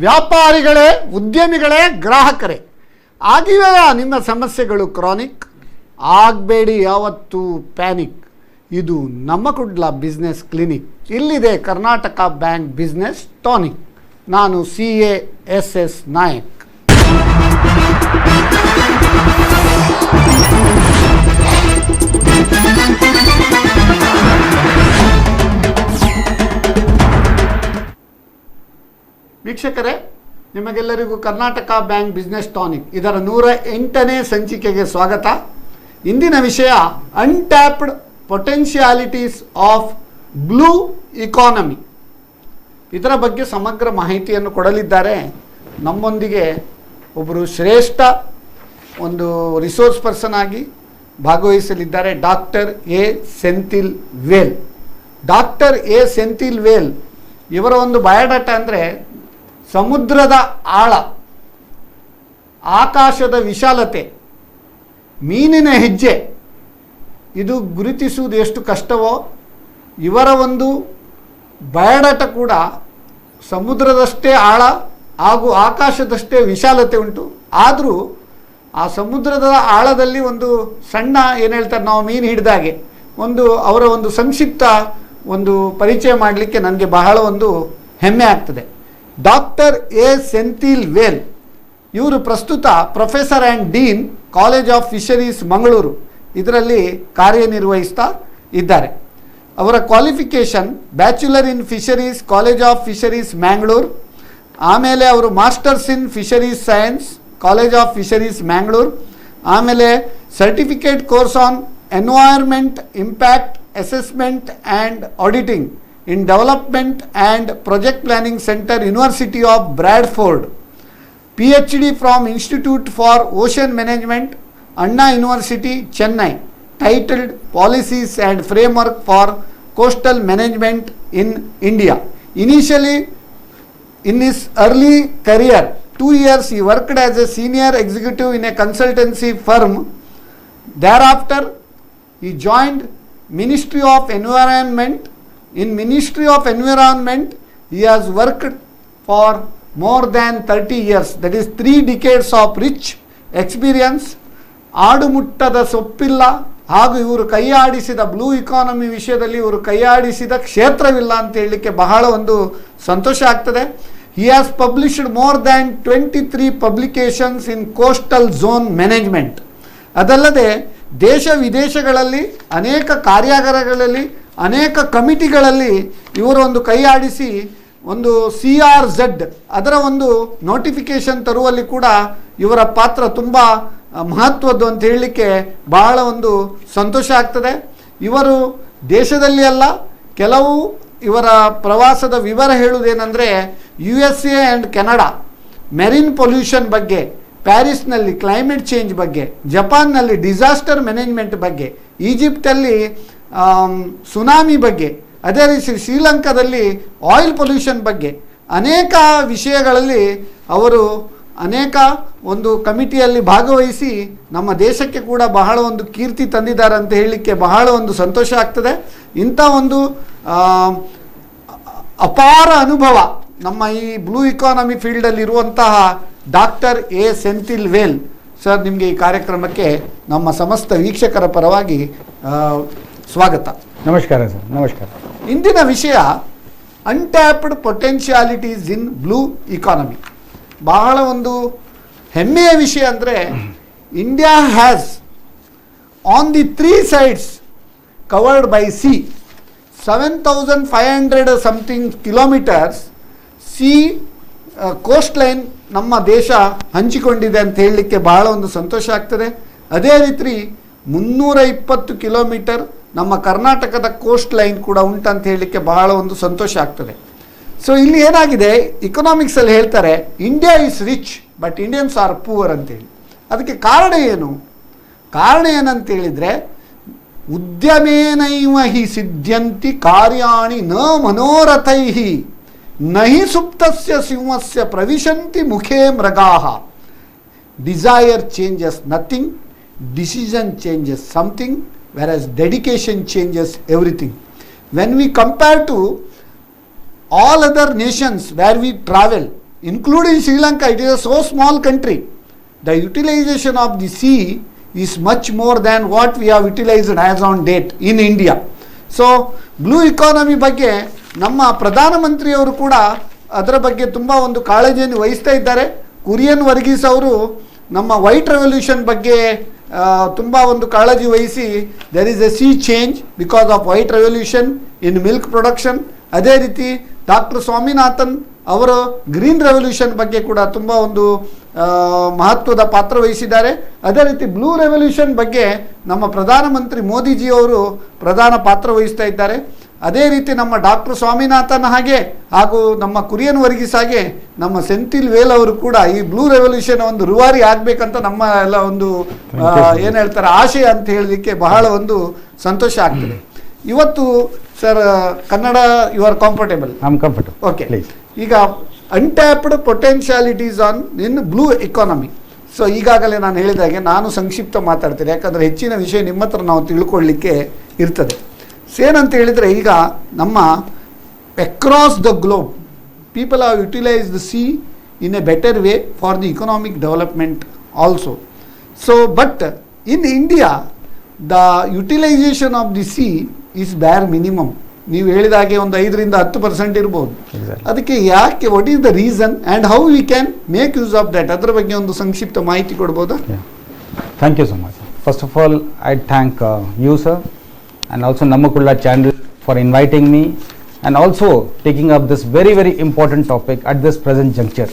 ವ್ಯಾಪಾರಿಗಳೇ, ಉದ್ಯಮಿಗಳೇ, ಗ್ರಾಹಕರೇ, ಆಗಿವೆಯಾ ನಿಮ್ಮ ಸಮಸ್ಯೆಗಳು ಕ್ರಾನಿಕ್? ಆಗಬೇಡಿ ಯಾವತ್ತೂ ಪ್ಯಾನಿಕ್. ಇದು ನಮ್ಮ ಕುಡ್ಲ ಬಿಸ್ನೆಸ್ ಕ್ಲಿನಿಕ್. ಇಲ್ಲಿದೆ ಕರ್ನಾಟಕ ಬ್ಯಾಂಕ್ ಬಿಸ್ನೆಸ್ ಟಾನಿಕ್. ನಾನು CASS ನಾಯಕ್. ವೀಕ್ಷಕರೇ, ನಿಮಗೆಲ್ಲರಿಗೂ ಕರ್ನಾಟಕ ಬ್ಯಾಂಕ್ ಬಿಸ್ನೆಸ್ ಟಾನಿಕ್ ಇದರ 108ನೇ ಸಂಚಿಕೆಗೆ ಸ್ವಾಗತ. ಇಂದಿನ ವಿಷಯ ಅನ್ಟ್ಯಾಪ್ಡ್ ಪೊಟೆನ್ಷಿಯಾಲಿಟೀಸ್ ಆಫ್ ಬ್ಲೂ ಇಕಾನಮಿ. ಇದರ ಬಗ್ಗೆ ಸಮಗ್ರ ಮಾಹಿತಿಯನ್ನು ಕೊಡಲಿದ್ದಾರೆ. ನಮ್ಮೊಂದಿಗೆ ಒಬ್ಬರು ಶ್ರೇಷ್ಠ ಒಂದು ರಿಸೋರ್ಸ್ ಪರ್ಸನ್ ಆಗಿ ಭಾಗವಹಿಸಲಿದ್ದಾರೆ doctor A Senthil Vel. Doctor A Senthil Vel ಇವರ ಒಂದು ಬಯೋಡಾಟಾ ಅಂದರೆ ಸಮುದ್ರದ ಆಳ, ಆಕಾಶದ ವಿಶಾಲತೆ, ಮೀನಿನ ಹೆಜ್ಜೆ, ಇದು ಗುರುತಿಸುವುದು ಎಷ್ಟು ಕಷ್ಟವೋ ಇವರ ಒಂದು ಬಯೋಡಾಟಾ ಕೂಡ ಸಮುದ್ರದಷ್ಟೇ ಆಳ ಹಾಗೂ ಆಕಾಶದಷ್ಟೇ ವಿಶಾಲತೆ ಉಂಟು. ಆದರೂ ಆ ಸಮುದ್ರದ ಆಳದಲ್ಲಿ ಒಂದು ಸಣ್ಣ ಏನು ಹೇಳ್ತಾರೆ ನಾವು ಮೀನು ಹಿಡಿದಾಗೆ ಒಂದು ಅವರ ಒಂದು ಸಂಕ್ಷಿಪ್ತ ಒಂದು ಪರಿಚಯ ಮಾಡಲಿಕ್ಕೆ ನನಗೆ ಬಹಳ ಒಂದು ಹೆಮ್ಮೆ ಆಗ್ತದೆ. ಡಾಕ್ಟರ್ ಎ ಸೆಂಥಿಲ್ ವೇಲ್ ಇವರು ಪ್ರಸ್ತುತ professor and dean college of fisheries Mangaluru ಇದರಲ್ಲಿ ಕಾರ್ಯನಿರ್ವಹಿಸ್ತಾ ಇದ್ದಾರೆ. ಅವರ qualification bachelor in fisheries college of fisheries Mangalore, ಆಮೇಲೆ ಅವರು masters in fisheries science college of fisheries Mangalore, ಆಮೇಲೆ certificate course on environment impact assessment and auditing in Development and Project Planning Center, University of Bradford, PhD from Institute for Ocean Management, Anna University, Chennai, titled Policies and Framework for Coastal Management in India. Initially, in his early career, 2 years he worked as a senior executive in a consultancy firm. Thereafter, he joined Ministry of Environment. In Ministry of Environment, he has worked for more than 30 years. That is 3 decades of rich experience. ಆಡುಮುಟ್ಟದ ಸೊಪ್ಪಿಲ್ಲ ಹಾಗೂ ಇವರು ಕೈಯಾಡಿಸಿದ blue economy ವಿಷಯದಲ್ಲಿ ಇವರು ಕೈಯಾಡಿಸಿದ ಕ್ಷೇತ್ರವಿಲ್ಲ ಅಂತ ಹೇಳಲಿಕ್ಕೆ ಬಹಳ ಒಂದು ಸಂತೋಷ ಆಗ್ತದೆ. He has published more than 23 publications in coastal zone management. ಅದಲ್ಲದೆ ದೇಶ ವಿದೇಶಗಳಲ್ಲಿ ಅನೇಕ ಕಾರ್ಯಾಗಾರಗಳಲ್ಲಿ ಅನೇಕ ಕಮಿಟಿಗಳಲ್ಲಿ ಇವರು ಒಂದು ಕೈಯಾಡಿಸಿ ಒಂದು CRZ ಅದರ ಒಂದು ನೋಟಿಫಿಕೇಶನ್ ತರುವಲ್ಲಿ ಕೂಡ ಇವರ ಪಾತ್ರ ತುಂಬ ಮಹತ್ವದ್ದು ಅಂತ ಹೇಳಲಿಕ್ಕೆ ಬಹಳ ಒಂದು ಸಂತೋಷ ಆಗ್ತದೆ. ಇವರು ದೇಶದಲ್ಲಿ ಅಲ್ಲ, ಕೆಲವು ಇವರ ಪ್ರವಾಸದ ವಿವರ ಹೇಳುವುದೇನೆಂದರೆ USA and Canada marine pollution ಬಗ್ಗೆ, ಪ್ಯಾರಿಸ್ನಲ್ಲಿ ಕ್ಲೈಮೇಟ್ ಚೇಂಜ್ ಬಗ್ಗೆ, ಜಪಾನ್ನಲ್ಲಿ ಡಿಸಾಸ್ಟರ್ ಮ್ಯಾನೇಜ್ಮೆಂಟ್ ಬಗ್ಗೆ, ಈಜಿಪ್ಟಲ್ಲಿ ಸುನಾಮಿ ಬಗ್ಗೆ, ಅದೇ ರೀತಿ ಶ್ರೀಲಂಕಾದಲ್ಲಿ ಆಯಿಲ್ ಪೊಲ್ಯೂಷನ್ ಬಗ್ಗೆ ಅನೇಕ ವಿಷಯಗಳಲ್ಲಿ ಅವರು ಅನೇಕ ಒಂದು ಕಮಿಟಿಯಲ್ಲಿ ಭಾಗವಹಿಸಿ ನಮ್ಮ ದೇಶಕ್ಕೆ ಕೂಡ ಬಹಳ ಒಂದು ಕೀರ್ತಿ ತಂದಿದ್ದಾರೆ ಅಂತ ಹೇಳಲಿಕ್ಕೆ ಬಹಳ ಒಂದು ಸಂತೋಷ ಆಗ್ತದೆ. ಇಂಥ ಒಂದು ಅಪಾರ ಅನುಭವ ನಮ್ಮ ಈ ಬ್ಲೂ ಇಕಾನಮಿ ಫೀಲ್ಡಲ್ಲಿ ಇರುವಂತಹ doctor A Senthil Vel sir, ನಿಮಗೆ ಈ ಕಾರ್ಯಕ್ರಮಕ್ಕೆ ನಮ್ಮ ಸಮಸ್ತ ವೀಕ್ಷಕರ ಪರವಾಗಿ ಸ್ವಾಗತ. ನಮಸ್ಕಾರ ಸರ್. ನಮಸ್ಕಾರ. ಇಂದಿನ ವಿಷಯ ಅನ್ಟ್ಯಾಪ್ಡ್ ಪೊಟೆನ್ಷಿಯಾಲಿಟೀಸ್ ಇನ್ ಬ್ಲೂ ಇಕಾನಮಿ. ಬಹಳ ಒಂದು ಹೆಮ್ಮೆಯ ವಿಷಯ ಅಂದರೆ India has on the 3 sides covered by sea 7,500 something kilometres sea coastline ನಮ್ಮ ದೇಶ ಹಂಚಿಕೊಂಡಿದೆ ಅಂತ ಹೇಳಲಿಕ್ಕೆ ಬಹಳ ಒಂದು ಸಂತೋಷ ಆಗ್ತದೆ. ಅದೇ ರೀತಿ 320 ಕಿಲೋಮೀಟರ್ ನಮ್ಮ ಕರ್ನಾಟಕದ ಕೋಸ್ಟ್ ಲೈನ್ ಕೂಡ ಉಂಟಂತ ಹೇಳಲಿಕ್ಕೆ ಬಹಳ ಒಂದು ಸಂತೋಷ ಆಗ್ತದೆ. ಸೊ ಇಲ್ಲಿ ಏನಾಗಿದೆ, ಇಕನಾಮಿಕ್ಸಲ್ಲಿ ಹೇಳ್ತಾರೆ India is rich but Indians are poor ಅಂತೇಳಿ. ಅದಕ್ಕೆ ಕಾರಣ ಏನು? ಕಾರಣ ಏನಂತೇಳಿದರೆ ಉದ್ಯಮೇನೈವ ಹಿ ಸಿದ್ಧ್ಯಂತಿ ಕಾರ್ಯಾಣಿ ನ ಮನೋರಥೈ ನಹಿ ಸುಪ್ತಸ್ಯ ಸಿಂಹಸ್ಯ ಪ್ರವಿಶಂತಿ ಮುಖೇ ಮೃಗಾಹ. Desire changes nothing, decision changes something, whereas dedication changes everything. When we compare to all other nations where we travel, including Sri Lanka, it is a so small country. The utilization of the sea is much more than what we have utilized as on date in India. So blue economy ಬಗ್ಗೆ ನಮ್ಮ ಪ್ರಧಾನಮಂತ್ರಿಯವರು ಕೂಡ ಅದರ ಬಗ್ಗೆ ತುಂಬ ಒಂದು ಕಾಳಜಿಯನ್ನು ವಹಿಸ್ತಾ ಇದ್ದಾರೆ. ಕುರಿಯನ್ ವರ್ಗೀಸ್ ಅವರು ನಮ್ಮ ವೈಟ್ ರೆವಲ್ಯೂಷನ್ ಬಗ್ಗೆ ತುಂಬ ಒಂದು ಕಾಳಜಿ ವಹಿಸಿ there is A C change because of white revolution in milk production. ಅದೇ ರೀತಿ ಡಾಕ್ಟರ್ ಸ್ವಾಮಿನಾಥನ್ ಅವರು ಗ್ರೀನ್ ರೆವಲ್ಯೂಷನ್ ಬಗ್ಗೆ ಕೂಡ ತುಂಬ ಒಂದು ಮಹತ್ವದ ಪಾತ್ರ ವಹಿಸಿದ್ದಾರೆ. ಅದೇ ರೀತಿ ಬ್ಲೂ ರೆವಲ್ಯೂಷನ್ ಬಗ್ಗೆ ನಮ್ಮ ಪ್ರಧಾನಮಂತ್ರಿ ಮೋದಿಜಿಯವರು ಪ್ರಧಾನ ಪಾತ್ರ ವಹಿಸ್ತಾ ಇದ್ದಾರೆ. ಅದೇ ರೀತಿ ನಮ್ಮ ಡಾಕ್ಟರ್ ಸ್ವಾಮಿನಾಥನ್ ಹಾಗೆ ಹಾಗೂ ನಮ್ಮ ಕುರಿಯನ್ ವರ್ಗೀಸ್ ಹಾಗೆ ನಮ್ಮ ಸೆಂಥಿಲ್ ವೇಲ್ ಅವರು ಕೂಡ ಈ ಬ್ಲೂ ರೆವಲ್ಯೂಷನ್ ಒಂದು ರೂವಾರಿ ಆಗಬೇಕಂತ ನಮ್ಮ ಎಲ್ಲ ಒಂದು ಏನು ಹೇಳ್ತಾರೆ ಆಶಯ ಅಂತ ಹೇಳಲಿಕ್ಕೆ ಬಹಳ ಒಂದು ಸಂತೋಷ ಆಗ್ತದೆ. ಇವತ್ತು sir Kannada you are comfortable? Okay. ಈಗ untapped potentialities on in blue economy. So ಈಗಾಗಲೇ ನಾನು ಹೇಳಿದಾಗೆ ನಾನು ಸಂಕ್ಷಿಪ್ತ ಮಾತಾಡ್ತೀನಿ, ಯಾಕಂದರೆ ಹೆಚ್ಚಿನ ವಿಷಯ ನಿಮ್ಮ ಹತ್ರ ನಾವು ತಿಳ್ಕೊಳ್ಳಿಕ್ಕೆ ಇರ್ತದೆ. ಏನಂತ ಹೇಳಿದರೆ, ಈಗ ನಮ್ಮ across the globe people have utilise the sea in a better way for the economic development also. So but in India the utilisation of the sea is bare minimum. ನೀವು ಹೇಳಿದ ಹಾಗೆ ಒಂದು 5-10% ಇರ್ಬೋದು. ಅದಕ್ಕೆ ಯಾಕೆ, what is the reason and how we can make use of that, ಅದರ ಬಗ್ಗೆ ಒಂದು ಸಂಕ್ಷಿಪ್ತ ಮಾಹಿತಿ ಕೊಡ್ಬೋದಾ? Thank you so much. First of all I thank you sir and also Nammakulla channel for inviting me and also taking up this very very important topic at this present juncture.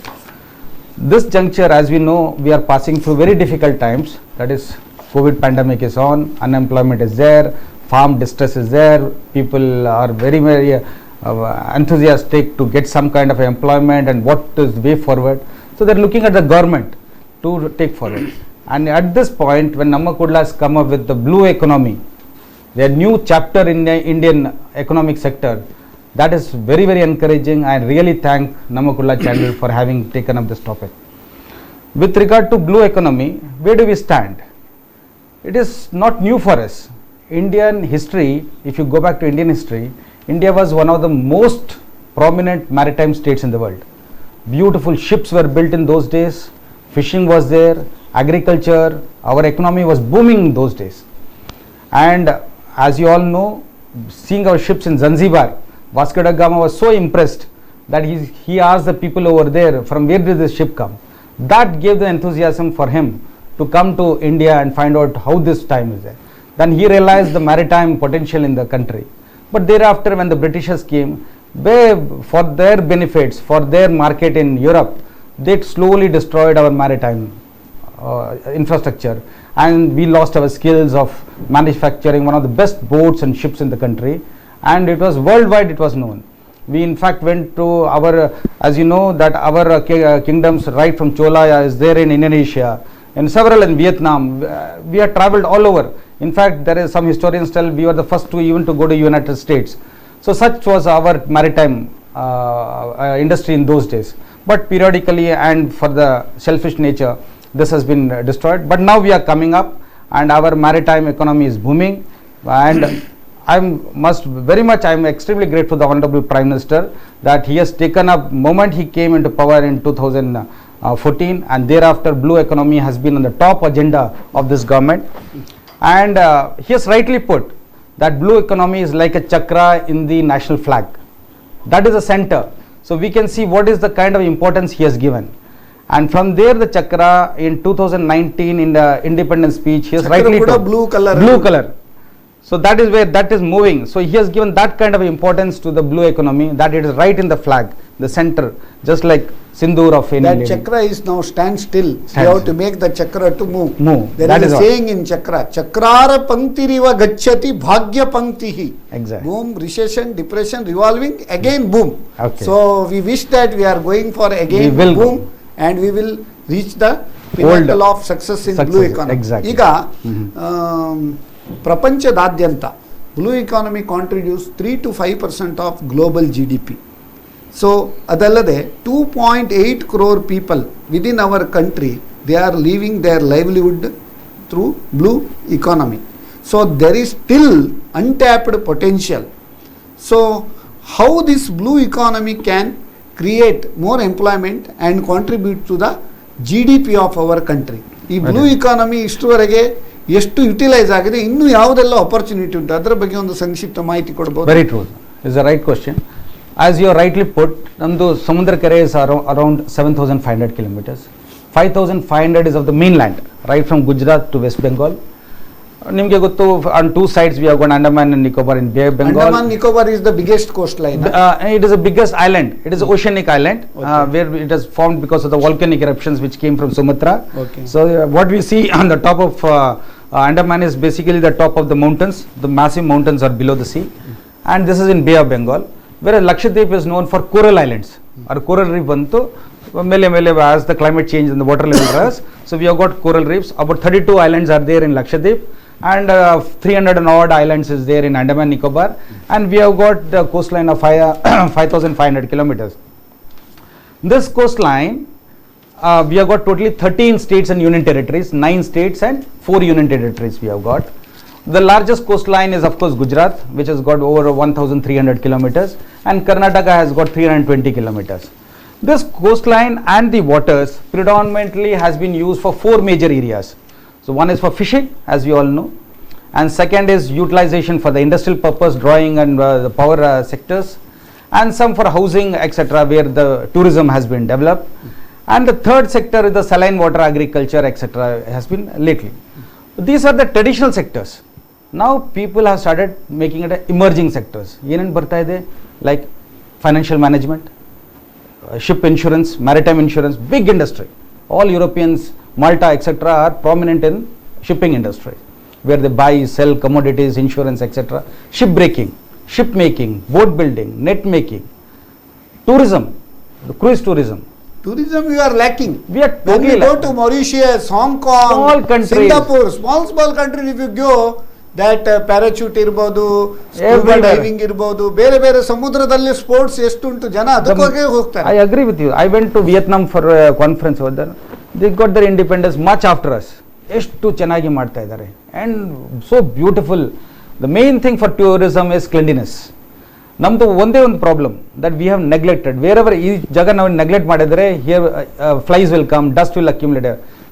This juncture, as we know, we are passing through very difficult times. That is, COVID pandemic is on, unemployment is there, farm distress is there, people are very very enthusiastic to get some kind of employment and what is the way forward. So they are looking at the government to take forward. And at this point, when Nammakulla has come up with the blue economy, their new chapter in the Indian economic sector, that is very very encouraging. I really thank Nammakulla channel for having taken up this topic. With regard to blue economy, where do we stand? It is not new for us. Indian history, if you go back to Indian history, India was one of the most prominent maritime states in the world. Beautiful ships were built in those days, fishing was there, agriculture, our economy was booming in those days. And as you all know, seeing our ships in Zanzibar, Vasco da Gama was so impressed that he asked the people over there, from where did this ship come? That gave the enthusiasm for him to come to India and find out how this time is there. Then he realized the maritime potential in the country. But thereafter, when the Britishers came, for their benefits, for their market in Europe, they slowly destroyed our maritime infrastructure, and we lost our skills of manufacturing one of the best boats and ships in the country, and it was worldwide, it was known. We in fact went to our, as you know, that our kingdoms right from Chola is there in Indonesia, and several in Vietnam. We have traveled all over. In fact, there is some historians tell we were the first to even to go to United States. So such was our maritime industry in those days. But periodically and for the selfish nature, this has been destroyed. But now we are coming up and our maritime economy is booming, and I am extremely grateful to the Honorable Prime Minister that he has taken up moment he came into power in 2014, and thereafter blue economy has been on the top agenda of this government. And he has rightly put that blue economy is like a chakra in the national flag. That is the center. So we can see what is the kind of importance he has given. And from there, the chakra in 2019 in the independence speech, he has rightly put blue color. So that is where that is moving. So he has given that kind of importance to the blue economy, that it is right in the flag, the center, just like Sindoor of India. That chakra is now stand still. You have to make the chakra to move. There that is a saying in chakra, chakrara panktiriva gacchati bhagya panktihi. Exactly. Boom, recession, depression, revolving, again boom. Okay. So we wish that we are going for again boom, and we will reach the pinnacle of success in blue economy. Exactly. ಈಗ ಪ್ರಪಂಚದಾದ್ಯಂತ blue economy contributes 3 to 5% of global GDP. So ಅದಲ್ಲದೆ 2.8 crore people within our country, they are living their livelihood through blue economy. So there is still untapped potential. So how this blue economy can create more employment and contribute to the GDP of our country. ಈ blue economy ಇಷ್ಟುವರೆಗೆ ಎಷ್ಟು utilise ಆಗಿದೆ, ಇನ್ನೂ ಯಾವುದೆಲ್ಲ opportunity ಉಂಟು, ಅದರ ಬಗ್ಗೆ ಒಂದು ಸಂಕ್ಷಿಪ್ತ ಮಾಹಿತಿ ಕೊಡಬಹುದು? Very true, is a right question. As you rightly put, ನಮ್ಮದು ಸಮುದ್ರ ಕೆರೆ is around 7,500 kilometers. 5,500 is of the mainland, right from Gujarat to West Bengal. ನಿಮಗೆ ಗೊತ್ತು, on two sides we have got Andaman and Nicobar in Bay of Bengal. Andaman Nicobar is the biggest coastline. It is the biggest island. It is oceanic island, where it is formed because of the volcanic eruptions which came from Sumatra. Okay. So what we see on the top of Andaman is basically the top of the mountains. The massive mountains are below the sea, and this is in Bay of Bengal. Whereas Lakshadweep is known for coral islands, or coral reef bantu mele as the climate change and the water level rise. So we have got coral reefs. About 32 islands are there in Lakshadweep, and 300 and odd islands is there in Andaman Nicobar, and we have got the coastline of 5,500 kilometers. This coastline, we have got totally 13 states and union territories, 9 states and 4 union territories we have got. The largest coastline is of course Gujarat, which has got over 1,300 kilometers, and Karnataka has got 320 kilometers. This coastline and the waters predominantly has been used for 4 major areas. So one is for fishing, as you all know, and second is utilization for the industrial purpose, drawing and the power sectors, and some for housing, etc., where the tourism has been developed, and the third sector is the saline water agriculture, etc., has been lately. These are the traditional sectors. Now people have started making it emerging sectors. Enen barta ide, like financial management, ship insurance, maritime insurance, big industry. All Europeans, Malta, etc., are prominent in shipping industry, where they buy, sell commodities, insurance, etc. Ship breaking, ship making, boat building, net making, tourism, cruise tourism. Tourism you are lacking. We are When totally you go to Mauritius, Hong Kong, Small countries. Singapore, small countries, if you go, that parachute ಇರ್ಬೋದು, scuba Everywhere. Diving ಇರ್ಬೋದು, ಬೇರೆ ಬೇರೆ ಸಮುದ್ರದಲ್ಲಿ sports ಎಷ್ಟುಂಟು, ಜನ ಅದಕ್ಕಾಗಿ ಹೋಗ್ತಾರೆ. I agree with you. I went to Vietnam for a conference over there. They got their independence much after us. ಎಷ್ಟು ಚೆನ್ನಾಗಿ ಮಾಡ್ತಾ ಇದ್ದಾರೆ, and so beautiful. The main thing for tourism is cleanliness. ನಮ್ಮದು ಒಂದೇ ಒಂದು problem that we have neglected. Wherever ಈ ಜಾಗ ನಾವು ನೆಗ್ಲೆಕ್ಟ್ ಮಾಡಿದರೆ here flies will come, dust will accumulate.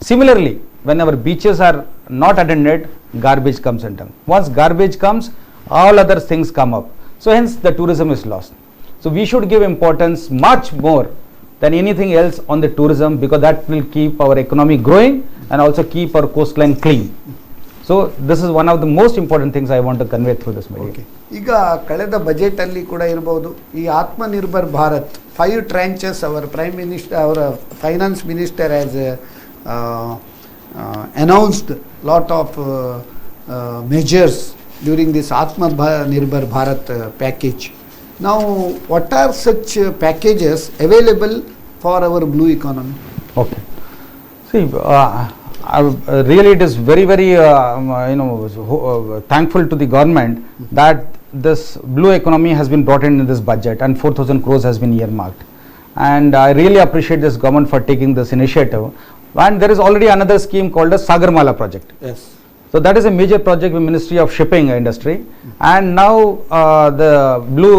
Similarly when our beaches are not attended, garbage comes and down. Once garbage comes, all other things come up. So hence the tourism is lost. So we should give importance much more than anything else on the tourism, because that will keep our economy growing and also keep our coastline clean. So this is one of the most important things I want to convey through this media. Okay. ಈಗ ಕಳೆದ budget ಅಲ್ಲಿ ಕೂಡ ಇರಬಹುದು, ಈ Atmanirbhar Bharat 5 tranches ಅವರ prime minister, ಅವರ finance minister has announced lot of measures during this Atmanirbhar Bharat package. Now, what are such packages available for our blue economy? Okay. See, really it is very thankful to the government that this blue economy has been brought in this budget, and 4,000 crores has been earmarked. And I really appreciate this government for taking this initiative. And there is already another scheme called the Sagarmala project. Yes. So that is a major project with Ministry of Shipping Industry, and now the Blue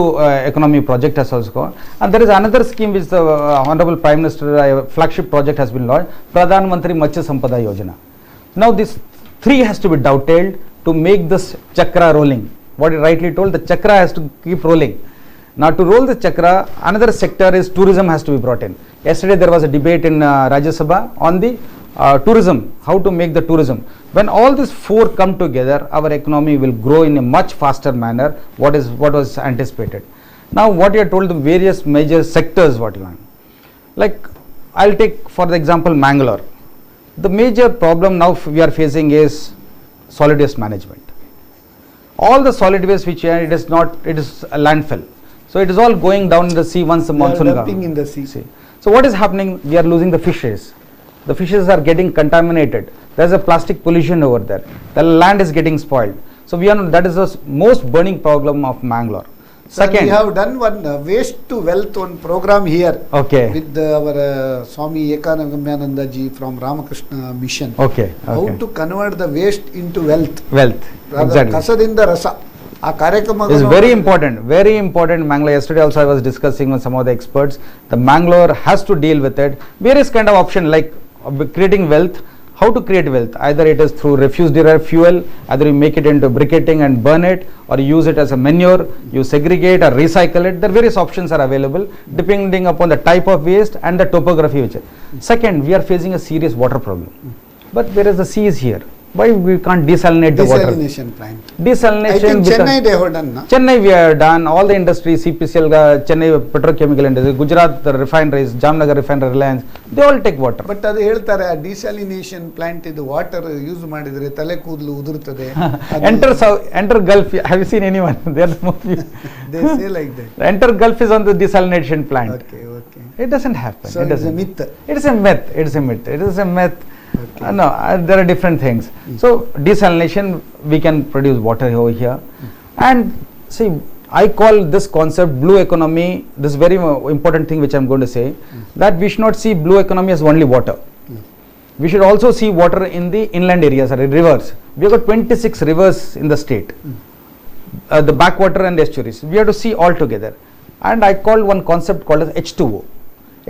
Economy project has also gone. And there is another scheme which the Honorable Prime Minister flagship project has been launched, Pradhan Mantri Matsya Sampada Yojana. Now this 3 has to be dovetailed to make this chakra rolling. What you rightly told, the chakra has to keep rolling. Now to roll the chakra, another sector is tourism has to be brought in. Yesterday there was a debate in Rajya Sabha on the tourism, how to make the tourism. When all these 4 come together, our economy will grow in a much faster manner, what was anticipated. Now what you are told, the various major sectors what you want. Like I'll take for the example Mangalore. The major problem now we are facing is solid waste management. All the solid waste which it is a landfill. So it is all going down in the sea once the monsoon comes. Dumping in the sea. So what is happening? We are losing the fishes. The fishes are getting contaminated. There is a plastic pollution over there. The land is getting spoiled. So that is the most burning problem of Mangalore. Second, we have done one waste to wealth one program here. Okay. With our Swami Ekanandaji ji from Ramakrishna Mission. Okay. How to convert the waste into wealth. Wealth. Rather, Exactly. ಕಸದಿಂದ ರಸ. ಆ ಕಾರ್ಯಕ್ರಮ It's very important. Mangalore, yesterday also I was discussing with some of the experts. The Mangalore has to deal with it. Various kind of option like creating wealth. How to create wealth? Either it is through refuse derived fuel, either you make it into briquetting and burn it, or you use it as a manure, you segregate or recycle it. There are various options are available depending upon the type of waste and the topography which is. Second, we are facing a serious water problem. But whereas the sea is here, why we can't desalinate the water? Desalination plant. Desalination. I think Chennai they have done. Na? Chennai we have done, all the industries, CPCL, Chennai petrochemical industry, Gujarat the refineries, Jamnagar refinery, Reliance, they all take water. But ಅದು ಹೇಳ್ತಾರೆ ಆ desalination plant ಇದು water use ಮಾಡಿದ್ರೆ ತಲೆ ಕೂದಲು ಉದುರುತ್ತದೆ. Enter Gulf, have you seen anyone? They are the movie. They say like that. Enter Gulf is on the desalination plant. Okay, okay. It doesn't happen. So it's a myth. It is a myth. It is a myth. Okay. No, there are different things. So desalination, we can produce water over here. And see, I call this concept blue economy, this very important thing which I am going to say, that we should not see blue economy as only water. We should also see water in the inland areas or rivers. We have got 26 rivers in the state, the backwater and estuaries. We have to see all together. And I call one concept called as H2O.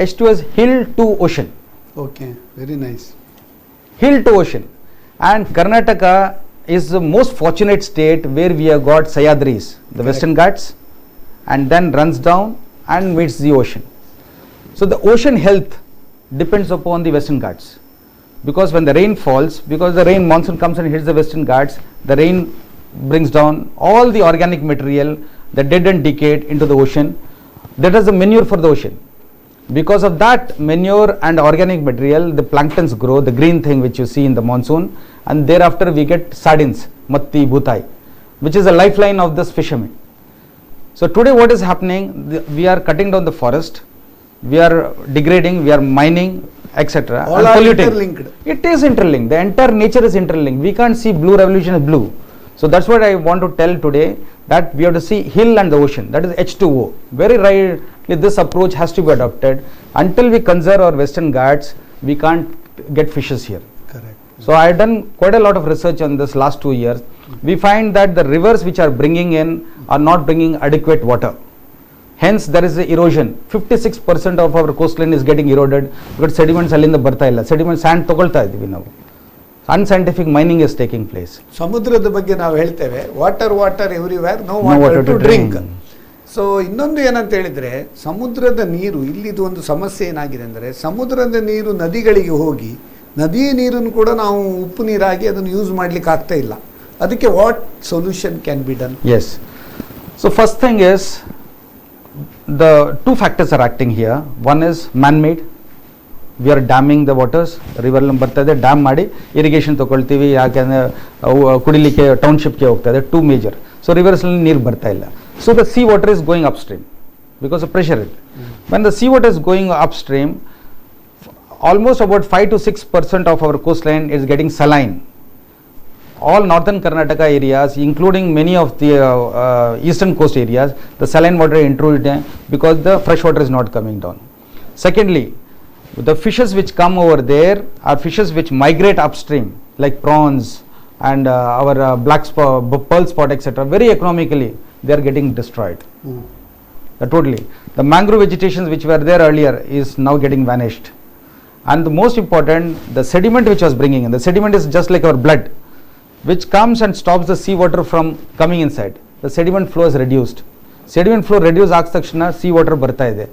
H2O is hill to ocean. Okay, very nice. Hill to ocean. And Karnataka is the most fortunate state where we have got Sayadris, the Correct. Western Ghats, and then runs down and meets the ocean. So the ocean health depends upon the Western Ghats, because when the rain falls, because the rain monsoon comes and hits the Western Ghats, the rain brings down all the organic material, the dead and decayed into the ocean. That is the manure for the ocean. Because of that manure and organic material, the planktons grow, the green thing which you see in the monsoon, and thereafter we get sardines, matti, bhutai, which is a lifeline of this fishermen. So today what is happening, we are cutting down the forest, we are degrading, we are mining, etc. All and are polluting. interlinked. It is interlinked. The entire nature is interlinked. We can't see blue revolution as blue. So that's what I want to tell today, that we have to see hill and the ocean. That is H2O. Very rightly, this approach has to be adopted. Until we conserve our Western Ghats, we can't get fishes here. Correct. So I have done quite a lot of research on this last 2 years. We find that the rivers which are bringing in are not bringing adequate water. Hence there is a erosion. 56% of our coastline is getting eroded because sediments ಅಲ್ಲಿಂದ ಬರ್ತಾ ಇಲ್ಲ. Sediment sand ತಗೊಳ್ತಾ ಇದ್ದೀವಿ ನಾವು. Unscientific mining is taking place. ಸಮುದ್ರದ ಬಗ್ಗೆ ನಾವು ಹೇಳ್ತೇವೆ water everywhere, no water to drink. So ಇನ್ನೊಂದು ಏನಂತ ಹೇಳಿದ್ರೆ, ಸಮುದ್ರದ ನೀರು ಇಲ್ಲಿದು ಒಂದು ಸಮಸ್ಯೆ ಏನಾಗಿದೆ ಅಂದರೆ, ಸಮುದ್ರದ ನೀರು ನದಿಗಳಿಗೆ ಹೋಗಿ ನದಿಯ ನೀರನ್ನು ಕೂಡ ನಾವು ಉಪ್ಪು ನೀರಾಗಿ ಅದನ್ನು ಯೂಸ್ ಮಾಡ್ಲಿಕ್ಕೆ ಆಗ್ತಾ ಇಲ್ಲ. ಅದಕ್ಕೆ what solution can be done? Yes. So first thing is, the two factors are acting here. One is man-made. We are damming the waters. River ಬರ್ತಾ ಇದೆ, ಡ್ಯಾಮ್ ಮಾಡಿ ಇರಿಗೇಷನ್ ತಗೊಳ್ತೀವಿ, ಯಾಕೆಂದರೆ ಕುಡಿಲಿಕ್ಕೆ ಟೌನ್ಶಿಪ್ಗೆ ಹೋಗ್ತಾ ಇದೆ. Two major. ಸೊ ರಿವರ್ಸಲ್ಲಿ ನೀರು ಬರ್ತಾ ಇಲ್ಲ. So the sea water is going upstream because of pressure. When the sea water is going upstream, almost about 5 to 6% of our coastline is getting saline. All northern Karnataka areas, including many of the eastern coast areas, the saline water intruded because the fresh water is not coming down. Secondly, the fishes which come over there are fishes which migrate upstream, like prawns and our black pearl spot, etc. Very economically, they are getting destroyed. Totally. The mangrove vegetations which were there earlier is now getting vanished. And the most important, the sediment which was bringing in, the sediment is just like our blood, which comes and stops the sea water from coming inside. The sediment flow is reduced. Sediment flow reduced ಆದ ತಕ್ಷಣ sea water ಬರ್ತಾ ಇದೆ.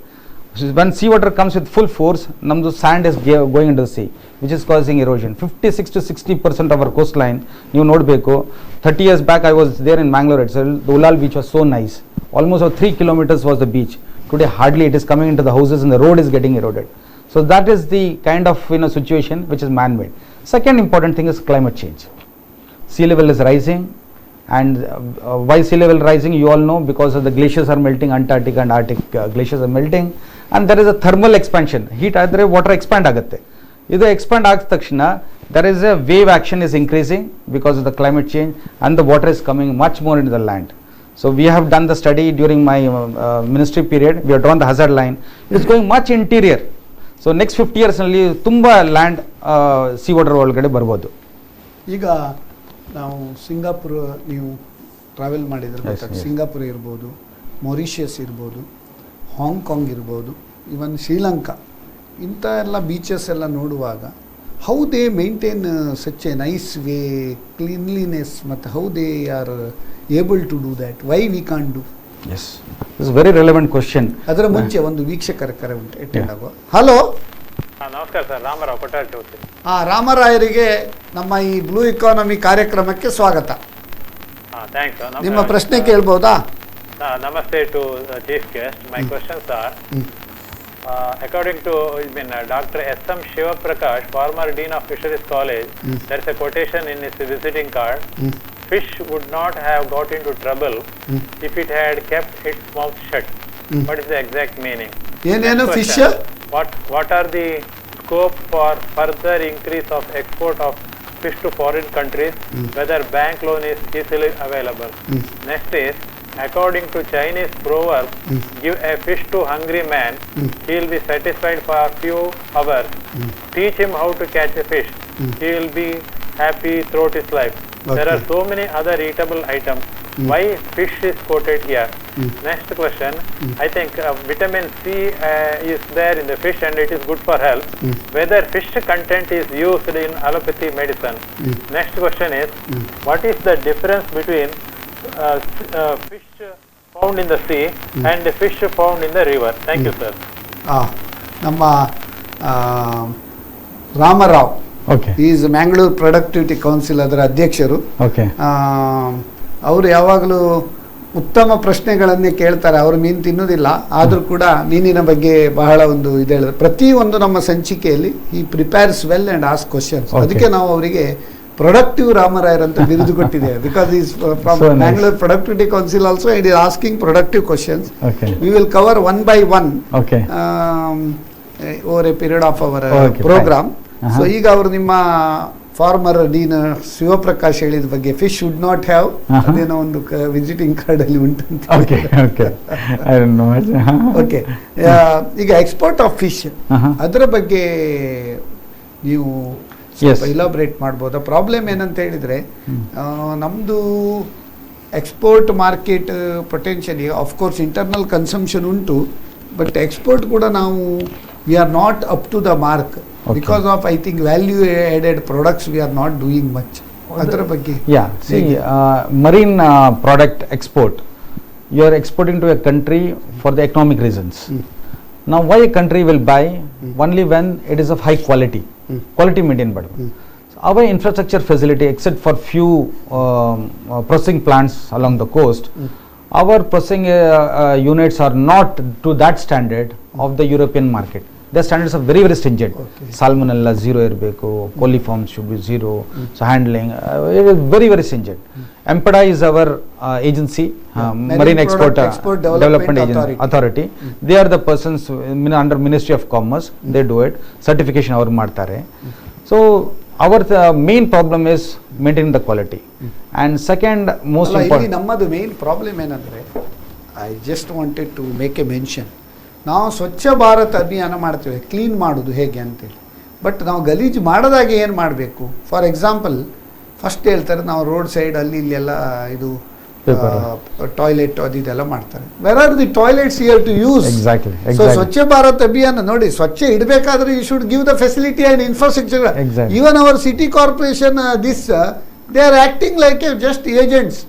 When sea water comes with full force, ನಮ್ಮದು sand is going into the sea, which is causing erosion. 56 to 60% of our coastline, ನೀವು ನೋಡಬೇಕು. 30 years back I was there in Mangalore itself. The Ulal beach was so nice. Almost 3 kilometers was the beach. Today hardly it is coming into the houses and the road is getting eroded. So that is the kind of situation which is man-made. Second important thing is climate change. Sea level is rising, and why sea level rising you all know, because of the glaciers are melting. Antarctic and Arctic glaciers are melting, and there is a thermal expansion. Heat ಆದರೆ water expand ಆಗುತ್ತೆ. ಇದು expand ಆದ ತಕ್ಷಣ there is a wave action is increasing because of the climate change, and the water is coming much more into the land. So we have done the study during my ministry period. We have drawn the hazard line. It is going much interior. So next 50 years ನಲ್ಲಿ ತುಂಬ land sea water ಒಳಗಡೆ ಬರ್ಬೋದು. ಈಗ ನಾವು Singapore ನೀವು travel ಮಾಡಿದರೆ ಗೊತ್ತಾಗ್ತದೆ. Singapore ಇರ್ಬೋದು, ಮಾರಿಷಿಯಸ್ ಇರ್ಬೋದು, ಹಾಂಗ್ಕಾಂಗ್ ಇರ್ಬೋದು, ಇವನ್ ಶ್ರೀಲಂಕಾ, ಇಂಥ ಎಲ್ಲ ಬೀಚಸ್ ಎಲ್ಲ ನೋಡುವಾಗ how they maintain such a nice way, cleanliness, ಮತ್ತು how they are able to do that, why we can't do. Yes, it's very relevant question. ಅದರ ಮುಂಚೆ ಒಂದು ವೀಕ್ಷಕರ ಕರೆ ಉಂಟು, ಅಟೆಂಡ್ ಆಗುವ. ಹಲೋ, ನಮಸ್ಕಾರ ಸರ್, ರಾಮರಾವ್ ಕೊಟ್ಟಾರಟ್ಟಿ. ರಾಮರಾಯರಿಗೆ ನಮ್ಮ ಈ ಬ್ಲೂ ಇಕಾನಮಿ ಕಾರ್ಯಕ್ರಮಕ್ಕೆ ಸ್ವಾಗತ. ಥ್ಯಾಂಕ್ಸ್. ನಿಮ್ಮ ಪ್ರಶ್ನೆ ಕೇಳ್ಬೋದಾ? Namaste to chief guest. My questions are, according to Dr. S.M. Shivaprakash, former Dean of Fisheries College, there is a quotation in his visiting card, fish would not have got into trouble if it had kept its mouth shut. What is the exact meaning? ಏನೇನು fish? What are the scope for further increase of export of fish to foreign countries, whether bank loan is easily available? Next is, according to Chinese proverb, give a fish to hungry man, he will be satisfied for a few hours. Teach him how to catch a fish, he will be happy throughout his life. There are so many other eatable items. Why fish is quoted here? Next question, I think vitamin C is there in the fish and it is good for health. Whether fish content is used in allopathy medicine. Next question is, what is the difference between fish found in the sea and the fish found in the river? Thank you, sir. ನಮ್ಮ Ramarao, okay, is Mangalore productivity council ಅದರ ಅಧ್ಯಕ್ಷರು. Okay, ಅವರು ಯಾವಾಗಲೂ ಉತ್ತಮ ಪ್ರಶ್ನೆಗಳನ್ನೇ ಕೇಳ್ತಾರೆ. ಅವರು ಮೀನು ತಿನ್ನೋದಿಲ್ಲ, ಆದರೂ ಕೂಡ ಮೀನಿನ ಬಗ್ಗೆ ಬಹಳ ಒಂದು ಇದು ಹೇಳಿದ್ರು. ಪ್ರತಿಯೊಂದು ನಮ್ಮ ಸಂಚಿಕೆಯಲ್ಲಿ ಈ prepares well and ask questions. ಅದಕ್ಕೆ ನಾವು ಅವರಿಗೆ ಪ್ರೊಡಕ್ಟಿವ್ ರಾಮರಾಯರ್ ಅಂತ ಬಿರುದು ಕೊಟ್ಟಿದ್ದೇವೆ. Because is from Bangalore productivity council also and is asking productive questions. We will cover one by one over a period of our programme. So ಈಗ ಅವರು ನಿಮ್ಮ ಫಾರ್ಮರ್ ಡೀನ್ ಶಿವಪ್ರಕಾಶ್ ಹೇಳಿದ ಬಗ್ಗೆ ಫಿಶ್ ವುಡ್ ನಾಟ್ ಹ್ಯಾವ್, ಅದೇನೋ ಒಂದು ವಿಸಿಟಿಂಗ್ ಕಾರ್ಡ್ ಅಲ್ಲಿ ಉಂಟಂತ. Okay, ಈಗ ಎಕ್ಸ್ಪೋರ್ಟ್ ಆಫ್ ಫಿಶ್, ಅದರ ಬಗ್ಗೆ ನೀವು ಇಲಾಬ್ರೇಟ್ ಮಾಡ್ಬೋದಾ? ಪ್ರಾಬ್ಲಮ್ ಏನಂತ ಹೇಳಿದರೆ, ನಮ್ಮದು export market potentially of course internal consumption ಉಂಟು, ಬಟ್ ಎಕ್ಸ್ಪೋರ್ಟ್ ಕೂಡ ನಾವು we are not up to the mark because of I think value added products we are not doing much. ಅದರ ಬಗ್ಗೆ marine product export, you are exporting to a country for the economic reasons. Now why a country will buy only when it is of high quality, quality maintained by our infrastructure facility, except for few processing plants along the coast. Our processing units are not to that standard of the European market. Their standards are very very stringent. Salmonella zero irbeku, coliforms should be zero, so handling it is very very stringent. EMPEDA is our agency, Marine Export Development Authority. They are the persons under Ministry of Commerce. They do it. Certification ಅವರು ಮಾಡ್ತಾರೆ. So our main problem is maintaining the quality. And second most important, ನಮ್ಮದು main problem ಏನಂದ್ರೆ, I just wanted to make a mention, ನಾವು ಸ್ವಚ್ಛ ಭಾರತ್ ಅಭಿಯಾನ ಮಾಡ್ತೇವೆ, clean ಮಾಡೋದು ಹೇಗೆ ಅಂತೇಳಿ. ಬಟ್ ನಾವು ಗಲೀಜು ಮಾಡದಾಗೆ ಏನು ಮಾಡಬೇಕು? ಫಾರ್ ಎಕ್ಸಾಂಪಲ್, ಫಸ್ಟ್ ಹೇಳ್ತಾರೆ ನಾವು ರೋಡ್ ಸೈಡ್ ಅಲ್ಲಿ ಇಲ್ಲೆಲ್ಲ ಇದು ಟಾಯ್ಲೆಟ್ ಅದು ಇದೆಲ್ಲ ಮಾಡ್ತಾರೆ. Where are the toilets here to use? So Swachh Bharat Abhiyan ನೋಡಿ, ಸ್ವಚ್ಛ ಇಡಬೇಕಾದ್ರೆ you should give the facility and infrastructure. Even our city corporation this they are acting like a just agents,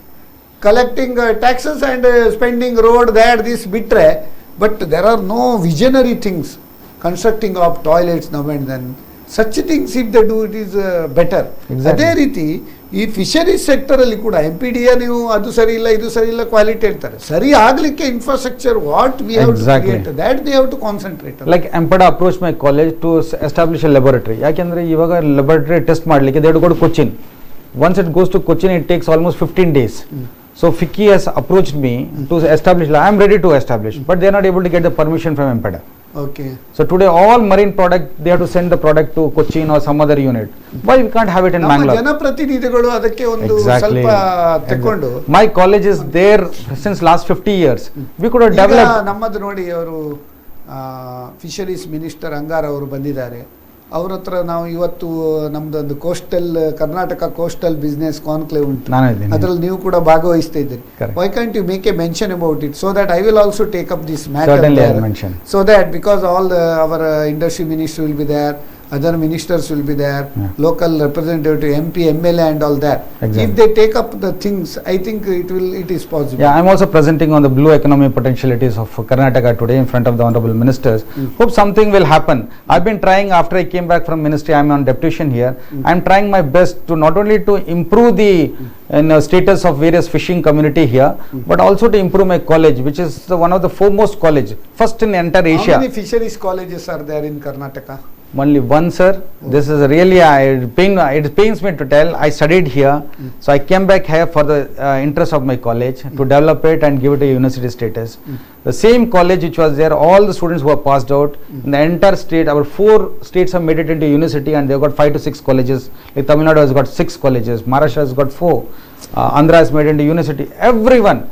collecting taxes and spending road that this ಬಿಟ್ರೆ. But there are no visionary things, constructing of toilets now and then. Such things if they do, it is better. ಅದೇ ರೀತಿ ಈ fisheries sector ಅಲ್ಲಿ ಕೂಡ MPDA ನೀವು ಅದು ಸರಿ ಇಲ್ಲ ಇದು ಸರಿ ಇಲ್ಲ ಕ್ವಾಲಿಟಿ ಹೇಳ್ತಾರೆ. ಸರಿ ಆಗ್ಲಿಕ್ಕೆ infrastructure what we have to create, that they have to concentrate. Like EMPEDA approached my college to establish a laboratory. ಯಾಕೆಂದ್ರೆ ಇವಾಗ laboratory ಟೆಸ್ಟ್ ಮಾಡಲಿಕ್ಕೆ they have to go to Cochin. Once it goes to Cochin, it takes almost 15 days. So FICCI has approached me to establish. I am ready to establish, but they are not able to get the permission from EMPEDA. Okay. So today all marine product, they have to send the product to Cochin or some other unit. Why we can't have it in Bangalore? ನಮ್ಮ ಜನಪ್ರತಿನಿಧಿಗಳು ಅದಕ್ಕೆ ಒಂದು ಸ್ವಲ್ಪ ತಕೊಂಡು. My college is there since last 50 years. We could have developed. ನಮ್ಮದು ನೋಡಿ, ಅವರು fisheries minister ಅಂಗಾರ ಅವರು ಬಂದಿದ್ದಾರೆ. ಅವ್ರ ಹತ್ರ ನಾವು ಇವತ್ತು ನಮ್ದೊಂದು coastal Karnataka coastal business conclave ಉಂಟು, ನಾನು ಇದ್ದೀನಿ. ಅದರಲ್ಲಿ ನೀವು ಕೂಡ ಭಾಗವಹಿಸ್ತಾ ಇದ್ದೀರಿ. Correct. Why can't you make a mention about it so that I will also take up this Certainly I'll matter, mention. so that because all our industry minister will be there, other ministers will be there, Yeah. local representative, MP, MLA and all that. Exactly. If they take up the things, I think it is possible. Yeah, I'm also presenting on the blue economy potentialities of Karnataka today in front of the honorable ministers. Hope something will happen. I've been trying after I came back from ministry. I'm on deputation here. I'm trying my best to not only to improve the status of various fishing community here, but also to improve my college, which is one of the foremost college, first in entire How Asia. many fisheries colleges are there in Karnataka? Only one, sir. This is really, it pains me to tell. I studied here, so I came back here for the interest of my college to develop it and give it a university status. The same college which was there, all the students who are passed out in the entire state, our 4 states have made it into university, and they've got 5 to 6 colleges. Like Tamil Nadu has got 6 colleges, Maharashtra has got 4, Andhra has made it into university. Everyone.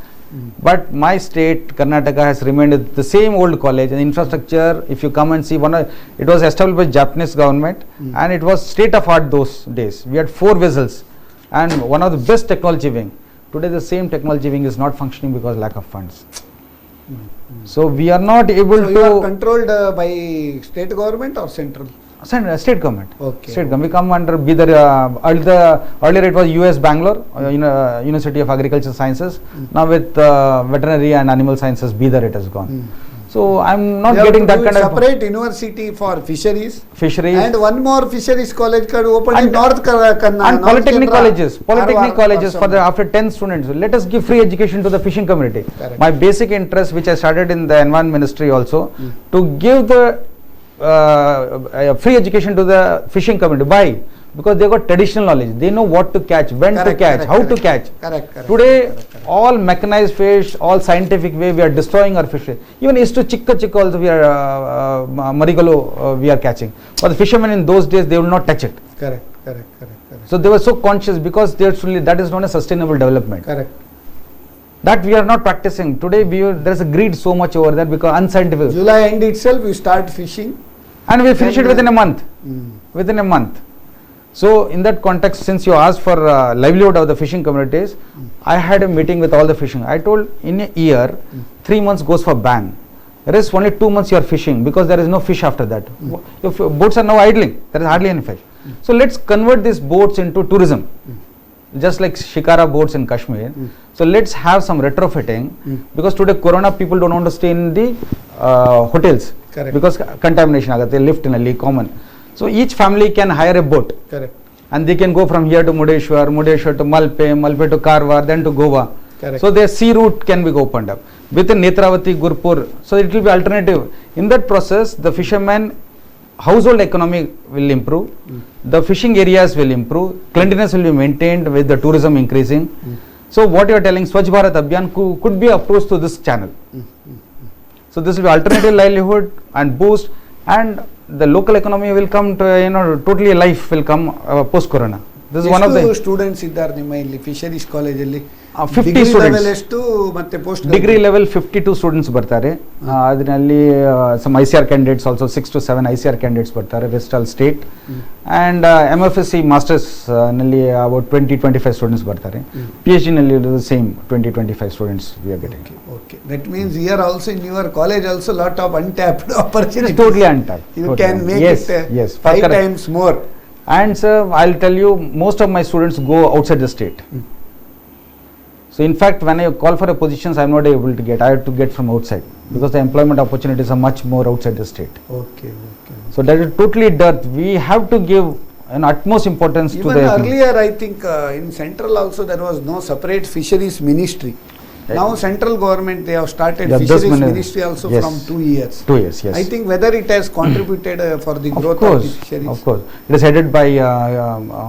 But my state, Karnataka, has remained with the same old college, and infrastructure, if you come and see, it was established by Japanese government, and it was state of art those days. We had 4 vessels and one of the best technology wing. Today the same technology wing is not functioning because lack of funds. So we are not able So to you are controlled by state government or central? state government. Okay. State government. We come under Bidar. Earlier it was US Bangalore, University of Agricultural Sciences. Now with veterinary and animal sciences, Bidar it has gone. So I'm not They have getting to that do kind of separate university for fisheries, fisheries and one more fisheries college can open in And- North Kannada. and polytechnic Andhra, colleges. Polytechnic Dharwad, colleges for the Varsama. after 10 students. Let us give free education to the fishing community. Correct. My basic interest, which I started in the environment ministry also, to give the free education to the fishing community. Why? Because they got traditional knowledge. They know what to catch, when to Correct, catch, correct, how to correct. catch. Correct, correct. Today, Correct. all mechanized fish, all scientific way, we are destroying our fish. Even istu chikka also we are marigalu we are catching. But the fishermen in those days, they will not touch it. Correct, correct, correct, correct. So they were so conscious because that is not a sustainable development. Correct. That we are not practicing. Today there is a greed so much over there because unscientific. July end itself, we start fishing. And we finish it Then, within a month. Within a month. So in that context, since you asked for livelihood of the fishing communities, I had a meeting with all the fishing. I told in a year, 3 months goes for ban. Rest only 2 months you are fishing because there is no fish after that. If boats are now idling, there is hardly any fish. So let's convert these boats into tourism. Just like Shikara boats in Kashmir. So let's have some retrofitting because today Corona people don't want to stay in the hotels. Correct. Because contamination agate, lift in a leak common. So each family can hire a boat Correct. and they can go from here to Murdeshwar, Murdeshwar to Malpe, Malpe to Karwar, then to Goa. Correct. So their sea route can be opened up within Netravati, Gurpur. So it will be alternative. In that process, the fishermen household economy will improve, the fishing areas will improve, cleanliness will be maintained with the tourism increasing. So what you are telling, Swachh Bharat Abhiyan could be approached to this channel. So this will be alternative livelihood and boost, and the local economy will come to, totally life will come post Corona. This is one of the students ಇದ್ದಾರೆ ನಿಮ್ಮ ಇಲ್ಲಿ fisheries ಕಾಲೇಜಲ್ಲಿ? 50 students. ಎಷ್ಟು ಮತ್ತೆ post degree level 52 students ಬರ್ತಾರೆ. ಅದರಲ್ಲಿ some ICR candidates also 6 to 7 ICR candidates ಬರ್ತಾರೆ west all state, and MFSC masters ನಲ್ಲಿ ಅಬೌಟ್ 20-25 ಸ್ಟೂಡೆಂಟ್ಸ್ ಬರ್ತಾರೆ. PhD ನಲ್ಲಿ same 20-25 students we are getting. Okay, that means here also in your college also lot of untapped opportunities. Totally untapped. You Totally can make yes, it yes, 5 correct. times more. And sir, I'll tell you, most of my students go outside the state. So in fact, when I call for a positions, I'm not able to get. I have to get from outside because the employment opportunities are much more outside the state. Okay, okay. So that is totally dearth. We have to give an utmost importance to Even the earlier, I think in central also there was no separate fisheries ministry. Now central government, they have started Yeah, this fisheries mini- ministry also yes. from 2 years. 2 years. Yes. I think whether it has contributed for the Of growth of course, the fisheries. of course. It is headed by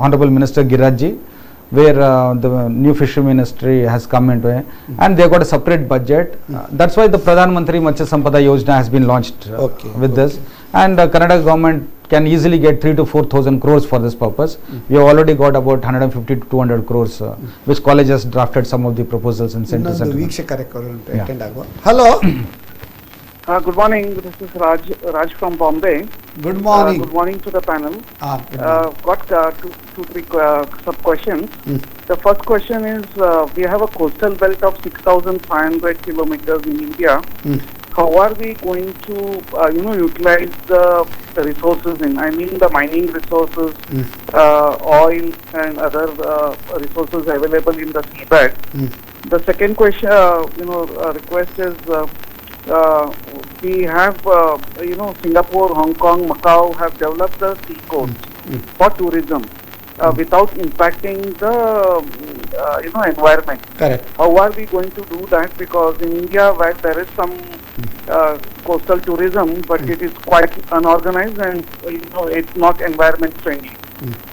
Honorable Minister Giriraj, where the new fishery ministry has come into it, and they got a separate budget. That's why the Pradhan Mantri Matsya Sampada Yojana has been launched Okay, with okay. this, and Karnataka government can easily get 3,000 to 4,000 crores for this purpose. We have already got about 150 to 200 crores, which college has drafted some of the proposals and sent to ಇನ್ನೊಂದು central. ವೀಕ್ಷಕರು Yeah. Attend ಆಗುವ. Hello, Good morning. This is Raj from Bombay. Good morning. Good morning to the panel. Good morning. Got three sub questions. The first question is, we have a coastal belt of 6,500 kilometers in India. How are we going to, utilize the resources I mean the mining resources, oil and other resources available in the seabed? The second question, request is, we have, Singapore, Hong Kong, Macau have developed the sea coast for tourism without impacting the, environment. Correct. How are we going to do that? Because in India, where there is some coastal tourism, but it is quite unorganized and, it's not environment friendly.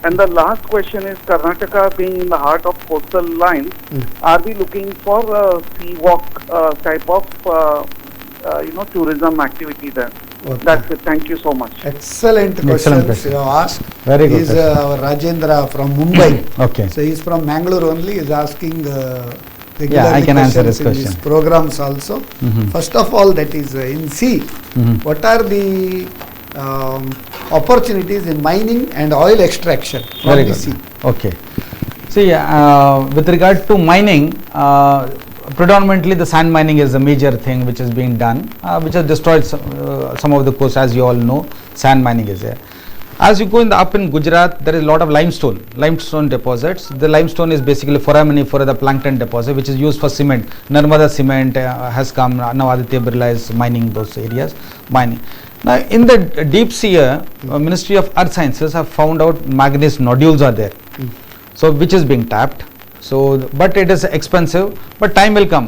And the last question is, Karnataka being in the heart of coastal lines, are we looking for a sea walk type of, tourism activity there? Okay. That's it. Thank you so much. Excellent Excellent questions question. you have asked. Very good He's question. our Rajendra from Mumbai. Okay. So he's from Mangalore only. He's asking regularly I can answer questions this in question. his programs also. First of all, that is in sea. What are the opportunities in mining and oil extraction from Very the good. sea? Okay. See, with regard to mining, predominantly the sand mining is the major thing which is being done, which has destroyed some of the coast. As you all know, sand mining is there. As you go up in Gujarat, there is a lot of limestone deposits. The limestone is basically foraminifera, the plankton deposit, which is used for cement. Narmada cement has come, now Aditya Birla is mining those areas, Now in the deep sea, Ministry of Earth Sciences have found out manganese nodules are there, so which is being tapped. So, but it is expensive, but time will come.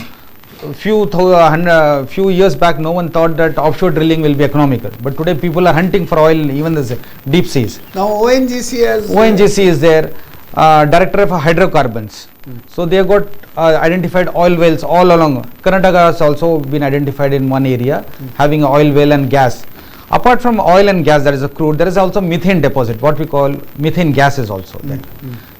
Few years back, no one thought that offshore drilling will be economical. But today, people are hunting for oil, even the deep seas. Now ONGC has ONGC is there, Director of Hydrocarbons. So they have got identified oil wells all along. Karnataka has also been identified in one area, having oil well and gas. Apart from oil and gas, there is a crude. There is also methane deposit. What we call methane gas is also there.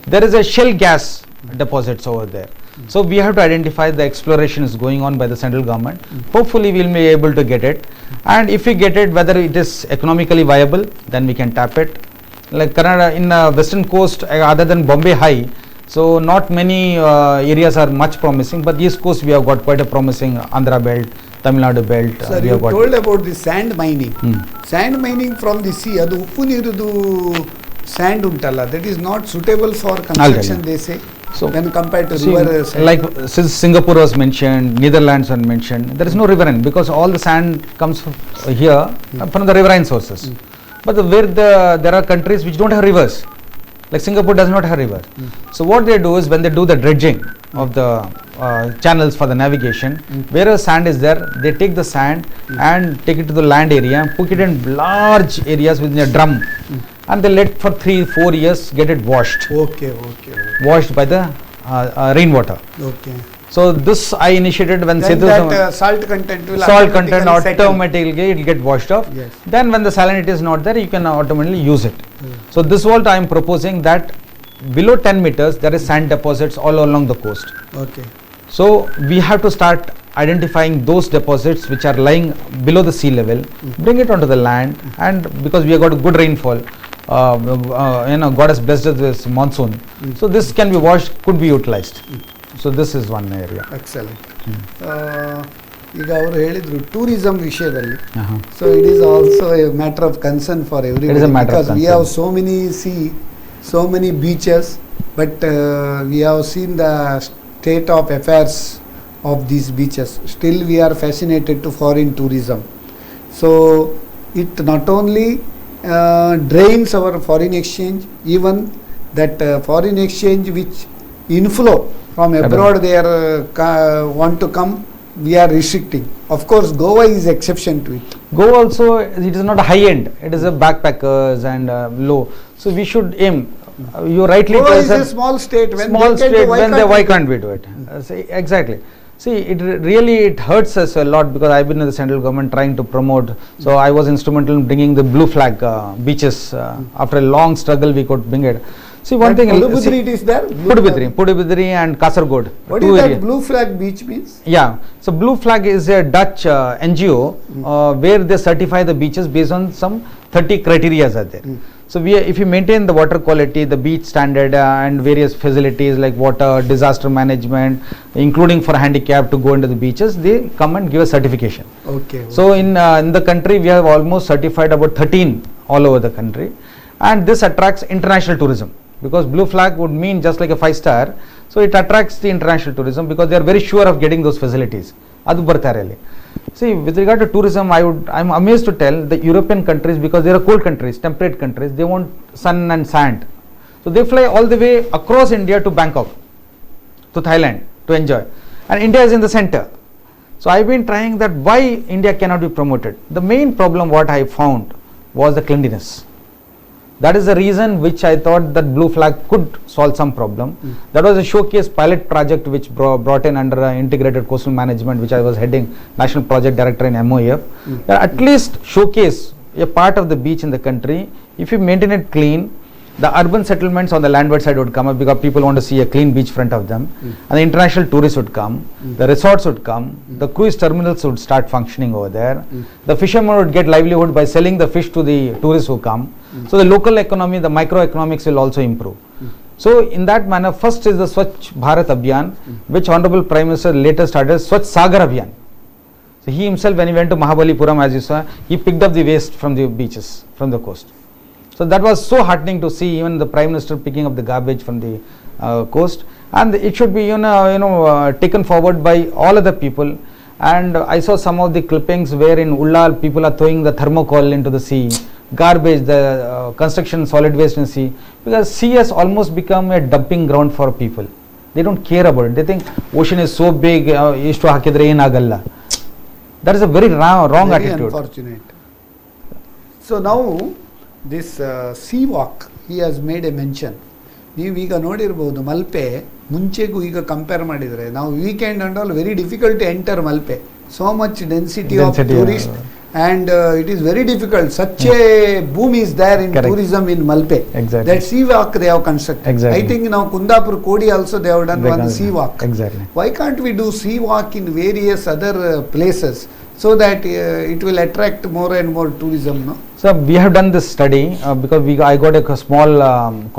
There is a shale gas deposits over there. So we have to identify. The exploration is going on by the central government. Hopefully we will be able to get it, and if we get it, whether it is economically viable, then we can tap it. Like Canada in western coast, other than Bombay High, so not many areas are much promising, but east coast we have got quite a promising Andhra belt, Tamil Nadu belt. Sir, we you have got told about the sand mining. Sand mining from the sea, ಅದು ಉಪ್ಪು ನೀರುದು sand ಉಂಟಲ್ಲ, that is not suitable for construction, they say. So, when compared to see, river sand. like since Singapore was mentioned, Netherlands was mentioned, there is no riverine because all the sand comes here from the riverine sources. But there are countries which don't have rivers, like Singapore does not have river. So what they do is, when they do the dredging of the channels for the navigation, wherever sand is there, they take the sand and take it to the land area and put it in large areas within a drum, and they let for 3-4 years get it washed. Okay. Washed by the rainwater. Okay. So this I initiated when Then Setu that salt content will salt content settle. automatically it will get washed off. Yes. Then when the salinity is not there, you can automatically use it. So this is what I am proposing, that below 10 meters there is sand deposits all along the coast. Okay. So we have to start identifying those deposits which are lying below the sea level, bring it onto the land, and because we have got a good rainfall, God has blessed us with monsoon, so this can be washed, could be utilized. So this is one area. Excellent. ಈಗ ಅವರು ಹೇಳಿದ್ರು tourism ವಿಷಯದಲ್ಲಿ, Uh-huh. so it is also a matter of concern for everybody. It is a matter of because we concern. have so many sea, so many beaches, but we have seen the state of affairs of these beaches. Still we are fascinated to foreign tourism. So it not only drains our foreign exchange, even that foreign exchange which inflow from abroad they are want to come, we are restricting. Of course Goa is exception to it. Go also, it is not a high end, it is a backpackers and low, so we should aim. You rightly Goa tell is that a small state, when small they can state, do, why can't we do it? See, exactly. See, it really hurts us a lot, because I've been in the central government trying to promote. So I was instrumental in bringing the blue flag beaches. After a long struggle, we could bring it. See, one thing. Pudubidri it is there. Pudubidri and Kasargod. What two is that areas. blue flag beach means? Yeah, so Blue Flag is a Dutch NGO where they certify the beaches based on some 30 criteria are there. So if you maintain the water quality, the beach standard and various facilities like water, disaster management, including for handicapped to go into the beaches, they come and give a certification. Okay. So in the country we have almost certified about 13 all over the country, and this attracts international tourism. Because Blue Flag would mean just like a 5-star, so it attracts the international tourism because they are very sure of getting those facilities. Adu bartare alli. See, with regard to tourism, I'm amazed to tell the European countries, because they are cold countries, temperate countries, they want sun and sand. So they fly all the way across India to Bangkok, to Thailand to enjoy. And India is in the center. So I've been trying that why India cannot be promoted. The main problem what I found was the cleanliness. That is the reason which I thought that Blue Flag could solve some problem. That was a showcase pilot project which brought in under integrated coastal management, which I was heading, national project director in MOEF. At least showcase a part of the beach in the country. If you maintain it clean, the urban settlements on the landward side would come up because people want to see a clean beach front of them, and the international tourists would come, the resorts would come, the cruise terminals would start functioning over there, the fishermen would get livelihood by selling the fish to the tourists who come. So the local economy, the microeconomics will also improve. So in that manner, first is the Swachh Bharat Abhiyan, which Honorable Prime Minister later started Swachh Sagar Abhiyan. So he himself, when he went to Mahabalipuram, as you saw, he picked up the waste from the beaches, from the coast. So that was so heartening to see, even the Prime Minister picking up the garbage from the coast, and it should be taken forward by all other people. And I saw some of the clippings where in Ullal people are throwing the thermocol into the sea, garbage, the construction solid waste in the sea, because sea has almost become a dumping ground for people. They don't care about it. They think ocean is so big, ishtu hakidre enagalla. That is a very wrong Very attitude. unfortunate. So now this sea walk, he has made a mention. ನೀವೀಗ ನೋಡಿರ್ಬೋದು ಮಲ್ಪೆ ಮುಂಚೆಗೂ ಈಗ compare ಮಾಡಿದರೆ ನಾವು weekend and all very difficult to enter Malpe, so much density of tourist and it is very difficult. Such a boom is there in tourism in Malpe. Exactly. That sea walk they have constructed. Exactly. I think now Kundapur Kodi also they have done one sea walk. Exactly. Why can't we do sea walk in various other places so that it will attract more and more tourism? No. So we have done this study because I got a small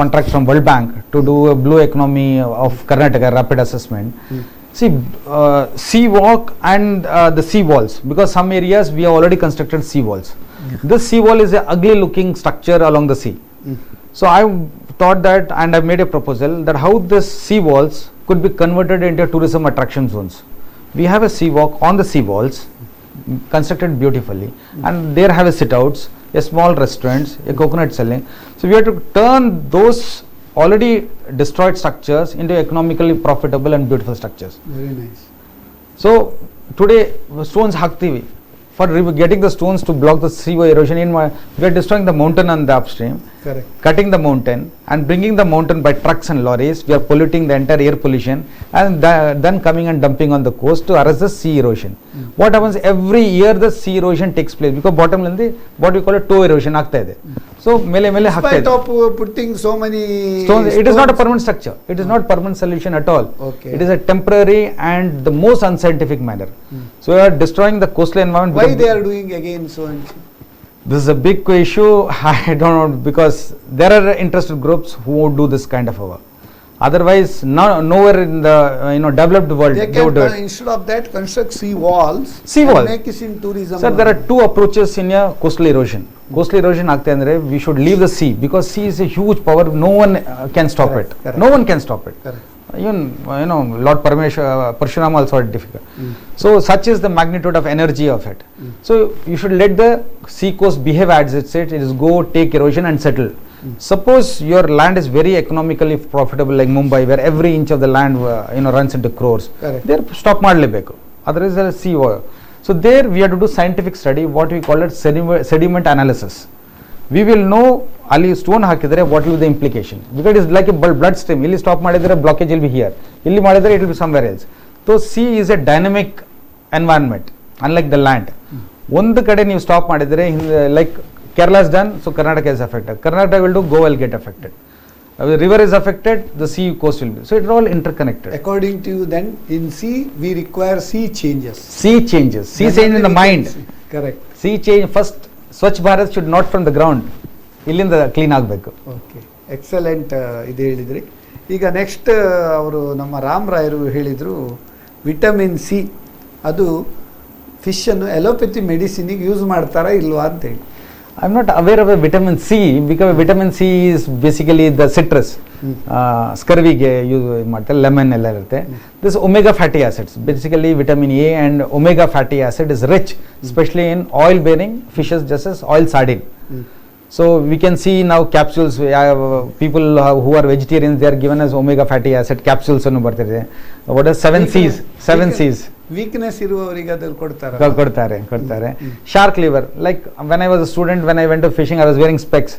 contract from World Bank to do a blue economy of Karnataka rapid assessment. See, sea walk and the sea walls, because some areas we have already constructed sea walls. This sea wall is an ugly looking structure along the sea. So I thought that, and I made a proposal that how this sea walls could be converted into tourism attraction zones. We have a sea walk on the sea walls, constructed beautifully, and there have a sit outs, a small restaurants, a coconut selling. So we have to turn those already destroyed structures into economically profitable and beautiful structures. Very nice. So today stones haktivi for getting the stones to block the seaway erosion. We are destroying the mountain on the upstream. Correct. Cutting the mountain and bringing the mountain by trucks and lorries. We are polluting the entire air pollution, and then coming and dumping on the coast to arrest the sea erosion. What happens every year? The sea erosion takes place because bottom land what we call a toe erosion ಆಗ್ತಾ ಇದೆ. So mele hakta Despite of putting so many stones, it is not a permanent structure. It is not permanent solution at all. Okay. It is a temporary and the most unscientific manner. So we are destroying the coastal environment. Why they are doing again so and so? This is a big issue. I don't know, because there are interested groups who would do this kind of work. Otherwise, nowhere in the developed world They they would do can it. instead of that construct sea walls. Sea and wall. make it in tourism. Sir, there are two approaches in a coastal erosion. Coastal erosion agta andre we should leave the sea, because sea is a huge power. No one can stop Correct, it. correct. No one can stop it. Correct. Even Lord Parshurama also had difficult. So such is the magnitude of energy of it. So you should let the sea coast behave as it said. It is go take erosion and settle. Suppose your land is very economically profitable like Mumbai, where every inch of the land runs into crores. Correct. There stop ಮಾಡಲೇಬೇಕು. Otherwise there is sea water. So there we have to do scientific study, what we call it sediment analysis. We will know ಅಲ್ಲಿ stone ಹಾಕಿದರೆ what will be the implication, because it is like a blood stream. ಇಲ್ಲಿ stop ಮಾಡಿದರೆ blockage will be here, ಇಲ್ಲಿ ಮಾಡಿದರೆ it will be somewhere else. So sea is a dynamic environment unlike the land. ಒಂದು ಕಡೆ ನೀವು stop ಮಾಡಿದರೆ like Kerala is done, so Karnataka is affected. Karnataka will do, Goa will get affected. The river is affected, the sea coast will be. So it's all interconnected. According to you, then in sea we require sea changes. Sea changes. Sea Then change only in the we can mind. see. Correct. Sea change first. Swachh Bharat should not from the ground. ಇಲ್ಲಿಂದ clean ಆಗಬೇಕು. Okay, excellent ಇದು ಹೇಳಿದ್ರಿ. ಈಗ next ಅವರು ನಮ್ಮ ರಾಮರಾಯರು ಹೇಳಿದರು vitamin C ಅದು ಫಿಶನ್ನು ಎಲೋಪತಿ ಮೆಡಿಸಿನಿಗೆ use ಮಾಡ್ತಾರಾ ಇಲ್ವಾ ಅಂತೇಳಿ. I'm not aware of a vitamin C because vitamin C is basically the citrus. ಸ್ಕರ್ವಿಗೆ ಯೂಸ್ ಮಾಡ್ತಾರೆ, ಲೆಮನ್ ಎಲ್ಲ ಇರುತ್ತೆ. This omega fatty acids, basically vitamin A and omega fatty acid is rich specially in oil bearing fishes just as oil sardine. So we can see now capsules, people who are vegetarians, they are given as omega fatty acid capsules ಅನ್ನು ಬರ್ತಿದೆ. What are 7 C's? Weakness ಇರುವವರಿಗೆ ಅದನ್ನು ಕೊಡ್ತಾರೆ. Shark liver, like when I was a student, when I went to fishing, I was wearing specs.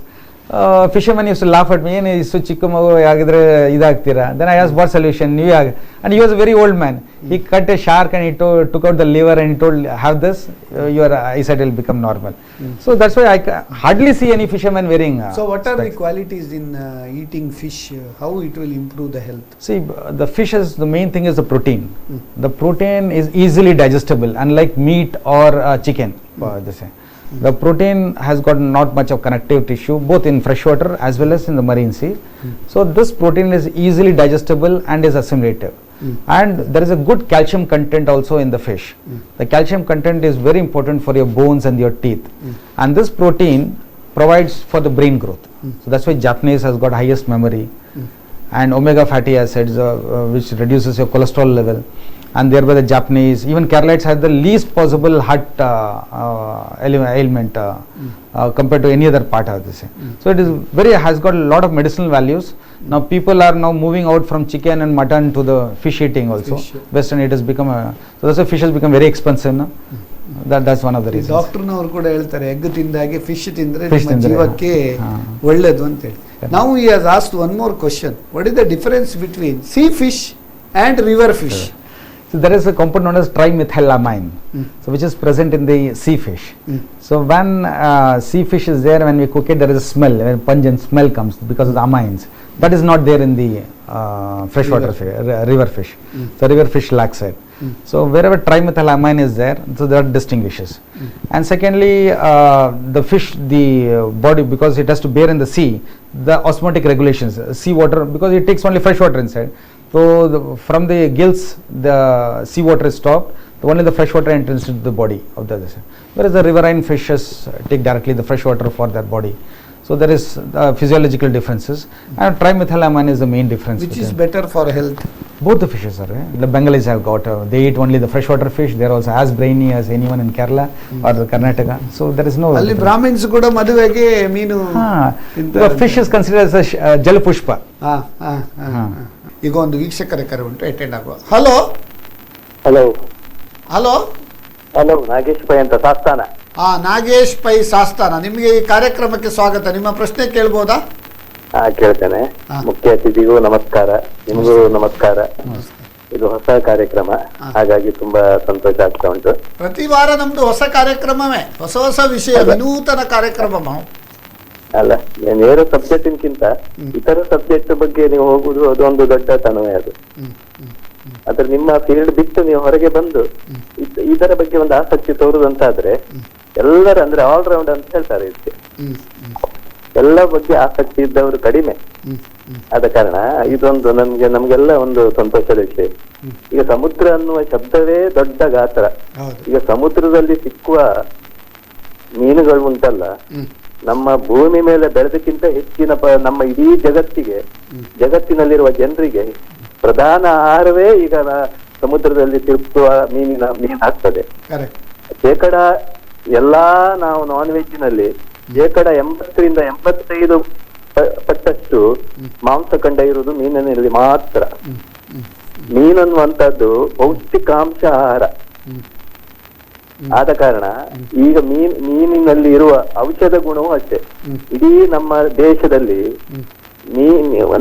Fishermen used to laugh at me, ಏನು ಇಷ್ಟು ಚಿಕ್ಕ ಮಗು ಆಗಿದ್ರೆ ಇದಾಗ್ತೀರಾ. Then I asked what solution, ನೀವೇ ಆಗ, and he was a very old man. He cut a shark and he took out the liver and he told, have this, your eyesight will become normal. So that's why I hardly see any fishermen wearing So what are the specs. qualities in eating fish? How it will improve the health? See, the fish is, the main thing is the protein. The protein is easily digestible, unlike meat or chicken. They say. The protein has got not much of connective tissue, both in freshwater as well as in the marine sea. So this protein is easily digestible and is assimilative. And there is a good calcium content also in the fish. The calcium content is very important for your bones and your teeth. And this protein provides for the brain growth. So that's why Japanese has got highest memory. And omega fatty acids, which reduces your cholesterol level. And thereby the Japanese, even Keralites have the least possible heart ailment compared to any other part of this. So it is has got a lot of medicinal values. Now people are now moving out from chicken and mutton to the fish eating also. Western it has become so that's why fish has become very expensive now. That's one of the reasons. ಡಾಕ್ಟರ್ನವರು ಕೂಡ ಹೇಳ್ತಾರೆ egg ತಿಂದಾಗೆ fish ತಿಂದ್ರೆ Fish ನಿಮ್ಮ ತಿಂದ್ರೆ, ಜೀವಕ್ಕೆ ಒಳ್ಳೇದು ಅಂತ ಹೇಳಿ. Now he has asked one more question. What is the difference between sea fish and river fish? So there is a compound known as trimethylamine, so which is present in the sea fish. So when sea fish is there, when we cook it, there is a smell, a pungent smell comes because of the amines. That is not there in the freshwater river fish. So river fish lacks it. So wherever trimethylamine is there, so that distinguishes. And secondly, the fish, the body, because it has to bear in the sea, the osmotic regulations, sea water, because it takes only fresh water inside. So from the gills, the sea water is stopped. Only the fresh water enters into the body of the other. Whereas the riverine fishes take directly the fresh water for their body. So there is physiological differences. And trimethylamine is the main difference. Which is better for health? Both the fishes are. The Bengalis have got. They eat only the freshwater fish. They are also as brainy as anyone in Kerala or the Karnataka. So there is no. ಅಲ್ಲಿ Brahmins ಕೂಡ ಮದುವೆಗೆ ಮೀನು The fish is considered as a jalapushpa. ಈಗ ಒಂದು ವೀಕ್ಷಕರ ಕರೆ ಉಂಟು, attend ಆಗುವ. Hello hello hello hello, Nagesh Pai ಅಂತ ಸಾಸ್ತಾನ. ನಾಗೇಶ್ ಪೈ ಸಾಸ್ತಾನ, ನಿಮಗೆ ಈ ಕಾರ್ಯಕ್ರಮಕ್ಕೆ ಸ್ವಾಗತ. ನಿಮ್ಮ ಪ್ರಶ್ನೆ ಕೇಳ್ಬೋದಾ? ಕೇಳ್ತೇನೆ. ಮುಖ್ಯ ಅತಿಥಿಗೂ ನಮಸ್ಕಾರ, ನಿಮಗೂ ನಮಸ್ಕಾರ. ಇದು ಹೊಸ ಕಾರ್ಯಕ್ರಮ, ಹಾಗಾಗಿ ತುಂಬಾ ಸಂತೋಷ ಆಗ್ತಾ ಉಂಟು. ಪ್ರತಿ ವಾರ ನಮ್ದು ಹೊಸ ಕಾರ್ಯಕ್ರಮವೇ, ಹೊಸ ವಿಷಯ, ವಿನೂತನ ಕಾರ್ಯಕ್ರಮ. ಅಲ್ಲ, ನೇರ ಸಬ್ಜೆಕ್ಟಿನ್ಕಿಂತ ಇತರ ಸಬ್ಜೆಕ್ಟ್ ಬಗ್ಗೆ ನೀವು ಹೋಗುದು ಅದೊಂದು ದೊಡ್ಡ ತನವೇ. ಅದು ಅದ್ರ ನಿಮ್ಮ ಫೀಲ್ಡ್ ಬಿಟ್ಟು ನೀವು ಹೊರಗೆ ಬಂದು ಇದರ ಬಗ್ಗೆ ಒಂದು ಆಸಕ್ತಿ ತೋರುದಂತಾದ್ರೆ ಎಲ್ಲರ ಅಂದ್ರೆ ಆಲ್ರೌಂಡ್ ಅಂತ ಹೇಳ್ತಾರೆ. ಇದಕ್ಕೆ ಎಲ್ಲ ಬಗ್ಗೆ ಆಸಕ್ತಿ ಇದ್ದವರು ಕಡಿಮೆ. ಆದ ಕಾರಣ ಇದೊಂದು ನಮ್ಗೆಲ್ಲ ಒಂದು ಸಂತೋಷದ ವಿಷಯ. ಈಗ ಸಮುದ್ರ ಅನ್ನುವ ಶಬ್ದವೇ ದೊಡ್ಡ ಗಾತ್ರ. ಈಗ ಸಮುದ್ರದಲ್ಲಿ ಸಿಕ್ಕುವ ಮೀನುಗಳು ಉಂಟಲ್ಲ, ನಮ್ಮ ಭೂಮಿ ಮೇಲೆ ಬೆಳೆದಕ್ಕಿಂತ ಹೆಚ್ಚಿನ ನಮ್ಮ ಇಡೀ ಜಗತ್ತಿನಲ್ಲಿರುವ ಜನರಿಗೆ ಪ್ರಧಾನ ಆಹಾರವೇ ಈಗ ಸಮುದ್ರದಲ್ಲಿ ತಿರುಗುವ ಮೀನು ಆಗ್ತದೆ. ಶೇಕಡ ಎಲ್ಲಾ ನಾವು ನಾನ್ ವೆಜ್ ನಲ್ಲಿ ಶೇಕಡ 80ರಿಂದ 85 ಪಟ್ಟಷ್ಟು ಮಾಂಸಖಂಡ ಇರುವುದು ಮೀನಿನಲ್ಲಿ ಮಾತ್ರ. ಮೀನನ್ನುವಂಥದ್ದು ಪೌಷ್ಟಿಕಾಂಶ ಆಹಾರ. ಆದ ಕಾರಣ ಈಗ ಮೀನಿನಲ್ಲಿ ಇರುವ ಔಷಧ ಗುಣವೂ ಅಷ್ಟೇ. ಇಡೀ ನಮ್ಮ ದೇಶದಲ್ಲಿ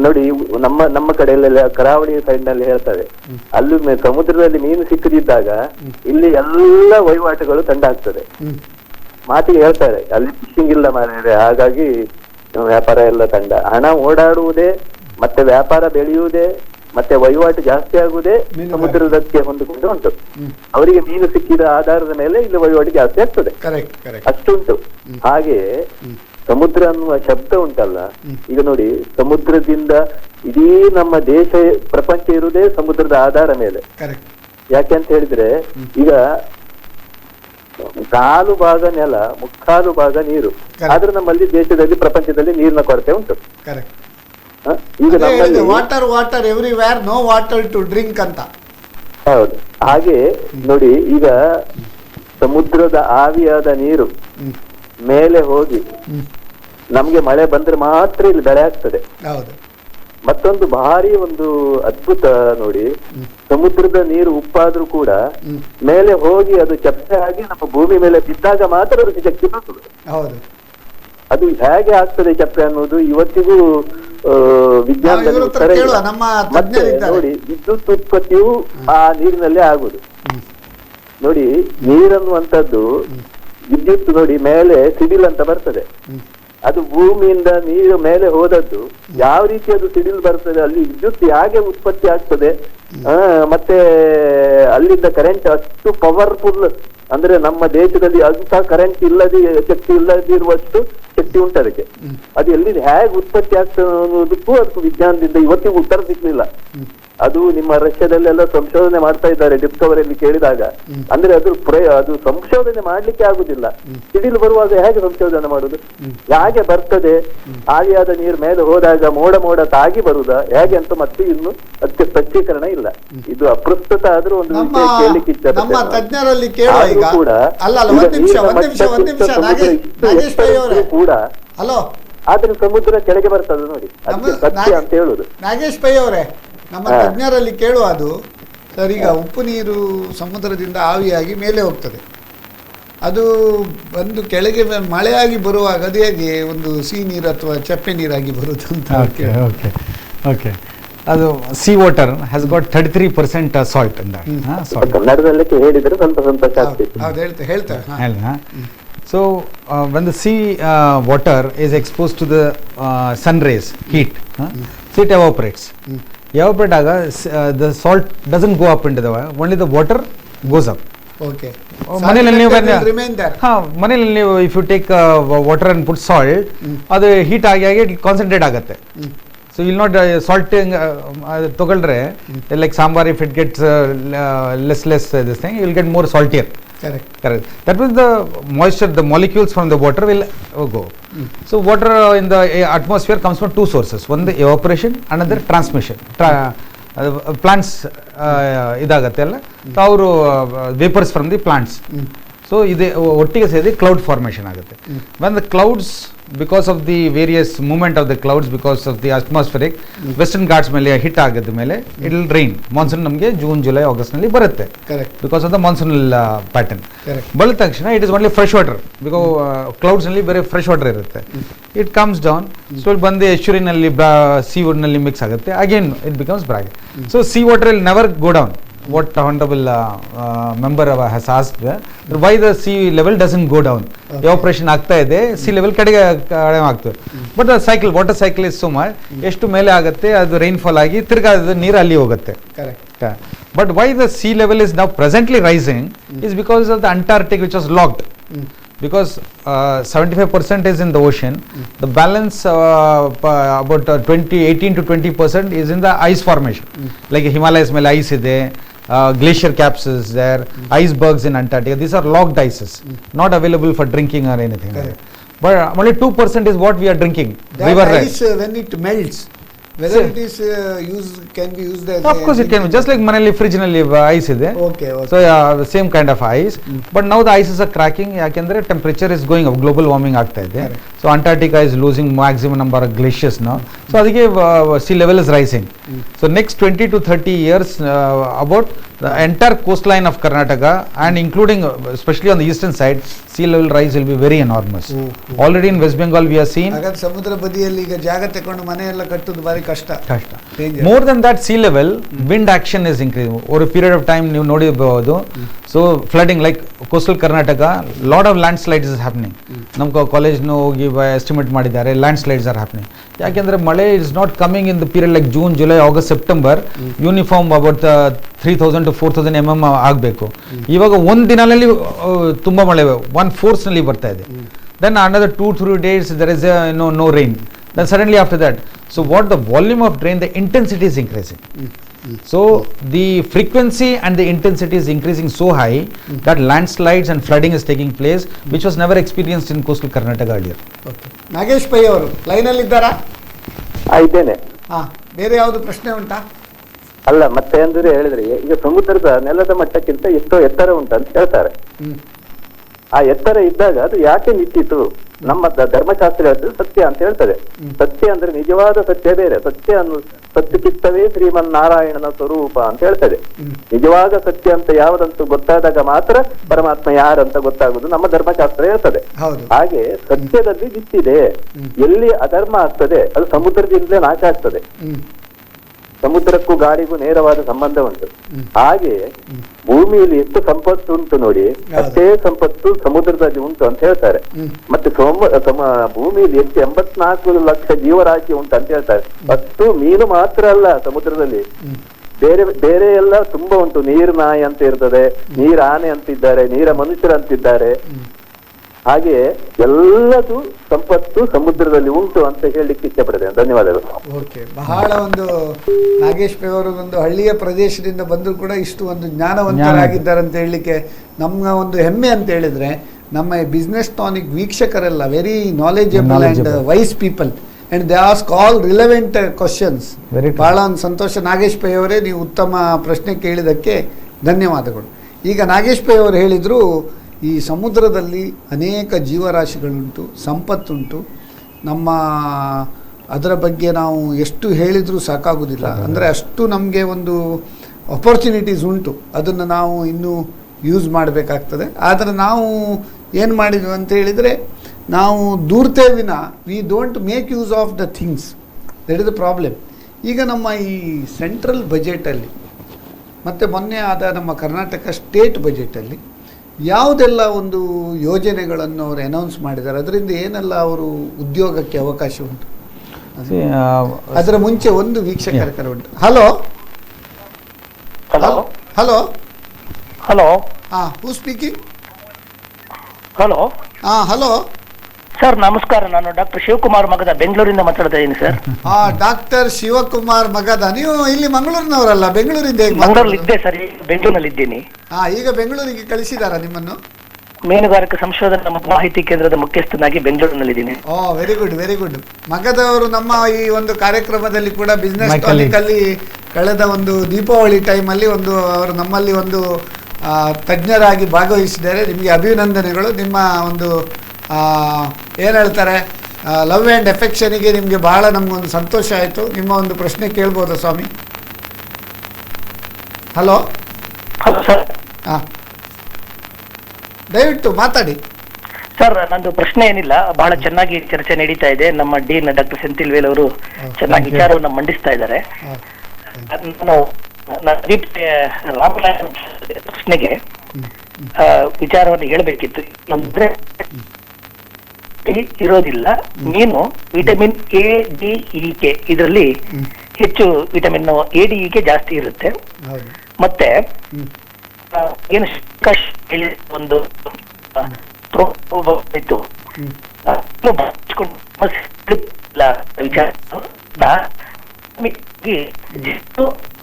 ನೋಡಿ, ನಮ್ಮ ಕಡೆಯಲ್ಲೆಲ್ಲ ಕರಾವಳಿ ಸೈಡ್ ನಲ್ಲಿ ಹೇಳ್ತಾರೆ, ಅಲ್ಲಿ ಸಮುದ್ರದಲ್ಲಿ ಮೀನು ಸಿಕ್ಕದಿದ್ದಾಗ ಇಲ್ಲಿ ಎಲ್ಲ ವಹಿವಾಟುಗಳು ತಂಡ ಆಗ್ತದೆ. ಮಾತಿಗೆ ಹೇಳ್ತಾರೆ, ಅಲ್ಲಿ ಫಿಶಿಂಗ್ ಇಲ್ಲ ಮಾರ್ರೆ, ಹಾಗಾಗಿ ವ್ಯಾಪಾರ ಎಲ್ಲ ತಂಡ. ಹಣ ಓಡಾಡುವುದೇ ಮತ್ತೆ ವ್ಯಾಪಾರ ಬೆಳೆಯುವುದೇ ಮತ್ತೆ ವಹಿವಾಟು ಜಾಸ್ತಿ ಆಗುವುದೇ ಸಮುದ್ರದಕ್ಕೆ ಹೊಂದಿಕೊಂಡು ಉಂಟು. ಅವರಿಗೆ ಮೀನು ಸಿಕ್ಕಿದ ಆಧಾರದ ಮೇಲೆ ಇಲ್ಲಿ ವಹಿವಾಟು ಜಾಸ್ತಿ ಆಗ್ತದೆ, ಅಷ್ಟುಂಟು. ಹಾಗೆ ಸಮುದ್ರ ಅನ್ನುವ ಶಬ್ದ ಉಂಟಲ್ಲ, ಈಗ ನೋಡಿ ಸಮುದ್ರದಿಂದ ಇಡೀ ನಮ್ಮ ದೇಶ ಪ್ರಪಂಚ ಇರುವುದೇ ಸಮುದ್ರದ ಆಧಾರ ಮೇಲೆ. ಯಾಕೆ ಅಂತ ಹೇಳಿದ್ರೆ ಈಗ ಕಾಲು ಭಾಗ ನೆಲ, ಮುಕ್ಕಾಲು ಭಾಗ ನೀರು, ಆದ್ರೆ ನಮ್ಮಲ್ಲಿ ದೇಶದಲ್ಲಿ ಪ್ರಪಂಚದಲ್ಲಿ ನೀರಿನ ಕೊರತೆ ಉಂಟು. ಈಗ ನಮ್ಮಲ್ಲಿ water everywhere, no water to drink ಅಂತ. ಹೌದು. ಹಾಗೆ ನೋಡಿ ಈಗ ಸಮುದ್ರದ ಆವಿಯಾದ ನೀರು ಮೇಲೆ ಹೋಗಿ ನಮ್ಗೆ ಮಳೆ ಬಂದ್ರೆ ಮಾತ್ರ ಇಲ್ಲಿ ಬೆಳೆ ಆಗ್ತದೆ. ಮತ್ತೊಂದು ಭಾರಿ ಒಂದು ಅದ್ಭುತ ನೋಡಿ, ಸಮುದ್ರದ ನೀರು ಉಪ್ಪಾದ್ರೂ ಕೂಡ ಮೇಲೆ ಹೋಗಿ ಅದು ಚಪ್ಪೆ ಆಗಿ ನಮ್ಮ ಭೂಮಿ ಮೇಲೆ ಬಿದ್ದಾಗ ಮಾತ್ರ ಅದಕ್ಕೆ ಶಕ್ತಿ ಬರ್ತದೆ. ಅದು ಹೇಗೆ ಆಗ್ತದೆ ಚಪ್ಪೆ ಅನ್ನೋದು ಇವತ್ತಿಗೂ ವಿಜ್ಞಾನದಲ್ಲಿ ಉತ್ತರ ಇಲ್ಲ. ಮತ್ತೆ ನೋಡಿ ವಿದ್ಯುತ್ ಉತ್ಪತ್ತಿಯು ಆ ನೀರಿನಲ್ಲೇ ಆಗುದು. ನೋಡಿ ನೀರನ್ನುವಂಥದ್ದು ವಿದ್ಯುತ್ ನೋಡಿ ಮೇಲೆ ಸಿಡಿಲ್ ಅಂತ ಬರ್ತದೆ, ಅದು ಭೂಮಿಯಿಂದ ನೀರು ಮೇಲೆ ಹೋದದ್ದು ಯಾವ ರೀತಿ ಅದು ಸಿಡಿಲ್ ಬರ್ತದೆ, ಅಲ್ಲಿ ವಿದ್ಯುತ್ ಹೇಗೆ ಉತ್ಪತ್ತಿ ಆಗ್ತದೆ, ಮತ್ತೆ ಅಲ್ಲಿಂದ ಕರೆಂಟ್ ಅಷ್ಟು ಪವರ್ಫುಲ್. ಅಂದ್ರೆ ನಮ್ಮ ದೇಶದಲ್ಲಿ ಅಂತ ಕರೆಂಟ್ ಶಕ್ತಿ ಇಲ್ಲದಿರುವಷ್ಟು ಶಕ್ತಿ ಉಂಟು ಅದಕ್ಕೆ. ಅದು ಎಲ್ಲಿ ಹೇಗೆ ಉತ್ಪತ್ತಿ ಆಗ್ತದೆ ಅನ್ನೋದಕ್ಕೂ ಅದಕ್ಕೂ ವಿಜ್ಞಾನದಿಂದ ಇವತ್ತಿಗೂ ಉತ್ತರ ಸಿಗ್ಲಿಲ್ಲ. ಅದು ನಿಮ್ಮ ರಷ್ಯಾದಲ್ಲೆಲ್ಲ ಸಂಶೋಧನೆ ಮಾಡ್ತಾ ಇದ್ದಾರೆ, ಡಿಸ್ಕವರಿಯಲ್ಲಿ ಕೇಳಿದಾಗ. ಅಂದ್ರೆ ಅದು ಸಂಶೋಧನೆ ಮಾಡ್ಲಿಕ್ಕೆ ಆಗುದಿಲ್ಲ. ಸಿಡಿಲು ಬರುವಾಗ ಹೇಗೆ ಸಂಶೋಧನೆ ಮಾಡುದು, ಹೇಗೆ ಬರ್ತದೆ, ಆವಿಯಾದ ನೀರು ಮೇಲೆ ಹೋದಾಗ ಮೋಡ ತಾಗಿ ಬರುದಾ ಹೇಗೆ ಅಂತ ಮತ್ತೆ ಇನ್ನು ಅದಕ್ಕೆ ಸ್ಪಷ್ಟೀಕರಣ ಇಲ್ಲ. ಇದು ಅಪ್ರಸ್ತುತ ಆದ್ರೂ ಒಂದು ವಿಷಯ ಕೇಳಲಿಕ್ಕೆ ಕೂಡ ಕೂಡ ಆದ್ರೆ ಸಮುದ್ರ ಕೆಳಗೆ ಬರ್ತದೆ ನೋಡಿ, ಅದಕ್ಕೆ ಸತ್ಯ ಅಂತ ಹೇಳುದು. ನಾಗೇಶ್ ಪೈ ಅವರೇ, ನಮ್ಮ ತಜ್ಞರಲ್ಲಿ ಕೇಳುವ ಅದು ಸರ್, ಈಗ ಉಪ್ಪು ನೀರು ಸಮುದ್ರದಿಂದ ಆವಿಯಾಗಿ ಮೇಲೆ ಹೋಗ್ತದೆ, ಅದು ಬಂದು ಕೆಳಗೆ ಮಳೆಯಾಗಿ ಬರುವಾಗ ಅದು ಹೇಗೆ ಒಂದು ಸಿಹಿ ನೀರು ಅಥವಾ ಚಪ್ಪೆ ನೀರಾಗಿ ಬರುವುದು ಅಂತ. ಓಕೆ ಅದು C water has got 33% salt ಅಂತ ಕನ್ನಡದಲ್ಲಿ ಹೇಳಿದ್ರೆ ಸ್ವಲ್ಪ ಹೇಳ್ತಾರೆ. So when the sea water is exposed to the sun rays, heat, so it evaporates. Evaporate aga the salt doesn't go up into the water, only the water goes up. Okay. Manelli remain there. Manelli if you take water and put salt, ಅದು heat ಆಗಿ it concentrate ಆಗುತ್ತೆ. So you will not salting ತಗೊಳ್ರೆ like sambar, if it gets less this thing, you will get more saltier. Correct. That means the moisture, the molecules from the water will go. So water in the atmosphere comes from two sources. One the evaporation, another transmission. Plants ಇದಾಗತ್ತೆ ಅಲ್ಲ, ಅವರು vapours from the plants. So ಇದು ಒಟ್ಟಿಗೆ ಸೇರಿ cloud formation ಆಗುತ್ತೆ. when the clouds, because of the various movement of the clouds, because of the atmospheric western ghats ಮೇಲೆ hit ಆಗಿದ ಮೇಲೆ it will rain. ಮಾನ್ಸೂನ್ ನಮಗೆ ಜೂನ್ ಜುಲೈ ಆಗಸ್ಟ್ ನಲ್ಲಿ ಬರುತ್ತೆ, because of the monsoonal pattern. ಬಂದ ತಕ್ಷಣ it is only fresh water, because clouds ನಲ್ಲಿ ಬೇರೆ fresh water ಇರುತ್ತೆ. it comes down, so it ಬಂದು ಎಸ್ಚುರಿನಲ್ಲಿ sea water ನಲ್ಲಿ ಮಿಕ್ಸ್ ಆಗುತ್ತೆ, again it becomes brackish. So sea water will never go down. What honorable member has asked, why the sea level doesn't go down. Evaporation ಆಗ್ತಾ ಇದೆ, sea level ಕಡಿಮೆ ಆಗ್ತದೆ. But the cycle, water cycle is so much, ಎಷ್ಟು ಮೇಲೆ ಆಗುತ್ತೆ ಅದು rainfall ಆಗಿ ತಿರ್ಗಾ ನೀರು ಅಲ್ಲಿ ಹೋಗುತ್ತೆ. But why the sea level is now presently rising is because of the Antarctic, which was locked. Because 75% is in the ocean, the balance about 18 to 20% is in the ice formation. Like Himalayas ಮೇಲೆ ice ಇದೆ, glacier caps is there, icebergs in Antarctica. These are locked ices, not available for drinking or anything. But only 2% is what we are drinking. That river ice when it melts, whether it is can be used as of course it can be, just like Manali fridge nalli ice ide. Okay. So the same kind of ice, but now the ices are cracking yakendre temperature is going up, global warming ಆಗ್ತಾ ಇದೆ. So Antarctica is losing maximum number of glaciers now, so adike sea level is rising. So next 20 to 30 years about the entire coastline of Karnataka and including especially on the eastern side, sea level rise will be very enormous. Already in West Bengal we are seeing ಸಮುದ್ರ ಬದಿಯಲ್ಲಿ ಈಗ ಜಾಗ ತಕೊಂಡು ಮನೆ ಎಲ್ಲ ಕಟ್ಟುವುದು ಬಾರಿ ಕಷ್ಟ. More than that, sea level wind action is increasing. Over a period of time ನೀವು ನೋಡಿರಬಹುದು, so flooding like coastal Karnataka lot of land slides is happening. ನಮ್ಮ ಕಾಲೇಜ್ನ ಹೋಗಿ ಎಸ್ಟಿಮೇಟ್ ಮಾಡಿದ್ದಾರೆ, ಲ್ಯಾಂಡ್ ಸ್ಲೈಡ್ಸ್ ಆರ್ ಹ್ಯಾಪ್ನಿಂಗ್. ಯಾಕೆಂದರೆ ಮಳೆ is not coming in the period like June, July, August, September uniform about 3000 to 4000 mm ಆಗಬೇಕು. ಇವಾಗ ಒಂದು ದಿನದಲ್ಲಿ ತುಂಬ ಮಳೆ 1/4 ಬರ್ತಾ ಇದೆ. Then another 2-3 days there is no rain. Then suddenly after that, so what the volume of rain, the intensity is increasing. So the frequency and the intensity is increasing so high that landslides and flooding is taking place, which was never experienced in coastal Karnataka earlier. Okay, Nagesh Pai ಅವರು ಲೈನಲ್ಲಿ ಇದ್ದಾರಾ? ಇದ್ದೇನೆ. ಬೇರೆ ಯಾವುದು ಪ್ರಶ್ನೆ ಉಂಟಾ? ಅಲ್ಲ, ಮತ್ತೆ ಅಂದ್ರೆ ಹೇಳಿದ್ರೆ ಈಗ ಸಮುದ್ರದ ನೆಲದ ಮಟ್ಟಕ್ಕಿಂತ ಎಷ್ಟೋ ಎತ್ತರ ಉಂಟಂತ ಹೇಳ್ತಾರೆ. ಆ ಎತ್ತರ ಇದ್ದಾಗ ಅದು ಯಾಕೆ ನಿಂತಿತು? ನಮ್ಮ ಧರ್ಮಶಾಸ್ತ್ರ ಹೇಳ್ತದೆ ಸತ್ಯ ಅಂತ ಹೇಳ್ತದೆ. ಸತ್ಯ ಅಂದ್ರೆ ನಿಜವಾದ ಸತ್ಯ ಬೇರೆ. ಸತ್ಯಕ್ಕಿತ್ತವೇ ಶ್ರೀಮನ್ ನಾರಾಯಣನ ಸ್ವರೂಪ ಅಂತ ಹೇಳ್ತದೆ. ನಿಜವಾದ ಸತ್ಯ ಅಂತ ಯಾವುದಂತೂ ಗೊತ್ತಾದಾಗ ಮಾತ್ರ ಪರಮಾತ್ಮ ಯಾರಂತ ಗೊತ್ತಾಗುದು ನಮ್ಮ ಧರ್ಮಶಾಸ್ತ್ರ ಹೇಳ್ತದೆ. ಹಾಗೆ ಸತ್ಯದಲ್ಲಿ ನಿಂತಿದೆ. ಎಲ್ಲಿ ಅಧರ್ಮ ಆಗ್ತದೆ ಅದು ಸಮುದ್ರದಿಂದಲೇ ನಾಶ ಆಗ್ತದೆ. ಸಮುದ್ರಕ್ಕೂ ಗಾಳಿಗೂ ನೇರವಾದ ಸಂಬಂಧ ಉಂಟು. ಹಾಗೆ ಭೂಮಿಯಲ್ಲಿ ಎಷ್ಟು ಸಂಪತ್ತು ಉಂಟು ನೋಡಿ, ಅಷ್ಟೇ ಸಂಪತ್ತು ಸಮುದ್ರದಲ್ಲಿ ಉಂಟು ಅಂತ ಹೇಳ್ತಾರೆ. ಮತ್ತೆ ಭೂಮಿಯಲ್ಲಿ ಎಷ್ಟು 84 ಲಕ್ಷ ಜೀವರಾಶಿ ಉಂಟು ಅಂತ ಹೇಳ್ತಾರೆ. ಅಷ್ಟು ಮೀನು ಮಾತ್ರ ಅಲ್ಲ ಸಮುದ್ರದಲ್ಲಿ, ಬೇರೆ ಬೇರೆ ಎಲ್ಲ ತುಂಬಾ ಉಂಟು. ನೀರು ನಾಯಿ ಅಂತ ಇರ್ತದೆ, ನೀರ್ ಆನೆ ಅಂತಿದ್ದಾರೆ, ನೀರ ಮನುಷ್ಯರು ಅಂತಿದ್ದಾರೆ. ಹಾಗೆ ಎಲ್ಲದೂ ಸಂಪತ್ತು ಸಮುದ್ರದಲ್ಲಿ ಉಂಟು ಅಂತ ಹೇಳಲಿಕ್ಕೆ ಇಷ್ಟಪಡ್ತೇನೆ. ಧನ್ಯವಾದಗಳು. ಓಕೆ, ಬಹಳ ಒಂದು ನಾಗೇಶ್ ಪೈ ಅವರು ಒಂದು ಹಳ್ಳಿಯ ಪ್ರದೇಶದಿಂದ ಬಂದರೂ ಕೂಡ ಇಷ್ಟು ಒಂದು ಜ್ಞಾನವಂತರಾಗಿದ್ದಾರೆ ಅಂತ ಹೇಳಲಿಕ್ಕೆ ನಮ್ಮ ಒಂದು ಹೆಮ್ಮೆ ಅಂತ ಹೇಳಿದ್ರೆ, ನಮ್ಮ ಬಿಸ್ನೆಸ್ ಟಾನಿಕ್ ವೀಕ್ಷಕರೆಲ್ಲ very knowledgeable and wise people and they ask all relevant questions. ಬಹಳ ಒಂದು ಸಂತೋಷ ನಾಗೇಶ್ ಪೈ ಅವರೇ, ನೀವು ಉತ್ತಮ ಪ್ರಶ್ನೆ ಕೇಳಿದ್ದಕ್ಕೆ ಧನ್ಯವಾದಗಳು. ಈಗ ನಾಗೇಶ್ ಪೈ ಅವರು ಹೇಳಿದರು, ಈ ಸಮುದ್ರದಲ್ಲಿ ಅನೇಕ ಜೀವರಾಶಿಗಳುಂಟು, ಸಂಪತ್ತುಂಟು. ನಮ್ಮ ಅದರ ಬಗ್ಗೆ ನಾವು ಎಷ್ಟು ಹೇಳಿದರೂ ಸಾಕಾಗೋದಿಲ್ಲ. ಅಂದರೆ ಅಷ್ಟು ನಮಗೆ ಒಂದು ಅಪರ್ಚುನಿಟೀಸ್ ಉಂಟು, ಅದನ್ನು ನಾವು ಇನ್ನೂ ಯೂಸ್ ಮಾಡಬೇಕಾಗ್ತದೆ. ಆದರೆ ನಾವು ಏನು ಮಾಡಿದ್ವಿ ಅಂತ ಹೇಳಿದರೆ, ನಾವು ದೂರ್ತೇವಿನ we don't make use of the things. That is the problem. ಈಗ ನಮ್ಮ ಈ ಸೆಂಟ್ರಲ್ ಬಜೆಟಲ್ಲಿ ಮತ್ತು ಮೊನ್ನೆ ಆದ ನಮ್ಮ ಕರ್ನಾಟಕ ಸ್ಟೇಟ್ ಬಜೆಟಲ್ಲಿ ಯಾವುದೆಲ್ಲ ಒಂದು ಯೋಜನೆಗಳನ್ನು ಅವರು ಅನೌನ್ಸ್ ಮಾಡಿದ್ದಾರೆ, ಅದರಿಂದ ಏನೆಲ್ಲ ಅವರು ಉದ್ಯೋಗಕ್ಕೆ ಅವಕಾಶ ಉಂಟು? ಅದರ ಮುಂಚೆ ಒಂದು ವೀಕ್ಷಕರ ಕರೆ ಉಂಟು. ಹಲೋ ಹಲೋ ಹಲೋ ಹಲೋ ಹೂ ಸ್ಪೀಕಿಂಗ್? ಹಲೋ ಹಲೋ ಸರ್, ನಮಸ್ಕಾರ. ನಾನು ಡಾಕ್ಟರ್ ಶಿವಕುಮಾರ್ ಮಗದ, ಬೆಂಗಳೂರಿಂದ ಮಾತಾಡ್ತಾ ಇದ್ದೀನಿ ಸರ್. ಡಾಕ್ಟರ್ ಶಿವಕುಮಾರ್ ಮಗದ, ನೀವು ಇಲ್ಲಿ ಮಂಗಳೂರಿನವರಲ್ಲ? ಬೆಂಗಳೂರಿಂದ ಮಂಗಳೂರಲ್ಲಿ ಇದ್ದೆ ಸರ್, ಬೆಂಗಳೂರಿನಲ್ಲಿ ಇದ್ದೀನಿ. ಈಗ ಬೆಂಗಳೂರಿಗೆ ಕಳಿಸಿದಾರಾ ನಿಮ್ಮನ್ನು? ಮೀನುಗಾರಿಕೆ ಸಂಶೋಧನಾ ಮತ್ತು ಮಾಹಿತಿ ಕೇಂದ್ರದ ಮುಖ್ಯಸ್ಥನಾಗಿ ಬೆಂಗಳೂರಿನಲ್ಲಿದ್ದೀನಿ. Very good very good. ಮಗದವರು ನಮ್ಮ ಈ ಒಂದು ಕಾರ್ಯಕ್ರಮದಲ್ಲಿ ಕೂಡ ಬಿಸ್ನೆಸ್ ಟಾನಿಕಲ್ಲಿ ಕಳೆದ ಒಂದು ದೀಪಾವಳಿ ಟೈಮಲ್ಲಿ ಅವರು ನಮ್ಮಲ್ಲಿ ಒಂದು ತಜ್ಞರಾಗಿ ಭಾಗವಹಿಸಿದ್ದಾರೆ. ನಿಮಗೆ ಅಭಿನಂದನೆಗಳು. ನಿಮ್ಮ ಒಂದು ಏನು ಹೇಳ್ತಾರೆ, ಲವ್ ಆ್ಯಂಡ್ ಎಫೆಕ್ಷನಿಗೆ ನಿಮಗೆ ಬಹಳ ನಮಗೊಂದು ಸಂತೋಷ ಆಯಿತು. ನಿಮ್ಮ ಒಂದು ಪ್ರಶ್ನೆ ಕೇಳ್ಬೋದಾ ಸ್ವಾಮಿ? Hello sir. ದಯವಿಟ್ಟು ಮಾತಾಡಿ ಸರ್. ನಂದು ಪ್ರಶ್ನೆ ಏನಿಲ್ಲ, ಬಹಳ ಚೆನ್ನಾಗಿ ಚರ್ಚೆ ನಡೀತಾ ಇದೆ. ನಮ್ಮ ಡೀನ್ ಡಾಕ್ಟರ್ ಸೆಂಥಿಲ್ ವೇಲ್ ಅವರು ಚೆನ್ನಾಗಿ ವಿಚಾರವನ್ನು ಮಂಡಿಸ್ತಾ ಇದ್ದಾರೆ. ರಾಮನಾರಾಯಣ ಪ್ರಶ್ನೆಗೆ ವಿಚಾರವನ್ನು ಹೇಳಬೇಕಿತ್ತು. ನಮ್ದ್ರೆ ಇರೋದಿಲ್ಲ. ಮೀನು ವಿಟಮಿನ್ ADEK ಇದರಲ್ಲಿ ಹೆಚ್ಚು ವಿಟಮಿನ್ ADEK ಜಾಸ್ತಿ ಇರುತ್ತೆ. ಮತ್ತೆ ಏನು ಒಂದು ಇತ್ತು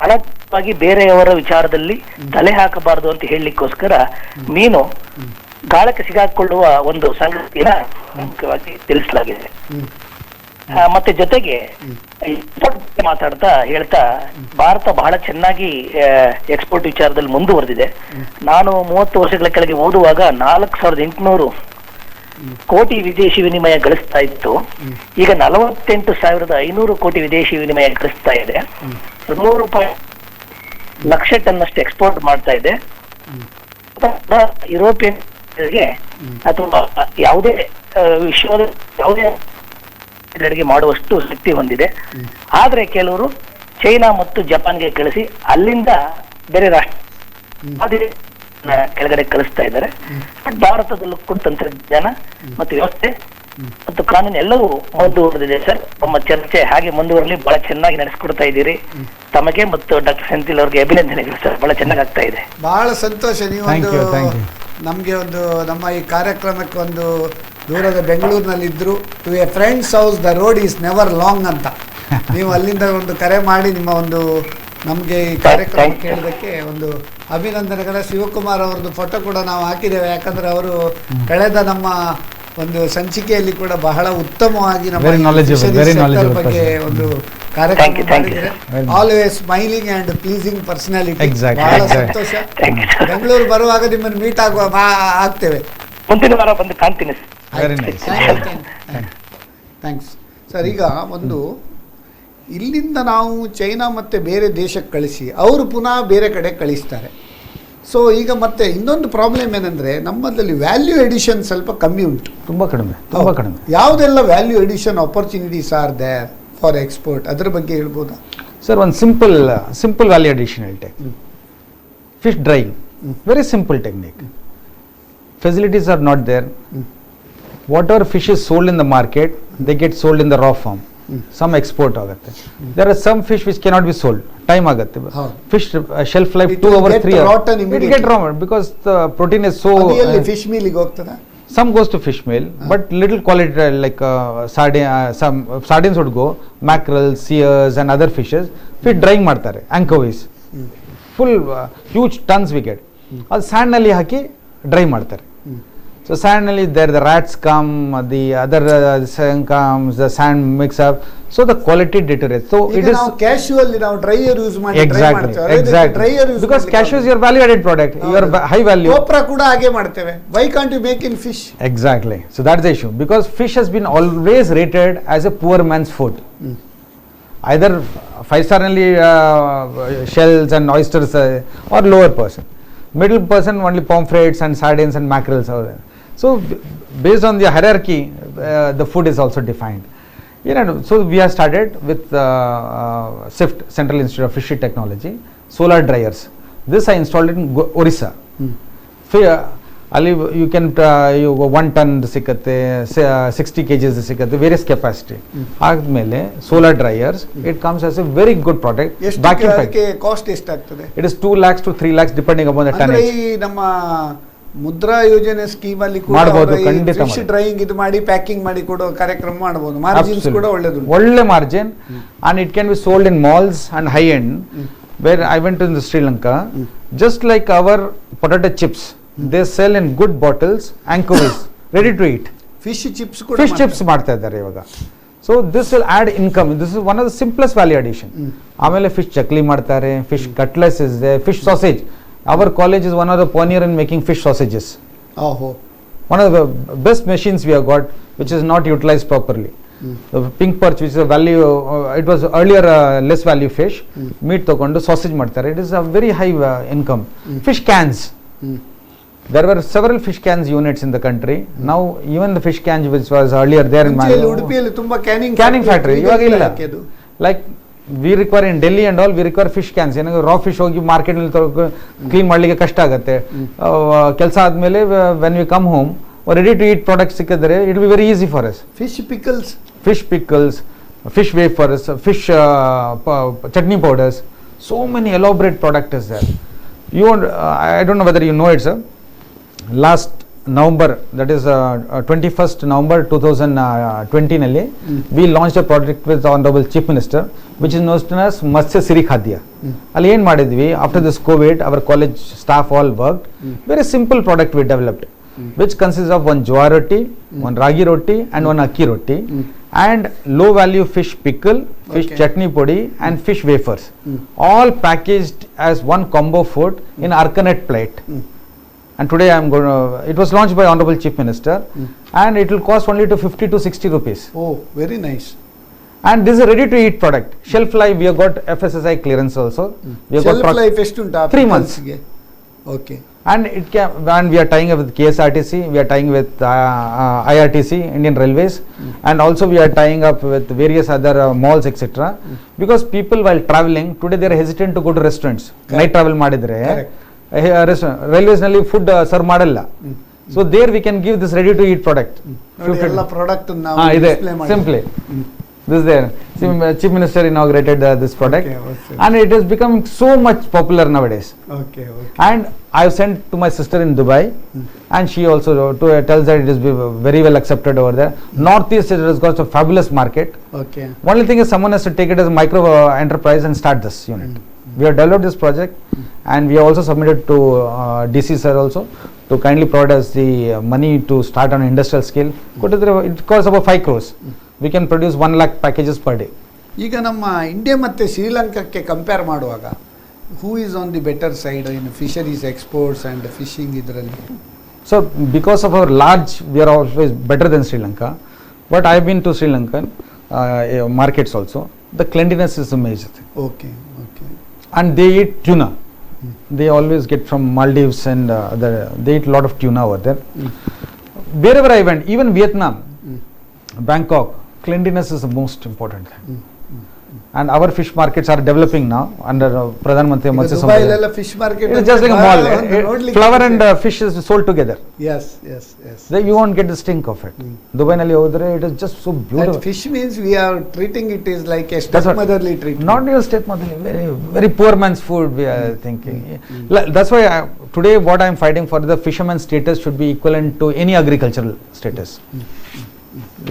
ಹಣವಾಗಿ ಬೇರೆಯವರ ವಿಚಾರದಲ್ಲಿ ತಲೆ ಹಾಕಬಾರದು ಅಂತ ಹೇಳಲಿಕ್ಕೋಸ್ಕರ ಮೀನು ಗಾಳಕ್ಕೆ ಸಿಗಾಕೊಳ್ಳುವ ಒಂದು ಸಂಗತಿನ ಮುಖ್ಯವಾಗಿ ತಿಳಿಸಲಾಗಿದೆ. ಮತ್ತೆ ಜೊತೆಗೆ ಮಾತಾಡ್ತಾ ಹೇಳ್ತಾ ಭಾರತ ಬಹಳ ಚೆನ್ನಾಗಿ ಎಕ್ಸ್ಪೋರ್ಟ್ ವಿಚಾರದಲ್ಲಿ ಮುಂದುವರೆದಿದೆ. ನಾನು 30 ವರ್ಷಗಳ ಕೆಳಗೆ ಓದುವಾಗ 4800 ಕೋಟಿ ವಿದೇಶಿ ವಿನಿಮಯ ಗಳಿಸ್ತಾ ಇತ್ತು. ಈಗ 48,500 ಕೋಟಿ ವಿದೇಶಿ ವಿನಿಮಯ ಗಳಿಸ್ತಾ ಇದೆ. 100 ರೂಪಾಯಿ ಲಕ್ಷ ಟನ್ ಅಷ್ಟು ಎಕ್ಸ್ಪೋರ್ಟ್ ಮಾಡ್ತಾ ಇದೆ. ಯುರೋಪಿಯನ್ ಅಥವಾ ಯಾವುದೇ ವಿಶ್ವದ ಯಾವುದೇ ಮಾಡುವಷ್ಟು ಶಕ್ತಿ ಹೊಂದಿದೆ. ಆದ್ರೆ ಕೆಲವರು ಚೈನಾ ಮತ್ತು ಜಪಾನ್ಗೆ ಕಳಿಸಿ ಅಲ್ಲಿಂದ ಬೇರೆ ರಾಷ್ಟ್ರ ಕೆಳಗಡೆ ಕಳಿಸ್ತಾ ಇದ್ದಾರೆ. ಬಟ್ ಭಾರತದಲ್ಲೂ ಕೂಡ ತಂತ್ರಜ್ಞಾನ ಮತ್ತು ವ್ಯವಸ್ಥೆ ಮತ್ತು ಕಾನೂನು ಎಲ್ಲವೂ ಮುಂದುವರೆದಿದೆ ಸರ್. ನಮ್ಮ ಚರ್ಚೆ ಹಾಗೆ ಮುಂದುವರಲಿ. ಬಹಳ ಚೆನ್ನಾಗಿ ನಡೆಸ್ಕೊಡ್ತಾ ಇದ್ದೀರಿ. ತಮಗೆ ಮತ್ತು ಡಾಕ್ಟರ್ ಸೆಂಥಿಲ್ ಅವ್ರಿಗೆ ಅಭಿನಂದನೆಗಳು ಸರ್. ಬಹಳ ಚೆನ್ನಾಗಿ ಆಗ್ತಾ ಇದೆ. ಬಹಳ ಸಂತೋಷ. ನೀವು Thank you, thank you. ನಮಗೆ ಒಂದು ನಮ್ಮ ಈ ಕಾರ್ಯಕ್ರಮಕ್ಕೆ ಒಂದು ದೂರದ ಬೆಂಗಳೂರಿನಲ್ಲಿದ್ದರು. To a friend's house the road is never long ಅಂತ ನೀವು ಅಲ್ಲಿಂದ ಒಂದು ಕರೆ ಮಾಡಿ ನಿಮ್ಮ ಒಂದು ನಮಗೆ ಈ ಕಾರ್ಯಕ್ರಮ ಕೇಳೋದಕ್ಕೆ ಒಂದು ಅಭಿನಂದನೆಗಳ. ಶಿವಕುಮಾರ್ ಅವ್ರದ್ದು ಫೋಟೋ ಕೂಡ ನಾವು ಹಾಕಿದ್ದೇವೆ, ಯಾಕಂದರೆ ಅವರು ಕಳೆದ ನಮ್ಮ ಒಂದು ಸಂಚಿಕೆಯಲ್ಲಿ ಕೂಡ ಬಹಳ ಉತ್ತಮವಾಗಿ ನಮ್ಮ ಬಗ್ಗೆ ಒಂದು ಕಾರ್ಯಕ್ರಮ ಮಾಡಿದ್ದಾರೆ. Always smiling and pleasing personality. ಬಹಳ ಸಂತೋಷ. ಬೆಂಗಳೂರು ಬರುವಾಗ ನಿಮ್ಮನ್ನು ಮೀಟ್ ಆಗ್ತೇವೆ. ಮುಂದಿನ ವಾರ ಬಂದು ಕಾಣ್ತೀನಿ. Thanks sir. ಈಗ ಒಂದು ಇಲ್ಲಿಂದ ನಾವು ಚೈನಾ ಮತ್ತು ಬೇರೆ ದೇಶಕ್ಕೆ ಕಳಿಸಿ ಅವರು ಪುನಃ ಬೇರೆ ಕಡೆ ಕಳಿಸ್ತಾರೆ. ಸೊ ಈಗ ಮತ್ತೆ ಇನ್ನೊಂದು ಪ್ರಾಬ್ಲಮ್ ಏನಂದರೆ ನಮ್ಮಲ್ಲಿ ವ್ಯಾಲ್ಯೂ ಎಡಿಷನ್ ಸ್ವಲ್ಪ ಕಮ್ಮಿ ಉಂಟು, ತುಂಬ ಕಡಿಮೆ. ಯಾವುದೆಲ್ಲ value addition opportunities are there for export, ಅದರ ಬಗ್ಗೆ ಹೇಳ್ಬೋದಾ ಸರ್? ಒಂದು ಸಿಂಪಲ್ ವ್ಯಾಲ್ಯೂ ಎಡಿಷನ್ ಹೇಳ್ತೆ. Fish drying, very simple technique. Facilities are not there. Whatever fish is sold in the market, they get sold in the raw form. Some export ಆಗುತ್ತೆ. There are some fish which cannot be sold. Time ಆಗುತ್ತೆ. Fish shelf life 2 hours 3 hours. It get raw because the protein is so. Fish ಮೀಲಿಗೆ ಹೋಗ್ತದೆ. Some goes to fish meal, but little quality like some sardines would go, mackerel, sears and other fishes. Fish drying ಮಾಡ್ತಾರೆ, anchovies. Full huge tons we get. ಅದು sand ನಲ್ಲಿ ಹಾಕಿ dry ಮಾಡ್ತಾರೆ. So sand ನಲ್ಲಿ there the rats come, the other sand comes, the sand mix up, so the quality deteriorates. So it is casually now dryer use ಮಾಡಿ exactly because cashew is your value added product, your high value. copra ಕೂಡ ಹಾಗೆ ಮಾಡ್ತೇವೆ. Why can't you make in fish? Exactly. So that's the issue, because fish has been always rated as a poor man's food. Either 5-star only shells and oysters or lower person. Middle person only pomfrets and sardines and mackerels are there. So based on the hierarchy, the food is also defined. So we have started with CIFT, Central Institute of Fishery Technology, solar dryers. This I installed it in Orissa. Ali you can 1 ton ಸಿಕ್ಕತ್ತೆ, 60 kgs ಸಿಕ್ಕತ್ತೆ, various capacity. ಆದ್ಮೇಲೆ solar dryers, it comes as a very good product. ಎಷ್ಟು cost ಎಷ್ಟಾಗ್ತದೆ? It is 2 lakhs to 3 lakhs depending upon the tonnage. ಈ ನಮ್ಮ ಮುದ್ರಾ ಯೋಜನೆ scheme ಅಲ್ಲಿ ಮಾಡಬಹುದು, ಖಂಡಿತ ಫಿಶ್ ಡ್ರೈಯಿಂಗ್ ಇದು ಮಾಡಿ ಪ್ಯಾಕಿಂಗ್ ಮಾಡಿ ಕೊಡೋ ಕಾರ್ಯಕ್ರಮ ಮಾಡಬಹುದು. ಮಾರ್ಜಿನ್ಸ್ ಕೂಡ ಒಳ್ಳೆ margin, and it can be sold in malls and high end. Where I went to Sri Lanka, just like our potato chips, they sell in good bottles, anchovies, ready to eat. Fish chips ಮಾಡ್ತಾ ಇದ್ದಾರೆ ಇವಾಗ. So this will add income. This is one of the simplest value addition. ಆಮೇಲೆ fish chakli ಮಾಡ್ತಾರೆ, fish cutlet is there, fish sausage. Our college is one of the pioneer in making fish sausages. One of the best machines we have got, which is not utilized properly. The pink perch, which is a value, it was earlier less value fish, meat ತಗೊಂಡು sausage ಮಾಡ್ತಾರೆ. It is a very high income. Fish cans. There were several fish cans units in the country. Now even the fish cans which was earlier there in ಉಡುಪಿಯಲ್ಲಿ ತುಂಬಾ canning factory ಇವಾಗ ಇಲ್ಲ. Like we require in Delhi and all, we require fish cans. ಏನೋ raw fish ಹೋಗಿ market ನಲ್ಲಿ clean ಮಾಡ್ಲಿಕ್ಕೆ ಕಷ್ಟ ಆಗುತ್ತೆ. ಕೆಲಸ ಆದ್ಮೇಲೆ when we come home, ready to eat products ಸಿಕ್ಕಿದ್ರೆ it will be very easy for us. Fish pickles, fish wafers, fish chutney powders, so many elaborate product is there. I don't know whether you know it, sir. Last November, that is 21st November 2020 ನಲ್ಲಿ we launched a project with Honorable Chief Minister, which is known as Matsya Siri Khadya. ಅಲ್ಲಿ ಏನು ಮಾಡಿದ್ವಿ, after this COVID, our college staff all worked. Very simple product we developed, which consists of one jowar roti, one ragi roti and one akki roti, and low value fish pickle, fish chutney podi and fish wafers, all packaged as one combo food in arcanite plate. And today I am going to, it was launched by Honorable Chief Minister, and it will cost only to 50 to 60 rupees. Oh, very nice. And this is a ready to eat product. Shelf life, we have got FSSAI clearance also. We have Shelf life ಎಷ್ಟು ಉಂಟು 3 months. Okay. And it can, and we are tying up with KSRTC, we are tying with IRTC, Indian Railways, and also we are tying up with various other malls, etc. Because people while traveling, today they are hesitant to go to restaurants. Night travel ಮಾಡಿದ್ರೆ railways ನಲ್ಲಿ food serve ಮಾಡಲ್ಲ. So there we can give this ready to eat product. ಎಲ್ಲ product ಇದೆ simply. This there, Chief Minister inaugurated this product, Okay. and it is becoming so much popular nowadays. Okay. And I have sent to my sister in Dubai, and she also tells that it is very well accepted over there. Northeast it has got a fabulous market. Okay. Only thing is someone has to take it as a micro enterprise and start this unit. We have developed this project, and we have also submitted to DC sir also to kindly provide us the money to start on industrial scale. It costs about 5 crores. We can produce 1 lakh packages per day. ಈಗ ನಮ್ಮ India ಮತ್ತು ಶ್ರೀಲಂಕಾಕ್ಕೆ compare ಮಾಡುವಾಗ who is on the better side in fisheries exports and fishing ಇದರಲ್ಲಿ? So because of our large, we are always better than Sri Lanka. But I have been to Sri Lankan markets also. The cleanliness is a major thing. Okay. Okay. And they eat tuna. They always get from Maldives and they eat a lot of tuna over there. Wherever I went, even Vietnam, Bangkok, cleanliness is the most important thing. And our fish markets are developing now under Pradhan Mantri Matsya Sampada. ದುಬೈಲೆಲ್ಲ fish market It is just like a mall. Flower and fish is sold together. Yes. Then you won't get the stink of it. Dubai nalli hodre, it is just so That beautiful. fish means we are treating it is like a That's what- stepmotherly treatment. Not your stepmotherly, very very poor man's food we are thinking. That's why today what I am fighting for, the fisherman status should be equivalent to any agricultural status.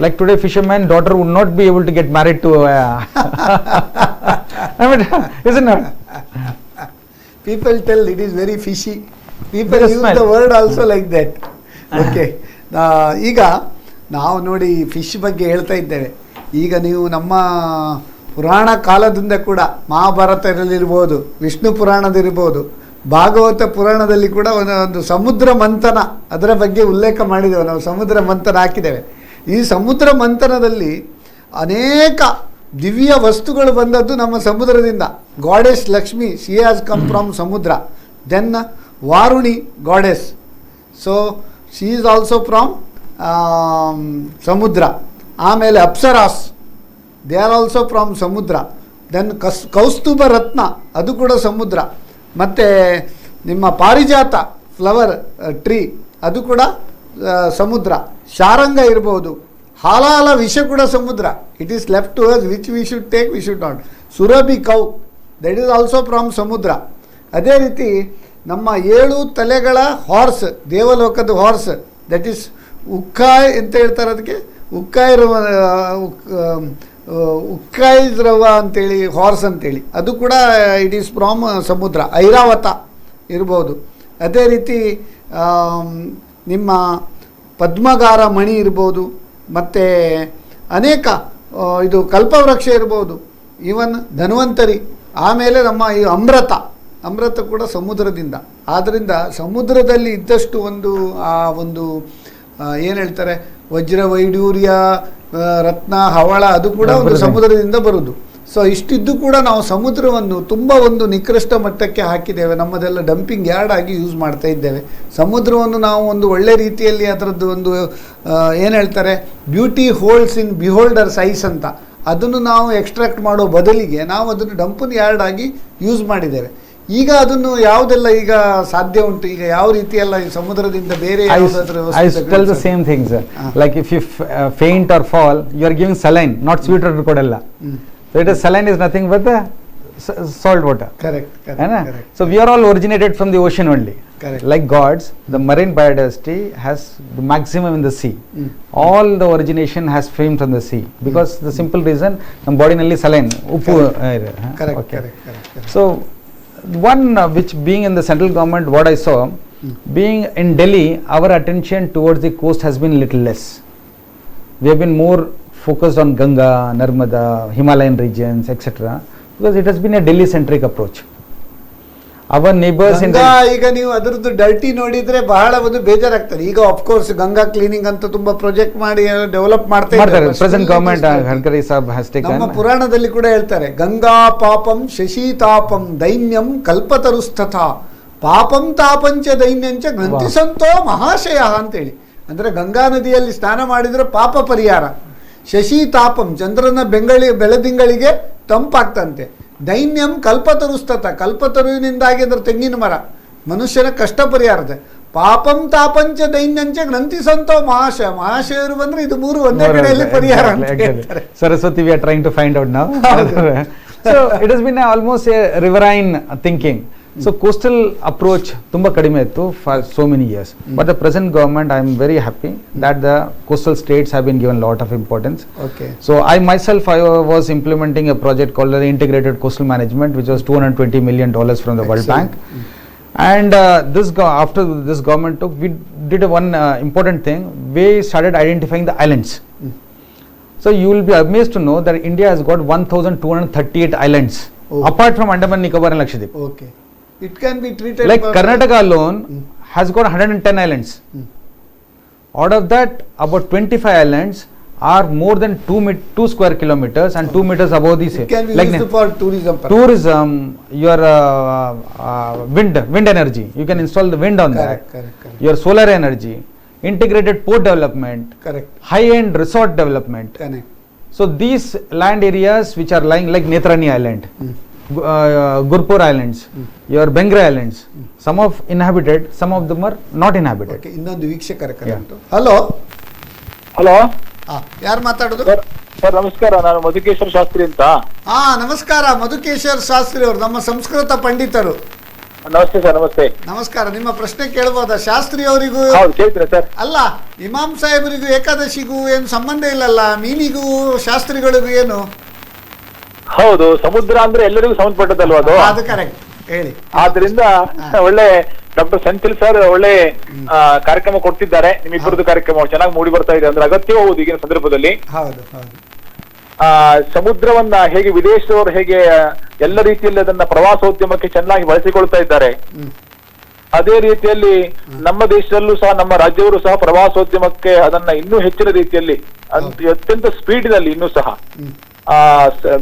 Like today, fisherman daughter would not be able to get married to. I mean, isn't it? People tell it is very fishy. People Very use smell. the word also like that. Okay. ಈಗ ನಾವು ನೋಡಿ fish ಬಗ್ಗೆ ಹೇಳ್ತಾ ಇದ್ದೇವೆ. ಈಗ ನೀವು ನಮ್ಮ ಪುರಾಣ ಕಾಲದಿಂದ ಕೂಡ ಮಹಾಭಾರತದಲ್ಲಿರ್ಬೋದು, ವಿಷ್ಣು ಪುರಾಣದಿರ್ಬೋದು, ಭಾಗವತ ಪುರಾಣದಲ್ಲಿ ಕೂಡ ಒಂದು ಸಮುದ್ರ ಮಂಥನ ಅದರ ಬಗ್ಗೆ ಉಲ್ಲೇಖ ಮಾಡಿದ್ದೇವೆ. ನಾವು ಸಮುದ್ರ ಮಂಥನ ಹಾಕಿದ್ದೇವೆ. ಈ ಸಮುದ್ರ ಮಂಥನದಲ್ಲಿ ಅನೇಕ ದಿವ್ಯ ವಸ್ತುಗಳು ಬಂದದ್ದು ನಮ್ಮ ಸಮುದ್ರದಿಂದ. Goddess Lakshmi, she has come from samudra. Then Varuni goddess, so she is also from samudra. ಆಮೇಲೆ apsaras, they are also from samudra. Then Kaustubha ratna, ಅದು ಕೂಡ ಸಮುದ್ರ. ಮತ್ತು ನಿಮ್ಮ ಪಾರಿಜಾತ ಫ್ಲವರ್ ಟ್ರೀ, ಅದು ಕೂಡ ಸಮುದ್ರ. ಶಾರಂಗ ಇರ್ಬೋದು, ಹಾಲಾಲ ವಿಷ ಕೂಡ ಸಮುದ್ರ. It is left to us which we should take, we should not. Surabhi cow, that is also from ಸಮುದ್ರ. ಅದೇ ರೀತಿ ನಮ್ಮ 7 ತಲೆಗಳ ಹಾರ್ಸ್, ದೇವಲೋಕದ ಹಾರ್ಸ್, ದಟ್ ಈಸ್ ಉಕ್ಕಾಯ್ ಅಂತ ಹೇಳ್ತಾರೆ ಅದಕ್ಕೆ. ಉಕ್ಕಾಯಿದ್ರವ ಅಂತೇಳಿ ಹಾರ್ಸ್ ಅಂತೇಳಿ, ಅದು ಕೂಡ ಇಟ್ ಈಸ್ ಫ್ರಾಮ್ ಸಮುದ್ರ. ಐರಾವತ ಇರ್ಬೋದು. ಅದೇ ರೀತಿ ನಿಮ್ಮ ಪದ್ಮಗಾರ ಮಣಿ ಇರ್ಬೋದು, ಮತ್ತು ಅನೇಕ ಇದು ಕಲ್ಪವೃಕ್ಷ ಇರ್ಬೋದು, ಈವನ್ ಧನ್ವಂತರಿ. ಆಮೇಲೆ ನಮ್ಮ ಈ ಅಮೃತ ಕೂಡ ಸಮುದ್ರದಿಂದ. ಆದ್ದರಿಂದ ಸಮುದ್ರದಲ್ಲಿ ಇದ್ದಷ್ಟು ಒಂದು ಏನು ಹೇಳ್ತಾರೆ, ವಜ್ರ ವೈಡೂರ್ಯ ರತ್ನ ಹವಳ, ಅದು ಕೂಡ ಒಂದು ಸಮುದ್ರದಿಂದ ಬರುವುದು. ಸೊ ಇಷ್ಟಿದ್ದು ಕೂಡ ನಾವು ಸಮುದ್ರವನ್ನು ತುಂಬ ಒಂದು ನಿಕೃಷ್ಟ ಮಟ್ಟಕ್ಕೆ ಹಾಕಿದ್ದೇವೆ. ನಮ್ಮದೆಲ್ಲ ಡಂಪಿಂಗ್ ಯಾರ್ಡ್ ಆಗಿ ಯೂಸ್ ಮಾಡ್ತಾ ಇದ್ದೇವೆ. ಸಮುದ್ರವನ್ನು ನಾವು ಒಂದು ಒಳ್ಳೆ ರೀತಿಯಲ್ಲಿ ಅದರದ್ದು ಒಂದು ಏನು ಹೇಳ್ತಾರೆ, ಬ್ಯೂಟಿ ಹೋಲ್ಡ್ಸ್ ಇನ್ ಬಿಹೋಲ್ಡರ್ಸ್ ಐಸ್ ಅಂತ, ಅದನ್ನು ನಾವು ಎಕ್ಸ್ಟ್ರಾಕ್ಟ್ ಮಾಡೋ ಬದಲಿಗೆ ನಾವು ಅದನ್ನು ಡಂಪಿಂಗ್ ಯಾರ್ಡ್ ಆಗಿ ಯೂಸ್ ಮಾಡಿದ್ದೇವೆ. ಈಗ ಅದನ್ನು ಯಾವುದೆಲ್ಲ ಈಗ ಸಾಧ್ಯ ಉಂಟು, ಈಗ ಯಾವ ರೀತಿಯೆಲ್ಲ ಈ ಸಮುದ್ರದಿಂದ ಬೇರೆ I tell the same things. Like if you faint or fall, you are giving saline, not sweet water kodalla. So it is saline is nothing but the salt water. Correct. So we are all originated from the ocean only. Correct. Like gods, the marine biodiversity has the maximum in the sea. All the origination has framed from the sea, because the simple reason, ನಮ್ಮ ಬಾಡಿನಲ್ಲಿ saline ಉಪ್ಪು ಇದೆ. Correct. So one which being in the central government, what I saw, being in Delhi, our attention towards the coast has been little less. We have been more focused on Ganga, Narmada, Himalayan regions, etc. because it has been a Delhi centric approach. Our neighbors in Ganga, ಈಗ ನೀವು ಅದರದ್ದು dirty ನೋಡಿದ್ರೆ ಬಹಳ ಒಂದು ಬೇಜಾರಾಗ್ತದೆ. ಈಗ of course Ganga cleaning ಅಂತ ತುಂಬಾ project ಮಾಡಿ ಡೆವಲಪ್ ಮಾಡ್ತಾ ಇದ್ದಾರೆ. Present government Gadkari saab has taken. ನಮ್ಮ ಪುರಾಣದಲ್ಲಿ ಕೂಡ ಹೇಳ್ತಾರೆ, ಗಂಗಾ ಪಾಪಂ ಶಶೀತಾಪಂ ದೈನ್ಯಂ ಕಲ್ಪತರುಸ್ತಥ ಪಾಪಂ ತಾಪಂಚ ದೈನ್ಯಂಚ ಗ್ರಂಥಿ ಸಂತೋ ಮಹಾಶಯ ಅಂತೇಳಿ. ಅಂದರೆ ಗಂಗಾ ನದಿಯಲ್ಲಿ ಸ್ನಾನ ಮಾಡಿದರೆ ಪಾಪ ಪರಿಹಾರ. ಶಶೀತಾಪಂ, ಚಂದ್ರನ ಬೆಳದಿಂಗಳಿಗೆ ತಂಪಾಗ್ತಂತೆ. ದೈನ್ಯಂ ಕಲ್ಪತರುಸ್ತತ, ಕಲ್ಪತರುವಿನಿಂದಾಗಿ ಅಂದರೆ ತೆಂಗಿನ ಮರ, ಮನುಷ್ಯನ ಕಷ್ಟ ಪರಿಹಾರದ ಪಾಪಂ ತಾಪಂಚ ದೈನ್ಯಂಚ ಗ್ರಂಥಿ ಸಂತೋ ಮಹಾಶಯರು ಬಂದ್ರೆ ಇದು ಮೂರು ಒಂದೇ ಕಡೆಯಲ್ಲಿ ಪರಿಹಾರ ಅಂತ ಹೇಳ್ತಾರೆ. Saraswati, we are trying to find out now. So it has been almost a riverine thinking. So coastal approach tumba kadime ittu for so many years. But the present government, I am very happy that the coastal states have been given lot of importance. Okay So I myself, I was implementing a project called the Integrated Coastal Management, which was $220 million from the World Bank. And after this government took, we did one important thing. We started identifying the islands. So you will be amazed to know that India has got 1,238 islands, apart from Andaman, Nicobar and Lakshadweep. Okay it can be treated Like Karnataka alone has got 110 islands. Out of that, about 25 islands are more than 2 square kilometers and 2 meters above the sea. It can be Like used for tourism tourism, your wind energy, you can install the wind on that, correct your solar energy, integrated port development, correct high-end resort development. Connect So these land areas which are lying like Netrani Island, Gurpur Islands, your Bengra Islands, some of inhabited, some of them are not inhabited. Okay ಇನ್ನೊಂದು ವೀಕ್ಷಕರ ಕರೆ ಉಂಟು. Hello hello ಯಾರು ಮಾತಾಡೋದು? Sir ನಮಸ್ಕಾರ, ನಾನು ಮಧುಕೇಶ್ವರ ಶಾಸ್ತ್ರಿ ಅಂತ. ನಮಸ್ಕಾರ, ಮಧುಕೇಶ್ವರ್ ಶಾಸ್ತ್ರಿ ಅವರು, ನಮ್ಮ ಸಂಸ್ಕೃತ ಪಂಡಿತರು. ನಮಸ್ತೆ ಸರ್. ನಮಸ್ತೆ. ನಮಸ್ಕಾರ. ನಿಮ್ಮ ಪ್ರಶ್ನೆ ಕೇಳ್ಬೋದಾ? ಶಾಸ್ತ್ರಿ ಅವರಿಗೂ ಹೌದು, ಕೇಳ್ತೀರಾ ಸರ್? ಅಲ್ಲ, ಇಮಾಮ್ ಸಾಹೇಬರಿಗೂ ಏಕಾದಶಿಗೂ ಏನು ಸಂಬಂಧ ಇಲ್ಲಲ್ಲ, ಮೀನಿಗೂ ಶಾಸ್ತ್ರಿಗಳಿಗೂ ಏನು? ಹೌದು, ಸಮುದ್ರ ಅಂದ್ರೆ ಎಲ್ಲರಿಗೂ ಸಂಬಂಧಪಟ್ಟದಲ್ವಾ ಅದು? ಅದು ಕರೆಕ್ಟ್, ಹೇಳಿ. ಆದ್ರಿಂದ ಒಳ್ಳೆ ಡಾಕ್ಟರ್ ಸೆಂಥಿಲ್ ಸರ್ ಒಳ್ಳೆ ಕಾರ್ಯಕ್ರಮ ಕೊಡ್ತಿದ್ದಾರೆ. ನಿಮ್ಮಿಬ್ಬರದ್ದು ಕಾರ್ಯಕ್ರಮ ಚೆನ್ನಾಗಿ ಮೂಡಿ ಬರ್ತಾ ಇದೆ ಅಂದ್ರೆ ಅಗತ್ಯ ಹೌದು ಈಗಿನ ಸಂದರ್ಭದಲ್ಲಿ. ಹೌದು ಹೌದು. ಸಮುದ್ರವನ್ನ ಹೇಗೆ ವಿದೇಶದವರು ಹೇಗೆ ಎಲ್ಲ ರೀತಿಯಲ್ಲಿ ಅದನ್ನ ಪ್ರವಾಸೋದ್ಯಮಕ್ಕೆ ಚೆನ್ನಾಗಿ ಬಳಸಿಕೊಳ್ತಾ ಇದ್ದಾರೆ, ಅದೇ ರೀತಿಯಲ್ಲಿ ನಮ್ಮ ದೇಶದಲ್ಲೂ ಸಹ ನಮ್ಮ ರಾಜ್ಯವರು ಸಹ ಪ್ರವಾಸೋದ್ಯಮಕ್ಕೆ ಅದನ್ನ ಇನ್ನೂ ಹೆಚ್ಚಿನ ರೀತಿಯಲ್ಲಿ ಅತ್ಯಂತ ಸ್ಪೀಡಿನಲ್ಲಿ ಇನ್ನೂ ಸಹ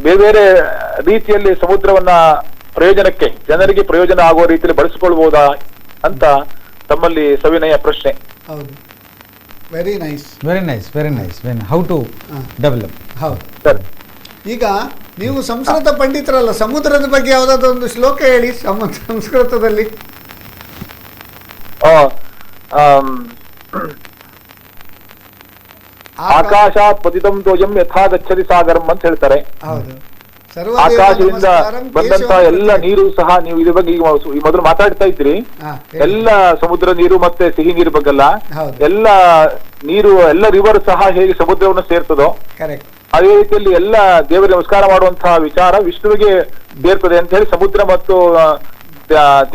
ಬೇರೆ ಬೇರೆ ರೀತಿಯಲ್ಲಿ ಸಮುದ್ರವನ್ನ ಪ್ರಯೋಜನಕ್ಕೆ, ಜನರಿಗೆ ಪ್ರಯೋಜನ ಆಗುವ ರೀತಿಯಲ್ಲಿ ಬಳಸಿಕೊಳ್ಬಹುದಾ ಅಂತ ತಮ್ಮಲ್ಲಿ ಸವಿನಯ ಪ್ರಶ್ನೆ. ಹೌದು, very nice. Very nice, very nice. When how to develop. ಹೌದು ಸರ್, ಈಗ ನೀವು ಸಂಸ್ಕೃತ ಪಂಡಿತರಲ್ಲ, ಸಮುದ್ರದ ಬಗ್ಗೆ ಯಾವುದಾದ್ರು ಒಂದು ಶ್ಲೋಕ ಹೇಳಿ ಸಂಸ್ಕೃತದಲ್ಲಿ. ಆಕಾಶಾತ್ ಪತಿತಂ ತೋಯಂ ಯಥಾ ಗಚ್ಚತಿ ಸಾಗರಂ ಅಂತ ಹೇಳ್ತಾರೆ. ಹೌದು, ಆಕಾಶದಿಂದ ಬಂದಂತ ಎಲ್ಲ ನೀರು ಸಹ, ನೀವು ಇದ್ರ ಬಗ್ಗೆ ಈಗ ಮೊದಲು ಮಾತಾಡ್ತಾ ಇದ್ರಿ, ಎಲ್ಲ ಸಮುದ್ರ ನೀರು ಮತ್ತೆ ಸಿಹಿ ನೀರು ಬಗ್ಗೆಲ್ಲ, ಎಲ್ಲ ನೀರು ಎಲ್ಲ ರಿವರ್ ಸಹ ಹೇಗೆ ಸಮುದ್ರವನ್ನು ಸೇರ್ತದೋ ಕರೆಕ್ಟ್, ಅದೇ ರೀತಿಯಲ್ಲಿ ಎಲ್ಲ ದೇವರಿಗೆ ನಮಸ್ಕಾರ ಮಾಡುವಂತಹ ವಿಚಾರ ವಿಷ್ಣುವಿಗೆ ಸೇರ್ತದೆ ಅಂತ ಹೇಳಿ ಸಮುದ್ರ ಮತ್ತು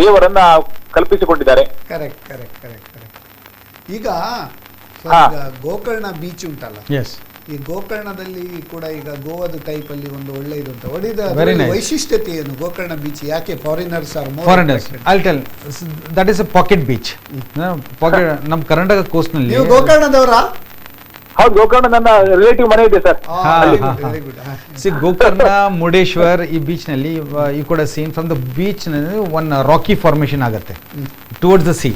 ದೇವರನ್ನ ಕಲ್ಪಿಸಿಕೊಂಡಿದ್ದಾರೆ. Correct correct correct correct. ಈಗ ಗೋಕರ್ಣ ಬೀಚ್ ಉಂಟಲ್ಲ, Yes. ಈ ಗೋಕರ್ಣದಲ್ಲಿ ಕೂಡ ಈಗ ಗೋವಾದ ಟೈಪ್ ಅಲ್ಲಿ ಒಂದು ಒಳ್ಳೆ ಇದು ಉಂಟು. Very nice. ವೈಶಿಷ್ಟ್ಯತೆ ಏನು ಗೋಕರ್ಣ ಬೀಚ್? ಯಾಕೆ foreigners are more Foreigners, I'll tell. That is a pocket beach. Pocket. ನಮ್ಮ ಕರ್ನಾಟಕ ಕೋಸ್ಟ್ ನಲ್ಲಿ. ನೀವು ಗೋಕರ್ಣದವರಾ? ಹೌದು, ಗೋಕರ್ಣ ನನ್ನ ರಿಲೇಟಿವ್ ಮನೆ ಇದೆ sir. Very good. See, Gokarna, Murudeshwar, ಈ ಬೀಚ್ ನಲ್ಲಿ you could have seen from the beach ನಲ್ಲಿ one rocky formation ಆಗುತ್ತೆ towards the sea.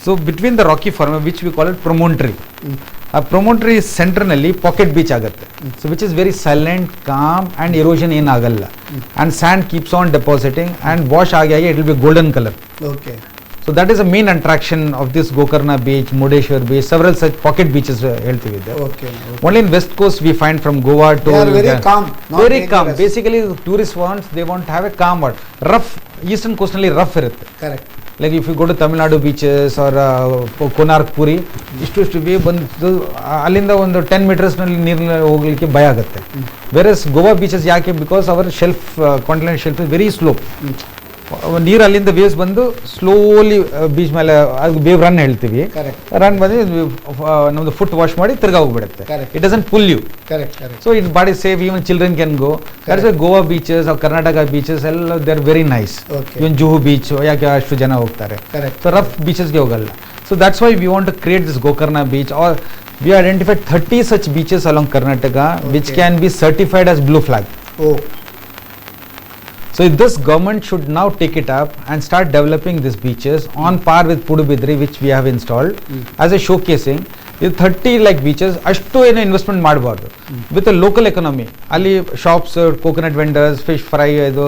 So between the rocky formation, which we call it promontory, ಆ ಪ್ರೊಮೋಟರಿ ಸೆಂಟರ್ ನಲ್ಲಿ pocket beach ಆಗುತ್ತೆ. So which is very silent, calm and erosion ಏನಾಗಲ್ಲ, and sand keeps on depositing and wash ಆಗಿ it will be golden colour. Okay. So that is a main attraction of this Gokarna beach, Murudeshwar beach, several such pocket beaches ಹೇಳ್ತೀವಿ. Only in west coast we find from Goa to very calm. Basically tourist wants, they want have a calm what. Rough eastern coast ನಲ್ಲಿ rough ಇರುತ್ತೆ. Correct. Like if you go to Tamil Nadu beaches or Konark, Puri, ಇಷ್ಟು way ಬಂದು ಅಲ್ಲಿಂದ ಒಂದು 10 ಮೀಟರ್ಸ್ನಲ್ಲಿ ನೀರಿನಲ್ಲಿ ಹೋಗ್ಲಿಕ್ಕೆ ಭಯ ಆಗುತ್ತೆ. ವೆರಸ್ ಗೋವಾ ಬೀಚಸ್ ಯಾಕೆ? Because our shelf, continent shelf is very slow. ನೀರು ಅಲ್ಲಿಂದ ವೇವ್ಸ್ ಬಂದು ಸ್ಲೋಲಿ ಬೀಚ್ ಮೇಲೆ ವೇವ್ ರನ್ ಹೇಳ್ತೀವಿ, ರನ್ ಬಂದು ನಮ್ದು ಫುಟ್ ವಾಶ್ ಮಾಡಿ ತಿರ್ಗಾ ಹೋಗ್ಬಿಡುತ್ತೆ. It doesn't pull you. So it body safe, even children can go. That's why Goa beaches are Karnataka beaches ಎಲ್ಲ they are very nice. Even Juhu beach ಯಾಕೆ ಅಷ್ಟು ಜನ ಹೋಗ್ತಾರೆ, ಸೊ ರಫ್ ಬೀಚಸ್ಗೆ ಹೋಗಲ್ಲ. So that's why we want to create this Gokarna beach. Or we identified 30 such beaches along Karnataka which can be certified as blue flag. So this government should now take it up and start developing these beaches on par with Pudubidri, which we have installed as a showcasing. ಇದು 30 like beaches ಅಷ್ಟು ಏನು investment ಮಾಡಬಾರ್ದು with local economy. ಅಲ್ಲಿ shops, coconut vendors, fish fry, ಇದು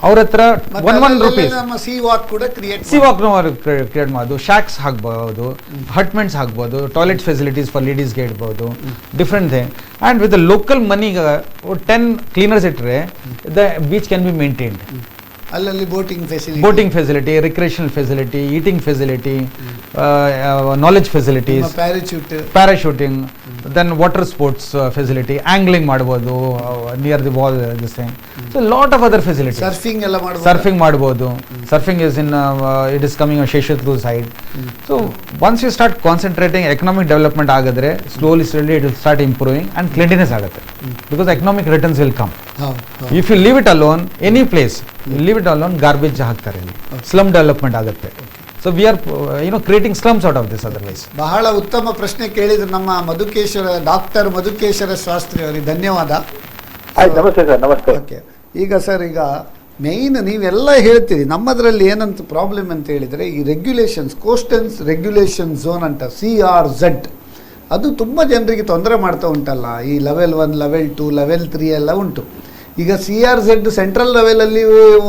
ಅವ್ರ ಹತ್ರ one rupees ನಮ್ಮ sea walk ಕೂಡ ಕ್ರಿಯೇಟ್ ಕ್ರಿಯೇಟ್ ಮಾಡೋದು, ಶಾಕ್ಸ್ ಹಾಕ್ಬೋದು, ಹಟ್ಮೆಂಟ್ಸ್ ಹಾಕ್ಬೋದು, ಟಾಯ್ಲೆಟ್ ಫೆಸಿಲಿಟೀಸ್ ಫಾರ್ ಲೇಡೀಸ್ಗೆ ಇಡ್ಬೋದು, different thing. And with local ಮನಿಗೆ 10 ಕ್ಲೀನರ್ಸ್ ಇಟ್ಟರೆ the beach can be maintained. ಅಲ್ಲಲ್ಲಿ boating facility, recreational facility, eating facility, knowledge facilities, parachuting, then water sports facility, angling ಮಾಡ್ಬೋದು near the wall, this thing. So lot of other facility. Surfing ಮಾಡ್ಬೋದು. Surfing is in it is coming ಶೇಷತ್ರು side. So once you start concentrating economic development ಆಗಿದ್ರೆ slowly it will start improving and cleanliness ಆಗುತ್ತೆ. Because economic returns will come. If you leave it alone, any place leave it alone, garbage ಹಾಕ್ತಾರೆ ಇಲ್ಲಿ, slum development ಆಗುತ್ತೆ. So we are creating slums out of this otherwise. ಬಹಳ ಉತ್ತಮ ಪ್ರಶ್ನೆ ಕೇಳಿದ್ರು ನಮ್ಮ doctor Madhukeshwara Shastri ಅವರಿಗೆ ಧನ್ಯವಾದ. ನಮಸ್ತೆ ಸರ್. ನಮಸ್ತೆ. ಓಕೆ, ಈಗ ಸರ್, ಈಗ ಮೇಯ್ನ್ ನೀವೆಲ್ಲ ಹೇಳ್ತೀರಿ, ನಮ್ಮದ್ರಲ್ಲಿ ಏನಂತ ಪ್ರಾಬ್ಲಮ್ ಅಂತ ಹೇಳಿದರೆ ಈ ರೆಗ್ಯುಲೇಷನ್ಸ್, ಕೋಸ್ಟಲ್ಸ್ ರೆಗ್ಯುಲೇಷನ್ ಝೋನ್ ಅಂತ CRZ, ಅದು ತುಂಬ ಜನರಿಗೆ ತೊಂದರೆ ಮಾಡ್ತಾ ಉಂಟಲ್ಲ. ಈ ಲೆವೆಲ್ 1, ಲೆವೆಲ್ 2, ಲೆವೆಲ್ 3 ಎಲ್ಲ ಉಂಟು. ಈಗ CRZ ಸೆಂಟ್ರಲ್ ಲೆವೆಲಲ್ಲಿ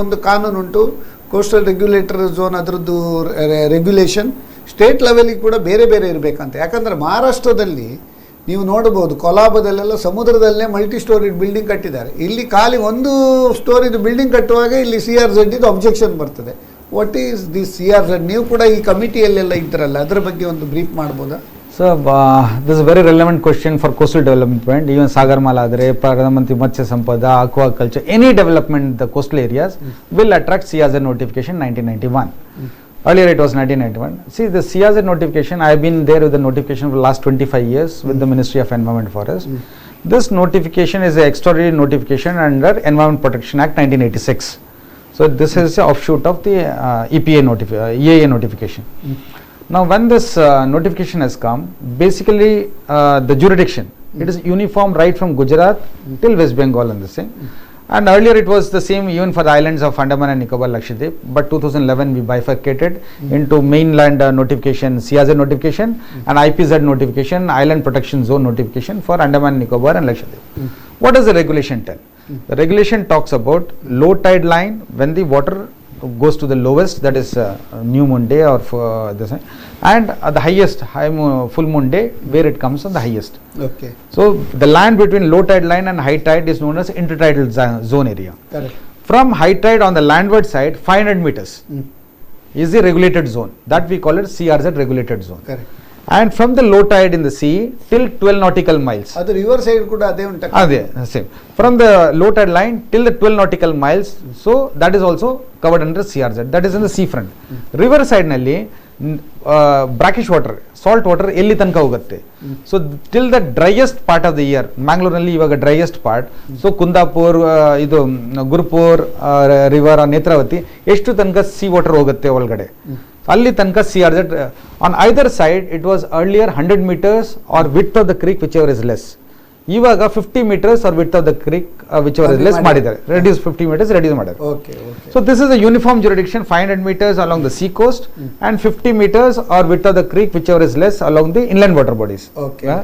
ಒಂದು ಕಾನೂನು ಉಂಟು, ಕೋಸ್ಟಲ್ ರೆಗ್ಯುಲೇಟರ್ ಝೋನ್ ಅದರದ್ದು ರೆಗ್ಯುಲೇಷನ್. ಸ್ಟೇಟ್ ಲೆವೆಲಿಗೆ ಕೂಡ ಬೇರೆ ಬೇರೆ ಇರಬೇಕಂತ. ಯಾಕಂದರೆ ಮಹಾರಾಷ್ಟ್ರದಲ್ಲಿ ನೀವು ನೋಡ್ಬೋದು, ಕೊಲಾಬದಲ್ಲೆಲ್ಲ ಸಮುದ್ರದಲ್ಲೇ ಮಲ್ಟಿ ಸ್ಟೋರಿಡ್ ಬಿಲ್ಡಿಂಗ್ ಕಟ್ಟಿದ್ದಾರೆ. ಇಲ್ಲಿ ಖಾಲಿ ಒಂದು ಸ್ಟೋರಿದು ಬಿಲ್ಡಿಂಗ್ ಕಟ್ಟುವಾಗ ಇಲ್ಲಿ CRZ ಇದು ಅಬ್ಜೆಕ್ಷನ್ ಬರ್ತದೆ. What is this CRZ? ನೀವು ಕೂಡ ಈ ಕಮಿಟಿಯಲ್ಲೆಲ್ಲ ಇದ್ದರಲ್ಲ, ಅದರ ಬಗ್ಗೆ ಒಂದು ಬ್ರೀಫ್ ಮಾಡ್ಬೋದಾ? So, this is a very relevant question for coastal development. Even Sagarmala, Pradhan Mantri Matsya Sampada, aquaculture, any development in the coastal areas will attract CRZ notification 1991. Earlier it was 1991. See, the CRZ notification, I have been there with the notification for the last 25 years with the Ministry of Environment and Forest. This notification is an extraordinary notification under Environment Protection Act 1986. So, this is an offshoot of the EAA notification. Now, when this notification has come, basically the jurisdiction, it is uniform right from Gujarat till West Bengal and the same. And earlier it was the same even for the islands of Andaman and Nicobar, Lakshadweep. But 2011 we bifurcated into mainland notification, CRZ notification, and IPZ notification, Island Protection Zone notification for Andaman, Nicobar and Lakshadweep. What does the regulation tell? The regulation talks about low tide line when the water goes to the lowest, that is new moon day or this, and the highest full moon day where it comes on the highest. Okay. So the land between low tide line and high tide is known as intertidal zone area. Correct. From high tide on the landward side, 500 meters is the regulated zone. That we call it CRZ regulated zone. Correct. And from the low tide in the sea till 12 nautical miles. ಅದು river side ಕೂಡ ಅದೇ ಉಂಟಾ? ಅದೇ same. From the low tide line till the 12 nautical miles, so that is also covered under CRZ. That is in the sea front. River side ನಲ್ಲಿ brackish water, salt water ಎಲ್ಲಿ ತನಕ ಹೋಗುತ್ತೆ? So till the driest part of the year, ಮ್ಯಾಂಗ್ಳೂರ್ನಲ್ಲಿ ಇವಾಗ driest part, so Kundapur, ಇದು ಗುರುಪುರ್ river, Netravati, ಎಷ್ಟು ತನಕ C water ಹೋಗುತ್ತೆ ಒಳಗಡೆ? ಅಲ್ಲಿ ತನಕ CRZ. On either side it was earlier 100 meters or width of the creek whichever is less. ಇವಾಗ 50 meters or width of the creek whichever is less ಮಾಡಿದ್ದಾರೆ. Reduce 50 meters reduce ಮಾಡಿದ್ದಾರೆ. Okay, okay. So this is a uniform jurisdiction, 500 meters along the sea coast and 50 meters or width of the creek whichever is less along the inland water bodies. Okay.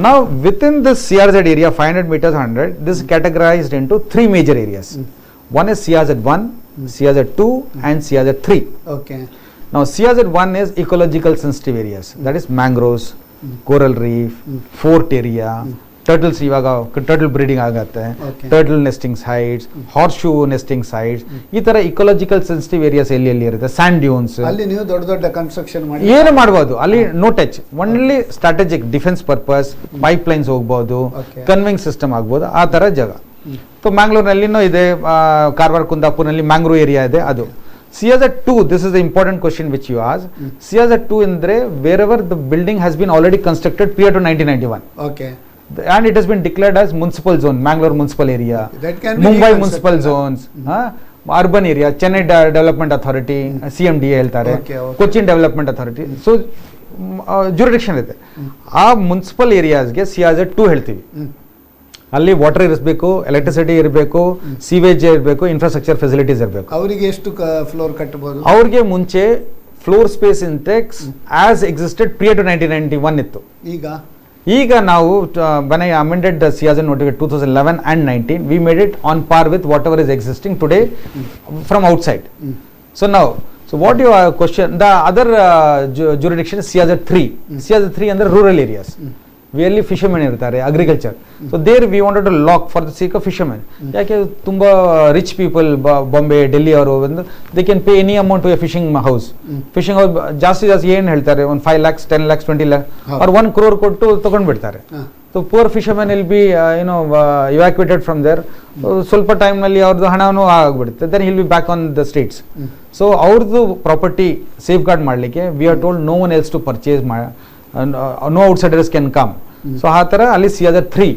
Now within this CRZ area 500 meters 100, this is categorized into 3 major areas. One is CRZ1, CRZ2 and CRZ3. Okay. Now CRZ1 is ecological sensitive areas, that is mangroves, coral reef, fort area, turtles, ಇವಾಗ turtle breeding ಆಗುತ್ತೆ, turtle nesting sites, horse shoe nesting sites, ಈ ತರ ecological sensitive areas ಎಲ್ಲಿ ಇರುತ್ತೆ, and dunes, ಅಲ್ಲಿ ನೀವು ದೊಡ್ಡ ದೊಡ್ಡ ಕನ್ಸ್ಟ್ರಕ್ಷನ್ ಮಾಡಿ ಏನು ಮಾಡಬಹುದು. ಅಲ್ಲಿ no touch, only strategic defence purpose, pipelines ಹೋಗ್ಬಹುದು, ಕನ್ವಿಂಗ್ ಸಿಸ್ಟಮ್ ಆಗ್ಬಹುದು, ಆ ತರ ಜಾಗ. ಸೊ ಮ್ಯಾಂಗ್ಳೂರ್ನಲ್ಲಿನೂ ಇದೆ, ಕಾರವಾರ ಕುಂದಾಪುರ್ನಲ್ಲಿ ಮ್ಯಾಂಗ್ರೋ ಏರಿಯಾ ಇದೆ. ಅದು CRZ2, this is the important question which you asked. CRZ2 indre wherever the building has been already constructed prior to 1991. Okay. And it has been declared as municipal zone, Mangalore municipal area, That can be Mumbai municipal zones, urban area, Chennai Development Authority, CMDA ಹೇಳ್ತಾರೆ, Cochin Development Authority. So jurisdiction ಇದೆ. ಆ municipal ಏರಿಯಾಸ್ಗೆ CRZ2 ಹೇಳ್ತೀವಿ. ಅಲ್ಲಿ water ಇರಬೇಕು, electricity ಇರಬೇಕು, sewage ಇರಬೇಕು, infrastructure facilities ಇರಬೇಕು. ಅವರಿಗೆ ಎಷ್ಟು ಫ್ಲೋರ್ ಕಟ್ಟಬಹುದು? ಅವ್ರಿಗೆ ಮುಂಚೆ floor space index as existed prior to 1991 ಇತ್ತು. ಈಗ ನಾವು when I amended the CIASN notification 2011 and 19, we made it on par with whatever is existing today from outside. So now, so what you question, the other jurisdiction is CIASN 3. CIASN 3 under rural areas. We only fishermen irtare, agriculture. So there we wanted to lock for the sake of fishermen. ಯಾಕೆ ತುಂಬಾ rich people, Bombay, Delhi ಅವರು ಬಂದು they can pay any amount to a fishing house. Fishing house ಜಾಸ್ತಿ ಏನು ಹೇಳ್ತಾರೆ, ಒಂದು 5 lakhs, 10 lakhs, 20 lakhs or 1 crore ಕೊಟ್ಟು ತಗೊಂಡು ಬಿಡ್ತಾರೆ. So poor fishermen will be evacuated from there. ಸ್ವಲ್ಪ ಟೈಮ್ ನಲ್ಲಿ ಅವ್ರದ್ದು ಹಣನೂ ಆಗ್ಬಿಡುತ್ತೆ. Then he'll be back on the streets. So ಅವ್ರದ್ದು ಪ್ರಾಪರ್ಟಿ ಸೇಫ್ ಗಾರ್ಡ್ ಮಾಡಲಿಕ್ಕೆ we are told no one else to purchase no outsiders can come. So ಆ ಥರ ಅಲ್ಲಿ CIASN 3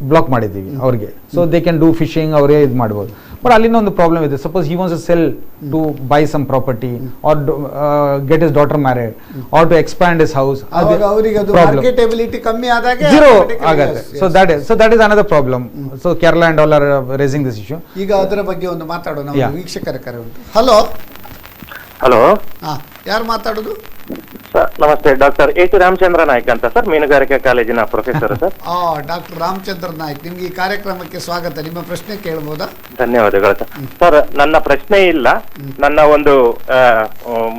block ಮಾಡಿದ್ದೀವಿ ಅವ್ರಿಗೆ. So they can do fishing, ಅವರೇ ಇದು ಮಾಡ್ಬೋದು. ಬಟ್ ಅಲ್ಲಿನ ಒಂದು ಪ್ರಾಬ್ಲಮ್ ಇದೆ. Suppose he wants to sell to buy some property or get his daughter married or to expand his house, marketability ಕಮ್ಮಿ ಆದಾಗ ಜೀರೋ ಆಗುತ್ತೆ. So that is another problem. So Kerala and all are raising this issue. ಈಗ ಅದರ ಬಗ್ಗೆ ಒಂದು ಮಾತಾಡೋಣ. ವೀಕ್ಷಕರ ಕರೆ ಉಂಟು. ಹಲೋ ಹಲೋ, ಯಾರು ಮಾತಾಡೋದು? ಸರ್ ನಮಸ್ತೆ, ಡಾಕ್ಟರ್ A.T. ರಾಮಚಂದ್ರ ನಾಯ್ಕ್ ಅಂತ ಸರ್, ಮೀನುಗಾರಿಕೆ ಕಾಲೇಜಿನ professor sir. Doctor Ramachandra Naik, ನಿಮ್ಗೆ ಈ ಕಾರ್ಯಕ್ರಮಕ್ಕೆ ಸ್ವಾಗತ. ನಿಮ್ಮ ಪ್ರಶ್ನೆ ಕೇಳಬಹುದಾ? ಧನ್ಯವಾದಗಳು ಸರ್. ಸರ್ ನನ್ನ ಪ್ರಶ್ನೆ ಇಲ್ಲ, ನನ್ನ ಒಂದು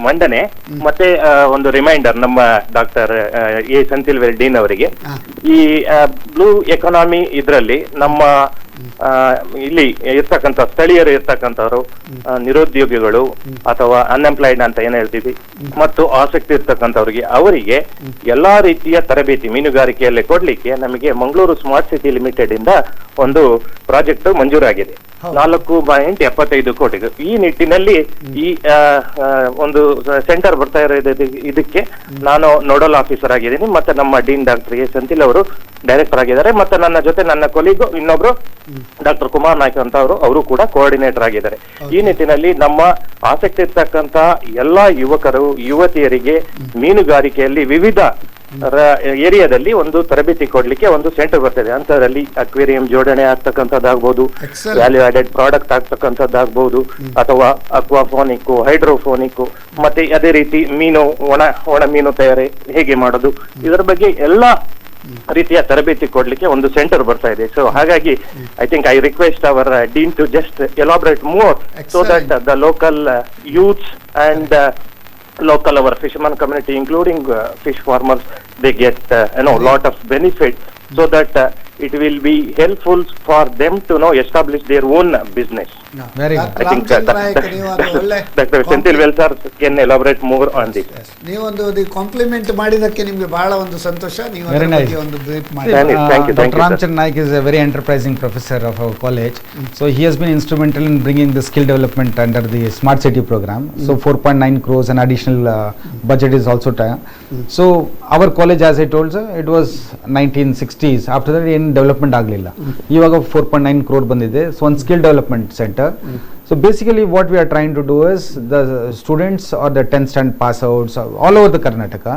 ಮಂಡನೆ ಮತ್ತೆ ಒಂದು ರಿಮೈಂಡರ್ ನಮ್ಮ ಡಾಕ್ಟರ್ ಎ ಸೆಂಥಿಲ್ ಡೀನ್ ಅವರಿಗೆ. ಈ ಬ್ಲೂ ಎಕಾನಮಿ ಇದ್ರಲ್ಲಿ ನಮ್ಮ ಇಲ್ಲಿ ಇರ್ತಕ್ಕಂಥ ಸ್ಥಳೀಯರು ಇರ್ತಕ್ಕಂಥವ್ರು, ನಿರುದ್ಯೋಗಿಗಳು ಅಥವಾ ಅನ್ಎಂಪ್ಲಾಯ್ಡ್ ಅಂತ ಏನ್ ಹೇಳ್ತೀವಿ, ಮತ್ತು ಆಸಕ್ತಿ ಇರ್ತಕ್ಕಂಥವ್ರಿಗೆ ಅವರಿಗೆ ಎಲ್ಲಾ ರೀತಿಯ ತರಬೇತಿ ಮೀನುಗಾರಿಕೆಯಲ್ಲಿ ಕೊಡ್ಲಿಕ್ಕೆ ನಮಗೆ ಮಂಗಳೂರು ಸ್ಮಾರ್ಟ್ ಸಿಟಿ ಲಿಮಿಟೆಡ್ ಇಂದ ಒಂದು ಪ್ರಾಜೆಕ್ಟ್ ಮಂಜೂರಾಗಿದೆ, 4.75 ಕೋಟಿ. ಈ ನಿಟ್ಟಿನಲ್ಲಿ ಈ ಒಂದು ಸೆಂಟರ್ ಬರ್ತಾ ಇರೋದು, ಇದಕ್ಕೆ ನಾನು ನೋಡಲ್ ಆಫೀಸರ್ ಆಗಿದ್ದೀನಿ, ಮತ್ತೆ ನಮ್ಮ ಡೀನ್ ಡಾಕ್ಟರ್ ಎ ಸೆಂಥಿಲ್ ಅವರು ಡೈರೆಕ್ಟರ್ ಆಗಿದ್ದಾರೆ, ಮತ್ತೆ ನನ್ನ ಜೊತೆ ನನ್ನ ಕೊಲೀಗು ಇನ್ನೊಬ್ರು ಡಾಕ್ಟರ್ ಕುಮಾರ್ ನಾಯ್ಕ್ ಅಂತ ಅವರು ಕೂಡ ಕೋಆರ್ಡಿನೇಟರ್ ಆಗಿದ್ದಾರೆ. ಈ ನಿಟ್ಟಿನಲ್ಲಿ ನಮ್ಮ ಆಸಕ್ತಿ ಇರ್ತಕ್ಕಂತ ಎಲ್ಲಾ ಯುವಕರು ಯುವತಿಯರಿಗೆ ಮೀನುಗಾರಿಕೆಯಲ್ಲಿ ವಿವಿಧ ಏರಿಯಾದಲ್ಲಿ ಒಂದು ತರಬೇತಿ ಕೊಡ್ಲಿಕ್ಕೆ ಒಂದು ಸೆಂಟರ್ ಬರ್ತದೆ. ಅಂತರಲ್ಲಿ ಅಕ್ವೇರಿಯಂ ಜೋಡಣೆ ಆಗ್ತಕ್ಕಂಥದ್ದಾಗ್ಬೋದು, ವ್ಯಾಲ್ಯೂ ಆಡೆಡ್ ಪ್ರಾಡಕ್ಟ್ ಆಗ್ತಕ್ಕಂಥದ್ದಾಗ್ಬೋದು, ಅಥವಾ ಅಕ್ವಾಫೋನಿಕ್, ಹೈಡ್ರೋಫೋನಿಕ್, ಮತ್ತೆ ಅದೇ ರೀತಿ ಮೀನು ಒಣ ಮೀನು ತಯಾರಿ ಹೇಗೆ ಮಾಡೋದು, ಇದರ ಬಗ್ಗೆ ಎಲ್ಲಾ ರೀತಿಯ ತರಬೇತಿ ಕೊಡ್ಲಿಕ್ಕೆ ಒಂದು ಸೆಂಟರ್ ಬರ್ತಾ ಇದೆ. ಸೊ ಹಾಗಾಗಿ I think I request our dean to just elaborate more so that the local youths and local our fisherman community, including fish farmers, they get lot of benefit, so that it will be helpful for them to establish their own business. Very good. I think Dr. Senthil sir can elaborate more on this. ನೀವೊಂದು compliment ಮಾಡಿದಕ್ಕೆ ನಿಮಗೆ ಬಹಳ ಒಂದು ಸಂತೋಷ. ನೀವು Very nice. ಒಂದು brief ಮಾಡಿ. Thank you, Dr. Ramchandra Naik is a very enterprising professor of our college. So he has been instrumental in bringing the skill development under the Smart City program. So 4.9 crores and additional budget is also so our college, as I told you, it was 1960s. After that ಏನು development ಆಗಲಿಲ್ಲ. ಇವಾಗ 4.9 crore ಬಂದಿದೆ. So ಒಂದು skill development centre. So basically what we are trying to do is the students or the 10th standard pass outs all over the Karnataka